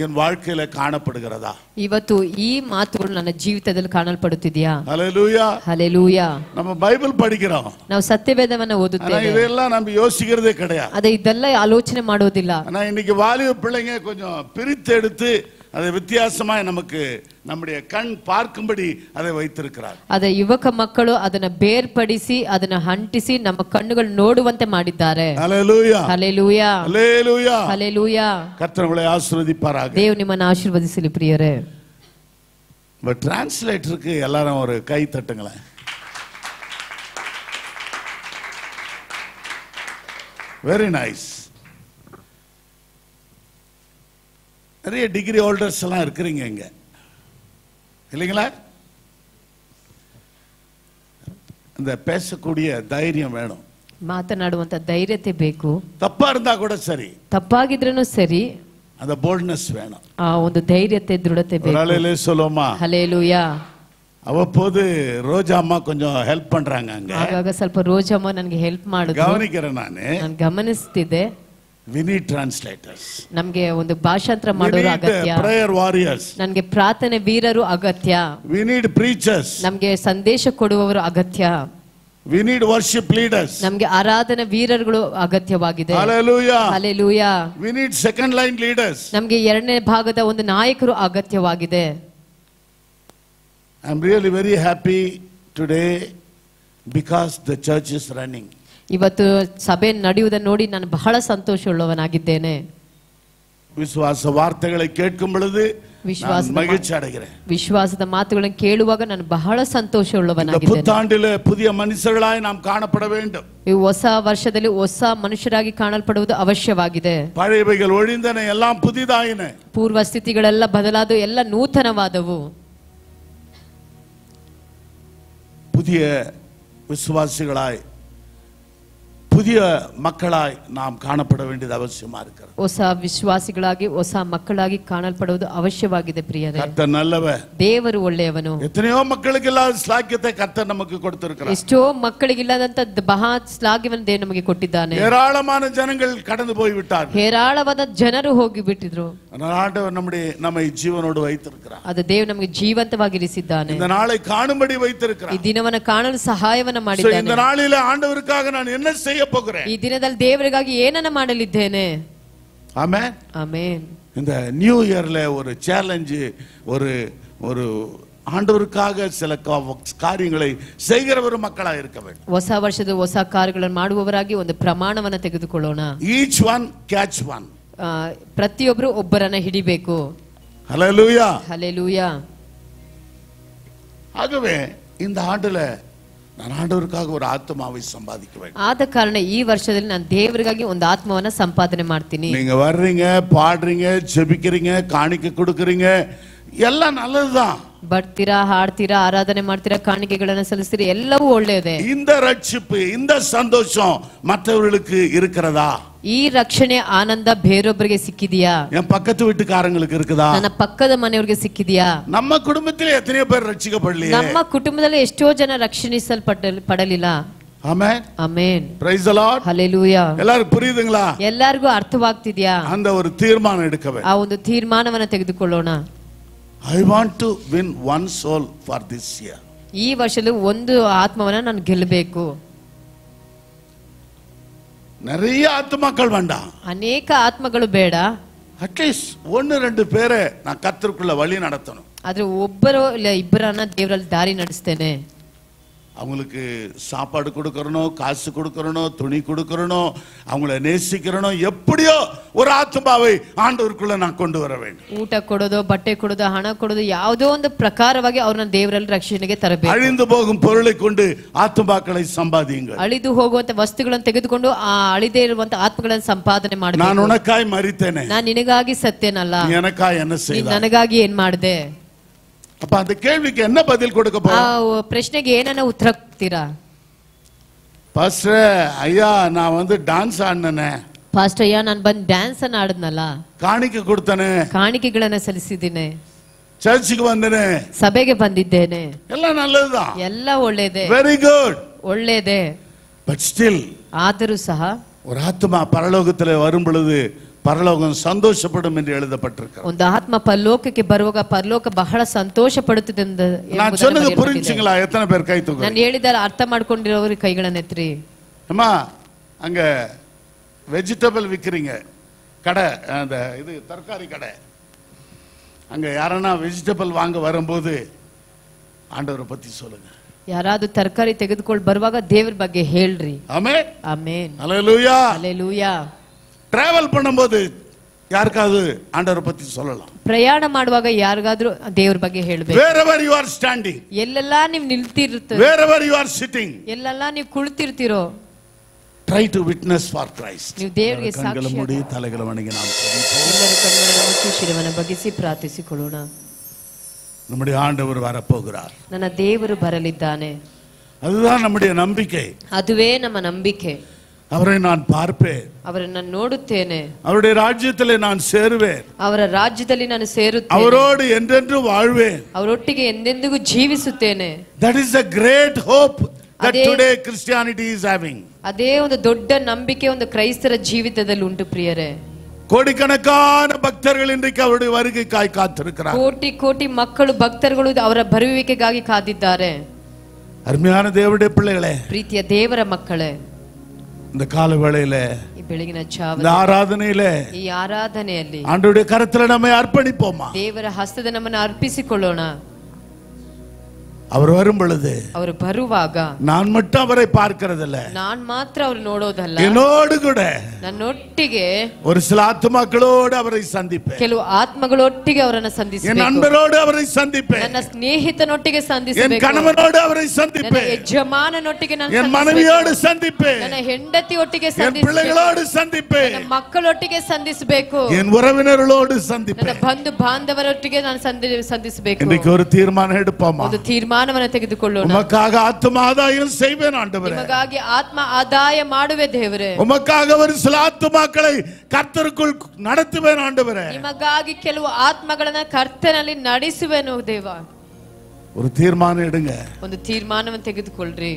என் வாழ்க்கையில காணப்படுகிறதா? ಇವತ್ತು ಈ ಮಾತುಗಳು ನನ್ನ ಜೀವಿತದಲ್ಲಿ ಕಾಣಲ್ಪಡುತ್ತಿದೆಯಾ? ஹல்லேலூயா. ಹಲ್ಲೆಲೂಯಾ. நம்ம பைபிள் படிக்கிறோம், ನಾವು ಸತ್ಯವೇದವನ್ನ ಓದುತ್ತೇವೆ, இதெல்லாம் நம்ம யோசிக்கிறதே கிடையாது. ಅದೇ ಇದೆಲ್ಲ ಆಲೋಚನೆ ಮಾಡೋದಿಲ್ಲ. ஆனா இன்னைக்கு வாலிப பிள்ளைங்க கொஞ்சம் பிரித்து எடுத்து அதை வித்தியாசமாய் நமக்கு நம்முடைய கண் பார்க்கும்படி அதை வைத்திருக்கிறார். ಅದ ಯುವಕ ಮಕ್ಕಳು ಅದನ್ನ ಬೇರ್ಪಡಿಸಿ ಅದನ್ನ ಅಂಟಿಸಿ ನಮ್ಮ ಕಣ್ಣುಗಳು ನೋಡುವಂತೆ ಮಾಡಿದ್ದಾರೆ. ஹல்லேலூயா. ಹಲ್ಲೆಲೂಯಾ. ஹல்லேலூயா. ಹಲ್ಲೆಲೂಯಾ. கர்த்தர் உங்களை ஆசீர்வதிப்பாராக. ದೇವರು ನಿಮ್ಮನ್ನು ಆಶೀರ್ವದಿಸಲಿ ಪ್ರಿಯರೇ. டிரான்ஸ்லேட்டருக்கு எல்லாரும் ஒரு கை தட்டுங்களேன். Very nice. நிறைய டிகிரி ஹோல்டர்ஸ் எல்லாம் இருக்கிறீங்க இங்க இல்லைங்களா? இந்த பேசக்கூடிய தைரியம் வேணும். ಮಾತನಾಡುವಂತ ಧೈರ್ಯತೆ ಬೇಕು. தப்பா இருந்தா கூட சரி, ತಪ್ಪಾಗಿದ್ರೂ ಸರಿ, அந்த போல்ட்னஸ் வேணும். ಆ ಒಂದು ಧೈರ್ಯತೆ ದೃಢತೆ ಬೇಕು. ஹல்லேலூயா சொல்லுமா? ಹಲ್ಲೆಲೂಯಾ. அவ்வப்போது ரோஜா அம்மா கொஞ்சம் ஹெல்ப் பண்றாங்க அங்க. ಆಗಾಗ ಸ್ವಲ್ಪ ರೋಜಮ್ಮ ನನಗೆ ಹೆಲ್ಪ್ ಮಾಡಿದ್ರು. கவனிக்கிறேன் ನಾನು ಗಮನಿಸ್ತಿದ್ದೆ. we need translators. ನಮಗೆ ಒಂದು ಭಾಷಾಂತರ ಮಾಡೋರು ಅಗತ್ಯ. prayer warriors. ನನಗೆ ಪ್ರಾರ್ಥನೆ ವೀರರು ಅಗತ್ಯ. we need preachers. ನಮಗೆ ಸಂದೇಶ ಕೊಡುವವರು ಅಗತ್ಯ. we need worship leaders. ನಮಗೆ ಆರಾಧನಾ ವೀರರುಗಳು ಅಗತ್ಯವಾಗಿದೆ. hallelujah. hallelujah. we need second line leaders. ನಮಗೆ ಎರಡನೇ ಭಾಗದ ಒಂದು ನಾಯಕರು ಅಗತ್ಯವಾಗಿದೆ. I am really very happy today because the church is running. ಇವತ್ತು ಸಭೆ ನಡೆಯುವುದನ್ನು ನೋಡಿ ನಾನು ಬಹಳ ಸಂತೋಷವುಳ್ಳವನಾಗಿದ್ದೇನೆ. விசுவாச வார்த்தைகளை கேட்கும் பொழுது மகிழ்ச்சி அடைகிறேன். ವಿಶ್ವಾಸದ ಮಾತುಗಳನ್ನು ಕೇಳುವಾಗ ನಾನು ಬಹಳ ಸಂತೋಷವುಳ್ಳವನಾಗಿದ್ದೇನೆ. புத்தாண்டிலே புதிய மனுஷர்களாய் நாம் காணப்பட வேண்டும். ಈ ಹೊಸ ವರ್ಷದಲ್ಲಿ ಹೊಸ ಮನುಷ್ಯರಾಗಿ ಕಾಣಲ್ಪಡುವುದು ಅವಶ್ಯವಾಗಿದೆ. பழையவைகள் ஒழிந்தன, எல்லாம் புதிதாயின. ಪೂರ್ವ ಸ್ಥಿತಿಗಳೆಲ್ಲ ಬದಲಾದು ಎಲ್ಲ ನೂತನವಾದವು. புதிய விசுவாசிகளாய் புதிய மக்களாய் நாம் காணப்பட வேண்டியது அவசியமா இருக்கிறது. ಹೊಸ ವಿಶ್ವಾಸಿಗಳಾಗಿ ಹೊಸ ಮಕ್ಕಳಾಗಿ ಕಾಣಲ್ಪಡುವುದು ಅವಶ್ಯವಾಗಿದೆ ಪ್ರಿಯರೇ. கர்த்தர் நல்லவர், ದೇವರು ಒಳ್ಳೆಯವನು. எத்தனையோ மக்களுக்கு இல்லாத ஸ்லாக்கியத்தை கர்த்தர் நமக்கு கொடுத்திருக்கிறார். ಎಷ್ಟೋ ಮಕ್ಕಳಿಗಿಲ್ಲದಂತ ಮಹಾ ಶ್ಲಾಘ್ಯವನ್ನು ದೇವರು ನಮಗೆ ಕೊಟ್ಟಿದ್ದಾನೆ. ஏராளமான ஜனங்கள் கடந்து போய் விட்டார்கள். ಹೇರಾಳವಾದ ಜನರು ಹೋಗಿ ಬಿಟ್ಟಿದ್ರು. ஆண்டவர் நம்மை ஜீவனோடு வைத்திருக்கிறார். ಅದು ದೇವರು ನಮಗೆ ಜೀವಂತವಾಗಿರಿಸಿದ್ದಾನೆ. இந்த நாளை காணும்படி வைத்திருக்கிறார். ಈ ದಿನವನ್ನು ಕಾಣಲು ಸಹಾಯವನ್ನ இந்த ಮಾಡಿದ್ದಾನೆ. நாளிலே ஆண்டவருக்காக நான் என்ன செய்ய போகிறேன்? ಈ ದಿನದಲ್ಲಿ ದೇವರಿಗಾಗಿ ಏನನ್ನ ಮಾಡಲಿದ್ದೇನೆ? ஆமென், ಆಮೆನ್. இந்த நியூ இயர்ல ஒரு சேலஞ்ச், ஒரு ஆண்டவருக்காக சில காரியங்களை செய்கிற ஒரு மக்களா இருக்க வேண்டும். ಹೊಸ ವರ್ಷದ ಹೊಸ ಕಾರ್ಯಗಳನ್ನು ಮಾಡುವವರಾಗಿ ಒಂದು ಪ್ರಮಾಣವನ್ನ ತೆಗೆದುಕೊಳ್ಳೋಣ. Each one catch one. ಪ್ರತಿಯೊಬ್ಬರು ಒಬ್ಬರನ್ನ ಹಿಡಿಬೇಕು. ஹல்லேலூயா, ಹಲ್ಲೆಲೂಯಾ. ஆகவே இந்த ஆண்டுல நான் ஆண்டவருக்காக ஒரு ஆத்மாவை சம்பாதிக்க வேண்டும். ಆದ ಕಾರಣ ಈ ವರ್ಷದಲ್ಲಿ ನಾನು ದೇವರಿಗಾಗಿ ಒಂದು ಆತ್ಮವನ್ನ ಸಂಪಾದನೆ ಮಾಡ್ತೀನಿ. நீங்க வர்றீங்க, பாடுறீங்க, ஜெபிக்கிறீங்க, காணிக்கை கொடுக்கறீங்க, எல்லாம் நல்லதுதான். ಬರ್ತೀರಾ, ಹಾಡ್ತೀರಾ, ಆರಾಧನೆ ಮಾಡ್ತೀರಾ, ಕಾಣಿಕೆಗಳನ್ನ ಸಲ್ಲಿಸ್ತೀರಾ, ಎಲ್ಲವೂ ಒಳ್ಳೆಯದೇ. இந்த ரட்சிப்பு, இந்த சந்தோஷம் மற்றவர்களுக்கு இருக்கிறதா? ಈ ರಕ್ಷಣೆ ಆನಂದ ಬೇರೊಬ್ಬರಿಗೆ ಸಿಕ್ಕಿದೆಯಾ? என் பக்கத்து வீட்டுக்காரங்களுக்கு இருக்குதா? ನನ್ನ ಪಕ್ಕದ ಮನೆಯವರಿಗೆ ಸಿಕ್ಕಿದೆಯಾ? நம்ம குடும்பத்திலே எத்தனை பேர் ரட்சிக்கப்படலையே? ನಮ್ಮ ಕುಟುಂಬದಲ್ಲಿ ಎಷ್ಟೋ ಜನ ರಕ್ಷಿಸಲ್ಪಡಲಿಲ್ಲ. Amen, amen. Praise the lord. Hallelujah. எல்லாரும் புரியுதுங்களா? ಎಲ್ಲರಿಗೂ ಅರ್ಥವಾಗ್ತಿದ್ಯಾ? அந்த ஒரு தீர்மானம் எடுக்கவே. ಆ ಒಂದು ತೀರ್ಮಾನವನ್ನ ತೆಗೆದುಕೊಳ್ಳೋಣ. I want to win one soul for this year. ಈ ವರ್ಷದಲ್ಲಿ ಒಂದು ಆತ್ಮವನ್ನ ನಾನು ಗೆಲ್ಲಬೇಕು. நிறைய ஆத்மாக்கள் வேண்டாம், ಅನೇಕ ಆತ್ಮಗಳು ಬೇಡ. அட்லீஸ்ட் 1-2 பேரை நான் கர்த்தருக்குள்ள வழி நடத்தணும். ಆದ್ರೆ ಒಬ್ಬರು ಇಲ್ಲ ಇಬ್ಬರನ್ನ ದೇವರಲ್ಲಿ ದಾರಿ ನಡೆಸ್ತೇನೆ. அவங்களுக்கு சாப்பாடு கொடுக்கறனோ, காசு கொடுக்கறனோ, துணி கொடுக்கறனோ, அவங்கள நேசிக்கிறனோ, எப்படியோ ஒரு ஆத்மாவை ஆண்டவருக்குள்ள நான் கொண்டு வர வேண்டும். ಊಟ ಕೊಡೋದು, ಬಟ್ಟೆ ಕೊಡೋದು, ಹಣ ಕೊಡೋದು, ಯಾವುದೋ ಒಂದು ಪ್ರಕಾರವಾಗಿ ಅವ್ರನ್ನ ದೇವರಲ್ಲಿ ರಕ್ಷಣೆಗೆ ತರಬೇಕು. அழிந்து போகும் பொருளை கொண்டு ஆத்மாக்களை சம்பாதியுங்கள். ಅಳಿದು ಹೋಗುವಂತ ವಸ್ತುಗಳನ್ನು ತೆಗೆದುಕೊಂಡು ಆ ಅಳಿದೇ ಇರುವಂತ ಆತ್ಮಗಳನ್ನು ಸಂಪಾದನೆ ಮಾಡಬೇಕು. நான் உனக்காய் மரித்தேனே, ನಾನು ನಿನಗಾಗಿ ಸತ್ತೇನಲ್ಲ, நீ எனக்காய் என்ன ನೀನು செய்தாய்? ನನಗಾಗಿ ಏನ್ ಮಾಡ್ದೆ? அப்ப அந்த கேள்விக்கு என்ன பதில் கொடுக்க ಆ போறோம்? ಪ್ರಶ್ನೆಗೆ ಏನನ್ನ ಉತ್ತರ ಕೊಡ್ತೀರಾ? பாஸ்டர் ஐயா, நான் வந்து டான்ஸ் ஆடினேனே, ಫಾಸ್ಟ್ ಅಯ್ಯ, ನಾನು ಬಂದು ಡ್ಯಾನ್ಸ್ ಅನ್ನ ಆಡಿದ್ನಲ್ಲ, காணிக்கை கொடுத்தனே, ಕಾಣಿಕೆಗಳನ್ನ ಸಲ್ಲಿಸಿದ್ದೇನೆ, சர்ச்சுக்கு வந்தனே, ಸಭೆಗೆ ಬಂದಿದ್ದೇನೆ, எல்லாம் நல்லதுதான், ಎಲ್ಲ ಒಳ್ಳೇದೆ, வெரி குட். ಒಳ್ಳೇದೆ. பட் ஸ்டில் ಆದರೂ ಸಹ ஒரு ஆத்மா பரலோகத்திலே வரும் பொழுது பரலோகம் சந்தோஷப்படும் என்று எழுதப்பட்டிருக்கிறது. ಒಂದು ಆತ್ಮ ಪರಲೋಕಕ್ಕೆ ಬರುವಾಗ ಪರಲೋಕ ಬಹಳ ಸಂತೋಷ ಪಡುತ್ತದೆ ಎಂದು நான் சொன்னது புரிஞ்சுங்களா? எத்தனை பேர் கை தூக்குங்க? ನಾನು ಹೇಳಿದರೆ ಅರ್ಥ ಮಾಡ್ಕೊಂಡಿರೋರು ಕೈಗಳನ್ನ ಎತ್ತಿ. அம்மா, அங்க வெஜிடபிள் விக்கிறீங்க கடை, அந்த இது தரகாரி கடை, அங்க யாரன்னா வெஜிடபிள் வாங்க வரும்போது ஆண்டவரை பத்தி சொல்லுங்க. ಯಾರಾದ್ರೂ ತರಕಾರಿ ತೆಗೆದುಕೊಂಡು ಬರುವಾಗ ದೇವರ ಬಗ್ಗೆ ಹೇಳ್ರಿ. ஆமென், ಆಮೆನ್, ஹல்லேலூயா. ಹಲ್ಲೆಲೂಯಾ. டிராவல் பண்ணும்போது யாருக்காவது ஆண்டவரை பத்தி சொல்லலாம். ಪ್ರಯಾಣ ಮಾಡುವಾಗ ಯಾರಿಗಾದ್ರೂ ದೇವರ ಬಗ್ಗೆ ಹೇಳಬೇಕು. wherever you are standing, ಎಲ್ಲೆಲ್ಲ ನೀವು ನಿಲ್ತಿರ್ತೀರೋ, wherever you are sitting, ಎಲ್ಲೆಲ್ಲ ನೀವು ಕುಳಿತಿರ್ತೀರೋ, try to witness for Christ. ನೀವು ದೇವರಿಗೆ கண்களை ಸಾಕ್ಷಿ. மூடி தலைகளை வணங்கி நாம் ಎಲ್ಲರ ಕಣ್ಣುಗಳನ್ನು ಮುಚ್ಚಿ ಶಿರವನ್ನು ಬಗ್ಗಿಸಿ ಪ್ರಾರ್ಥಿಸಿಕೊಳ್ಳೋಣ. நம்முடைய ஆண்டவர் வரப்போகிறார். ನನ್ನ ದೇವರು ಬರಲಿದ್ದಾನೆ. அதுதான் நம்முடைய நம்பிக்கை. ಅದುವೇ ನಮ್ಮ ನಂಬಿಕೆ. அவரை நான் பார்ப்பேன், ಅವರನ್ನು ನೋಡುತ್ತೇನೆ, அவருடைய ராஜ்யத்திலே நான் சேருவேன், ಅವರ ರಾಜ್ಯದಲ್ಲಿ ನಾನು ಸೇರುತ್ತೇನೆ, அவரோடு என்றென்று வாழ்வேன். ಅವರೊಟ್ಟಿಗೆ ಎಂದೆಂದಿಗೂ ಜೀವಿಸುತ್ತೇನೆ. That is the great hope that ಅದೇ- today Christianity is having. ಅದೇ ಒಂದು ದೊಡ್ಡ ನಂಬಿಕೆ ಒಂದು ಕ್ರೈಸ್ತರ ಜೀವಿತದಲ್ಲಿ ಉಂಟು ಪ್ರಿಯರೇ. கோடிக்கணக்கான பக்தர்கள் இன்றைக்கு அவருடைய வருகைக்காய் காத்திருக்கிறார். ಕೋಟಿ ಕೋಟಿ ಮಕ್ಕಳು ಭಕ್ತರುಗಳು ಅವರ ಬರುವಿಕೆಗಾಗಿ ಕಾದಿದ್ದಾರೆ. அருமையான தேவனுடைய பிள்ளைகளே, ಪ್ರೀತಿಯ ದೇವರ ಮಕ್ಕಳೇ, இந்த கால வேளையில, ಈ ಬೆಳಗಿನ இந்த ಜಾವ ஆராதனையில ಈ ಆರಾಧನೆಯಲ್ಲಿ ஆண்டவருடைய கரத்துல நம்மை அர்ப்பணிப்போமா? ದೇವರ ಹಸ್ತದ ನಮ್ಮನ್ನು ಅರ್ಪಿಸಿಕೊಳ್ಳೋಣ. அவர் வரும் பொழுது ಅವರು ಬರುವಾಗ நான் மட்டும் அவரை பார்க்கிறதில்ல, ನಾನ್ ಮಾತ್ರ ಅವ್ರು ನೋಡೋದಲ್ಲ, என்னோடு கூட ನನ್ನೊಟ್ಟಿಗೆ ஒரு சில ஆத்துமாக்களோடு அவரை சந்திப்பேன். ಕೆಲವು ಆತ್ಮಗಳೊಟ್ಟಿಗೆ ಅವರನ್ನ என் ಸಂಧಿಸಬೇಕು. நண்பரோடு அவரை சந்திப்பேன். ನನ್ನ ಸ್ನೇಹಿತನೊಟ್ಟಿಗೆ என் ಸಂಧಿಸಬೇಕು. கணவனோடு அவரை ನನ್ನ சந்திப்பேன். ಯಜಮಾನನೊಟ್ಟಿಗೆ ನಾನು என் ಸಂಧಿಸಬೇಕು. மனைவியோடு சந்திப்பேன். ನನ್ನ ಹೆಂಡತಿ ಒಟ್ಟಿಗೆ என் ಸಂಧಿಸಬೇಕು. பிள்ளைகளோடு சந்திப்பேன். ನನ್ನ ಮಕ್ಕಳೊಟ್ಟಿಗೆ ಸಂಧಿಸಬೇಕು. என் உறவினர்களோடு ನನ್ನ சந்திப்பேன். ಬಂಧು ಬಾಂಧವರೊಟ್ಟಿಗೆ ನಾನು ಸಂಧಿಸಬೇಕು. இன்னைக்கு ஒரு தீர்மானம் எடுப்போமா? ಒಂದು ತೀರ್ಮಾನವನ್ನು ತೆಗೆದುಕೊಳ್ಳೋಣ. உமக்காக ஆத்தும ஆதாயம் செய்வேன் ஆண்டவரே. ನಿಮಗಾಗಿ ಆತ್ಮ ಆದಾಯ ಮಾಡುವೆ ದೇವರೇ. உமக்காக ஒரு சில ஆத்துமாக்களை கர்த்தருக்குள் நடத்துவேன் ஆண்டவரே. ನಿಮಗಾಗಿ ಕೆಲವು ಆತ್ಮಗಳನ್ನ ಕರ್ತನಲ್ಲಿ ನಡೆಸುವೆನು ದೇವ. ஒரு தீர்மானம் எடுங்க. ಒಂದು ತೀರ್ಮಾನವನ್ನು ತೆಗೆದುಕೊಳ್ಳ್ರಿ.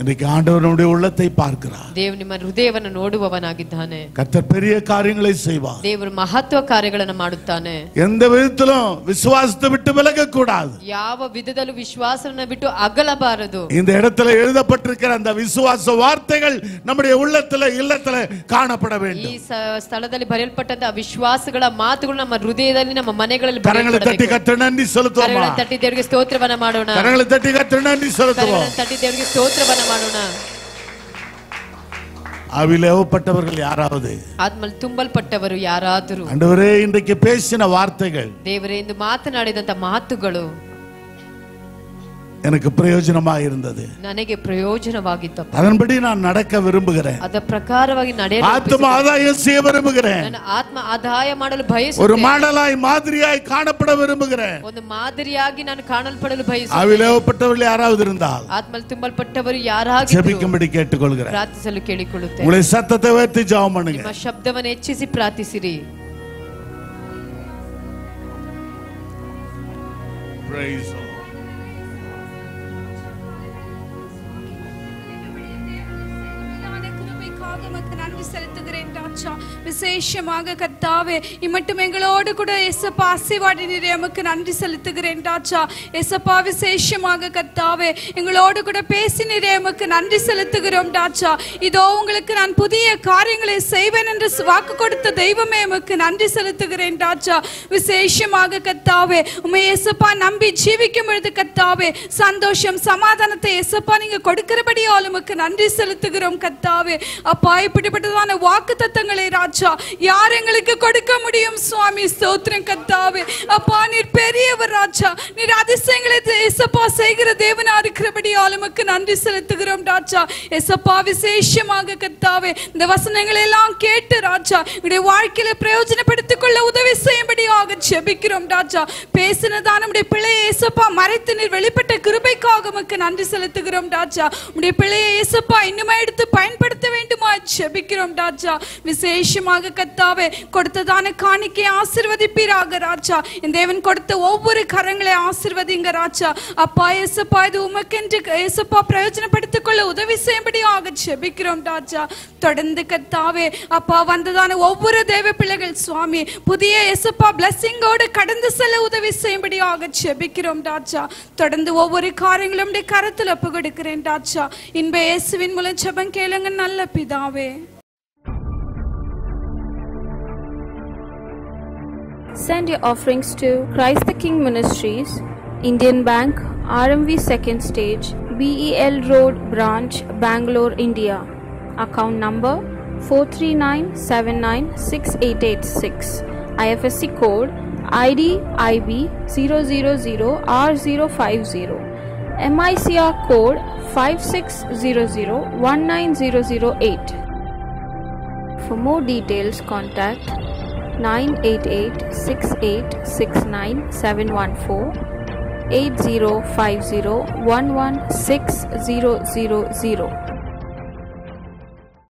இன்னைக்கு ஆண்டவர் நம்முடைய உள்ளத்தை பார்க்கிறார். ದೇವ ನಿಮ್ಮ ಹೃದಯವನ್ನು ನೋಡುವವನಾಗಿದ್ದಾನೆ. கர்த்தர் பெரிய காரியங்களை செய்வார். ದೇವರು ಮಹತ್ವ ಕಾರ್ಯಗಳನ್ನು ಮಾಡುತ್ತಾನೆ. எந்த விதத்திலும் விசுவாசத்தை விட்டு விலக கூடாது. ಯಾವ ವಿಧದಲ್ಲೂ ವಿಶ್ವಾಸವನ್ನು ಬಿಟ್ಟು ಅಗಲಬಾರದು. இந்த இடத்துல எழுதப்பட்டிருக்கிற அந்த விசுவாச வார்த்தைகள் நம்முடைய உள்ளத்துல இல்லத்துல காணப்பட ಈ வேண்டும். ಸ್ಥಳದಲ್ಲಿ ಬರೆಯಲ್ಪಟ್ಟಂತ ವಿಶ್ವಾಸಗಳ ಮಾತುಗಳು ನಮ್ಮ ಹೃದಯದಲ್ಲಿ ನಮ್ಮ ಮನೆಗಳಲ್ಲಿ கரங்களை தட்டி கர்த்தர் நன்றி செலுத்துவோமா? ಕರಗಳನ್ನು ತಟ್ಟಿ ದೇವರಿಗೆ ಸ್ತೋತ್ರವನ್ನ ಮಾಡೋಣ. கரங்களை தட்டி கர்த்தர் நன்றி செலுத்துவோம். ಕರಗಳನ್ನು ತಟ್ಟಿ ದೇವರಿಗೆ ಸ್ತೋತ್ರವನ್ನ ಮಾಡೋಣ. அவிலேவப்பட்டவர்கள் யாராவது, ಆತ್ಮಲ್ಲಿ ತುಂಬಲ್ಪಟ್ಟವರು ಯಾರಾದರೂ, ஆண்டவரே இன்றைக்கு பேசின வார்த்தைகள் ದೇವರೇ ಎಂದು ಮಾತನಾಡಿದಂತ ಮಾತುಗಳು எனக்கு பிரயோஜனமா இருந்தது, ನನಗೆ ಪ್ರಯೋಜನವಾಗಿತ್ತಪ್ಪ, அதன்படி நான் நடக்க விரும்புகிறேன், ಅದ ಪ್ರಕಾರವಾಗಿ ನಡೆಯಲು ஆத்ம ஆதாயம் செய்ய விரும்புகிறேன், ನನ್ನ ಆತ್ಮ ಆದಾಯ ಮಾಡಲು ஒரு ಬಯಸುತ್ತೇನೆ, மாடலாய் மாதிரியாய் காணப்பட விரும்புகிறேன். ಒಂದು ಮಾದರಿಯಾಗಿ ನಾನು ಕಾಣಲ್ಪಡಲು ಬಯಸುತ್ತೇನೆ. அவிலேவப்பட்டவர்கள் யாராவது இருந்தால் ಆತ್ಮಲ್ಲಿ ತುಂಬಲ್ಪಟ್ಟವರು ಯಾರಾಗಿದ್ದರೂ ஜெபிக்கும்படி கேட்டுக்கொள்கிறேன். ಪ್ರಾರ್ಥಿಸಲು ಕೇಳಿಕೊಳ್ಳುತ್ತೇನೆ. உங்களை சத்தத்தை உயர்த்தி ஜெபம் பண்ணுங்க. ನಿಮ್ಮ ಶಬ್ದವನ್ನು ಹೆಚ್ಚಿಸಿ ಪ್ರಾರ್ಥಿಸಿರಿ. Praise the Lord. நன்றி செலுத்துகிறேன் ராஜா. விசேஷமாக கர்த்தாவே இம்மட்டும் எங்களோடு கூட ஏசப்பா ஆசீர்வாடினீரே, உமக்கு நன்றி செலுத்துகிறேன் ராஜா. ஏசப்பா விசேஷமாக கர்த்தாவே எங்களோடு கூட பேசினீரே, உமக்கு நன்றி செலுத்துகிறோம் ராஜா. இதோ உங்களுக்கு நான் புதிய காரியங்களை செய்வேன் என்று வாக்கு கொடுத்த தெய்வமே, உமக்கு நன்றி செலுத்துகிறேன் ராஜா. விசேஷமாக கர்த்தாவே உம்மை ஏசப்பா நம்பி ஜீவிக்கும் பொழுது கர்த்தாவே சந்தோஷம் சமாதானத்தை ஏசப்பா நீங்க கொடுக்கிறபடியால் உமக்கு நன்றி செலுத்துகிறோம் கர்த்தாவே. அப்பா இப்படிப்பட்டதான வாக்கு தத்தங்களை ராஜா யார் எங்களுக்கு கொடுக்க முடியும் சுவாமி? ஸ்தோத்திரம் கர்த்தாவே. அப்பா நீர் பெரியவர் ராஜா, நீர் அதிசயங்களை ஏசப்பா செய்கிற தேவனா இருக்கிறபடியால் உமக்கு நன்றி செலுத்துகிறோம் ராஜா. ஏசப்பா விசேஷமாக கர்த்தாவே இந்த வசனங்களை எல்லாம் கேட்டு ராஜா உடைய வாழ்க்கையில பிரயோஜனப்படுத்திக் கொள்ள உதவி செய்யும்படியாக ஜெபிக்கிறோம் ராஜா. பேசினதான உடைய பிள்ளையை ஏசப்பா மறைத்து நீர் வெளிப்பட்ட கிருபைக்காக உமக்கு நன்றி செலுத்துகிறோம் ராஜா. உடைய பிள்ளையை ஏசப்பா இன்னுமா எடுத்து பயன்படுத்த வேண்டுமா ஜெபிக்கிறோம் ராஜா. விசேஷமாக கர்த்தாவே கொடுத்ததான காணிக்கை ஆசீர்வதிப்பீராக ராஜா. இந்த தேவன் கொடுத்த ஒவ்வொரு கரங்களை ஆசீர்வதிங்க ராஜா. அப்பா ஏசப்பா இது உமக்கென்று ஏசப்பா பிரயோஜனப்படுத்திக் கொள்ள உதவி செய்யும்படியாக ஜெபிக்கிறோம் ராஜா. தொடர்ந்து கர்த்தாவே அப்பா வந்ததான ஒவ்வொரு தேவ பிள்ளைகள் சுவாமி புதிய ஏசப்பா பிளஸிங்கோடு கடந்து செல்ல உதவி செய்யும்படியாக ஜெபிக்கிறோம் ராஜா. தொடர்ந்து ஒவ்வொரு காரியங்களும் கரத்தில் ஒப்பு கொடுக்கிறேன் ராஜா. இன்ப இயேசுவின் மூலம் ஜெபம் கேளுங்க நல்ல பிதாவே. Send your offerings to Christ the King Ministries, Indian Bank, RMV 2nd Stage, BEL Road Branch, Bangalore, India. Account number 439796886. IFSC code ID IB 000R050. MICR code 5600190008. For more details, contact 988-6869-714, 8050-11600.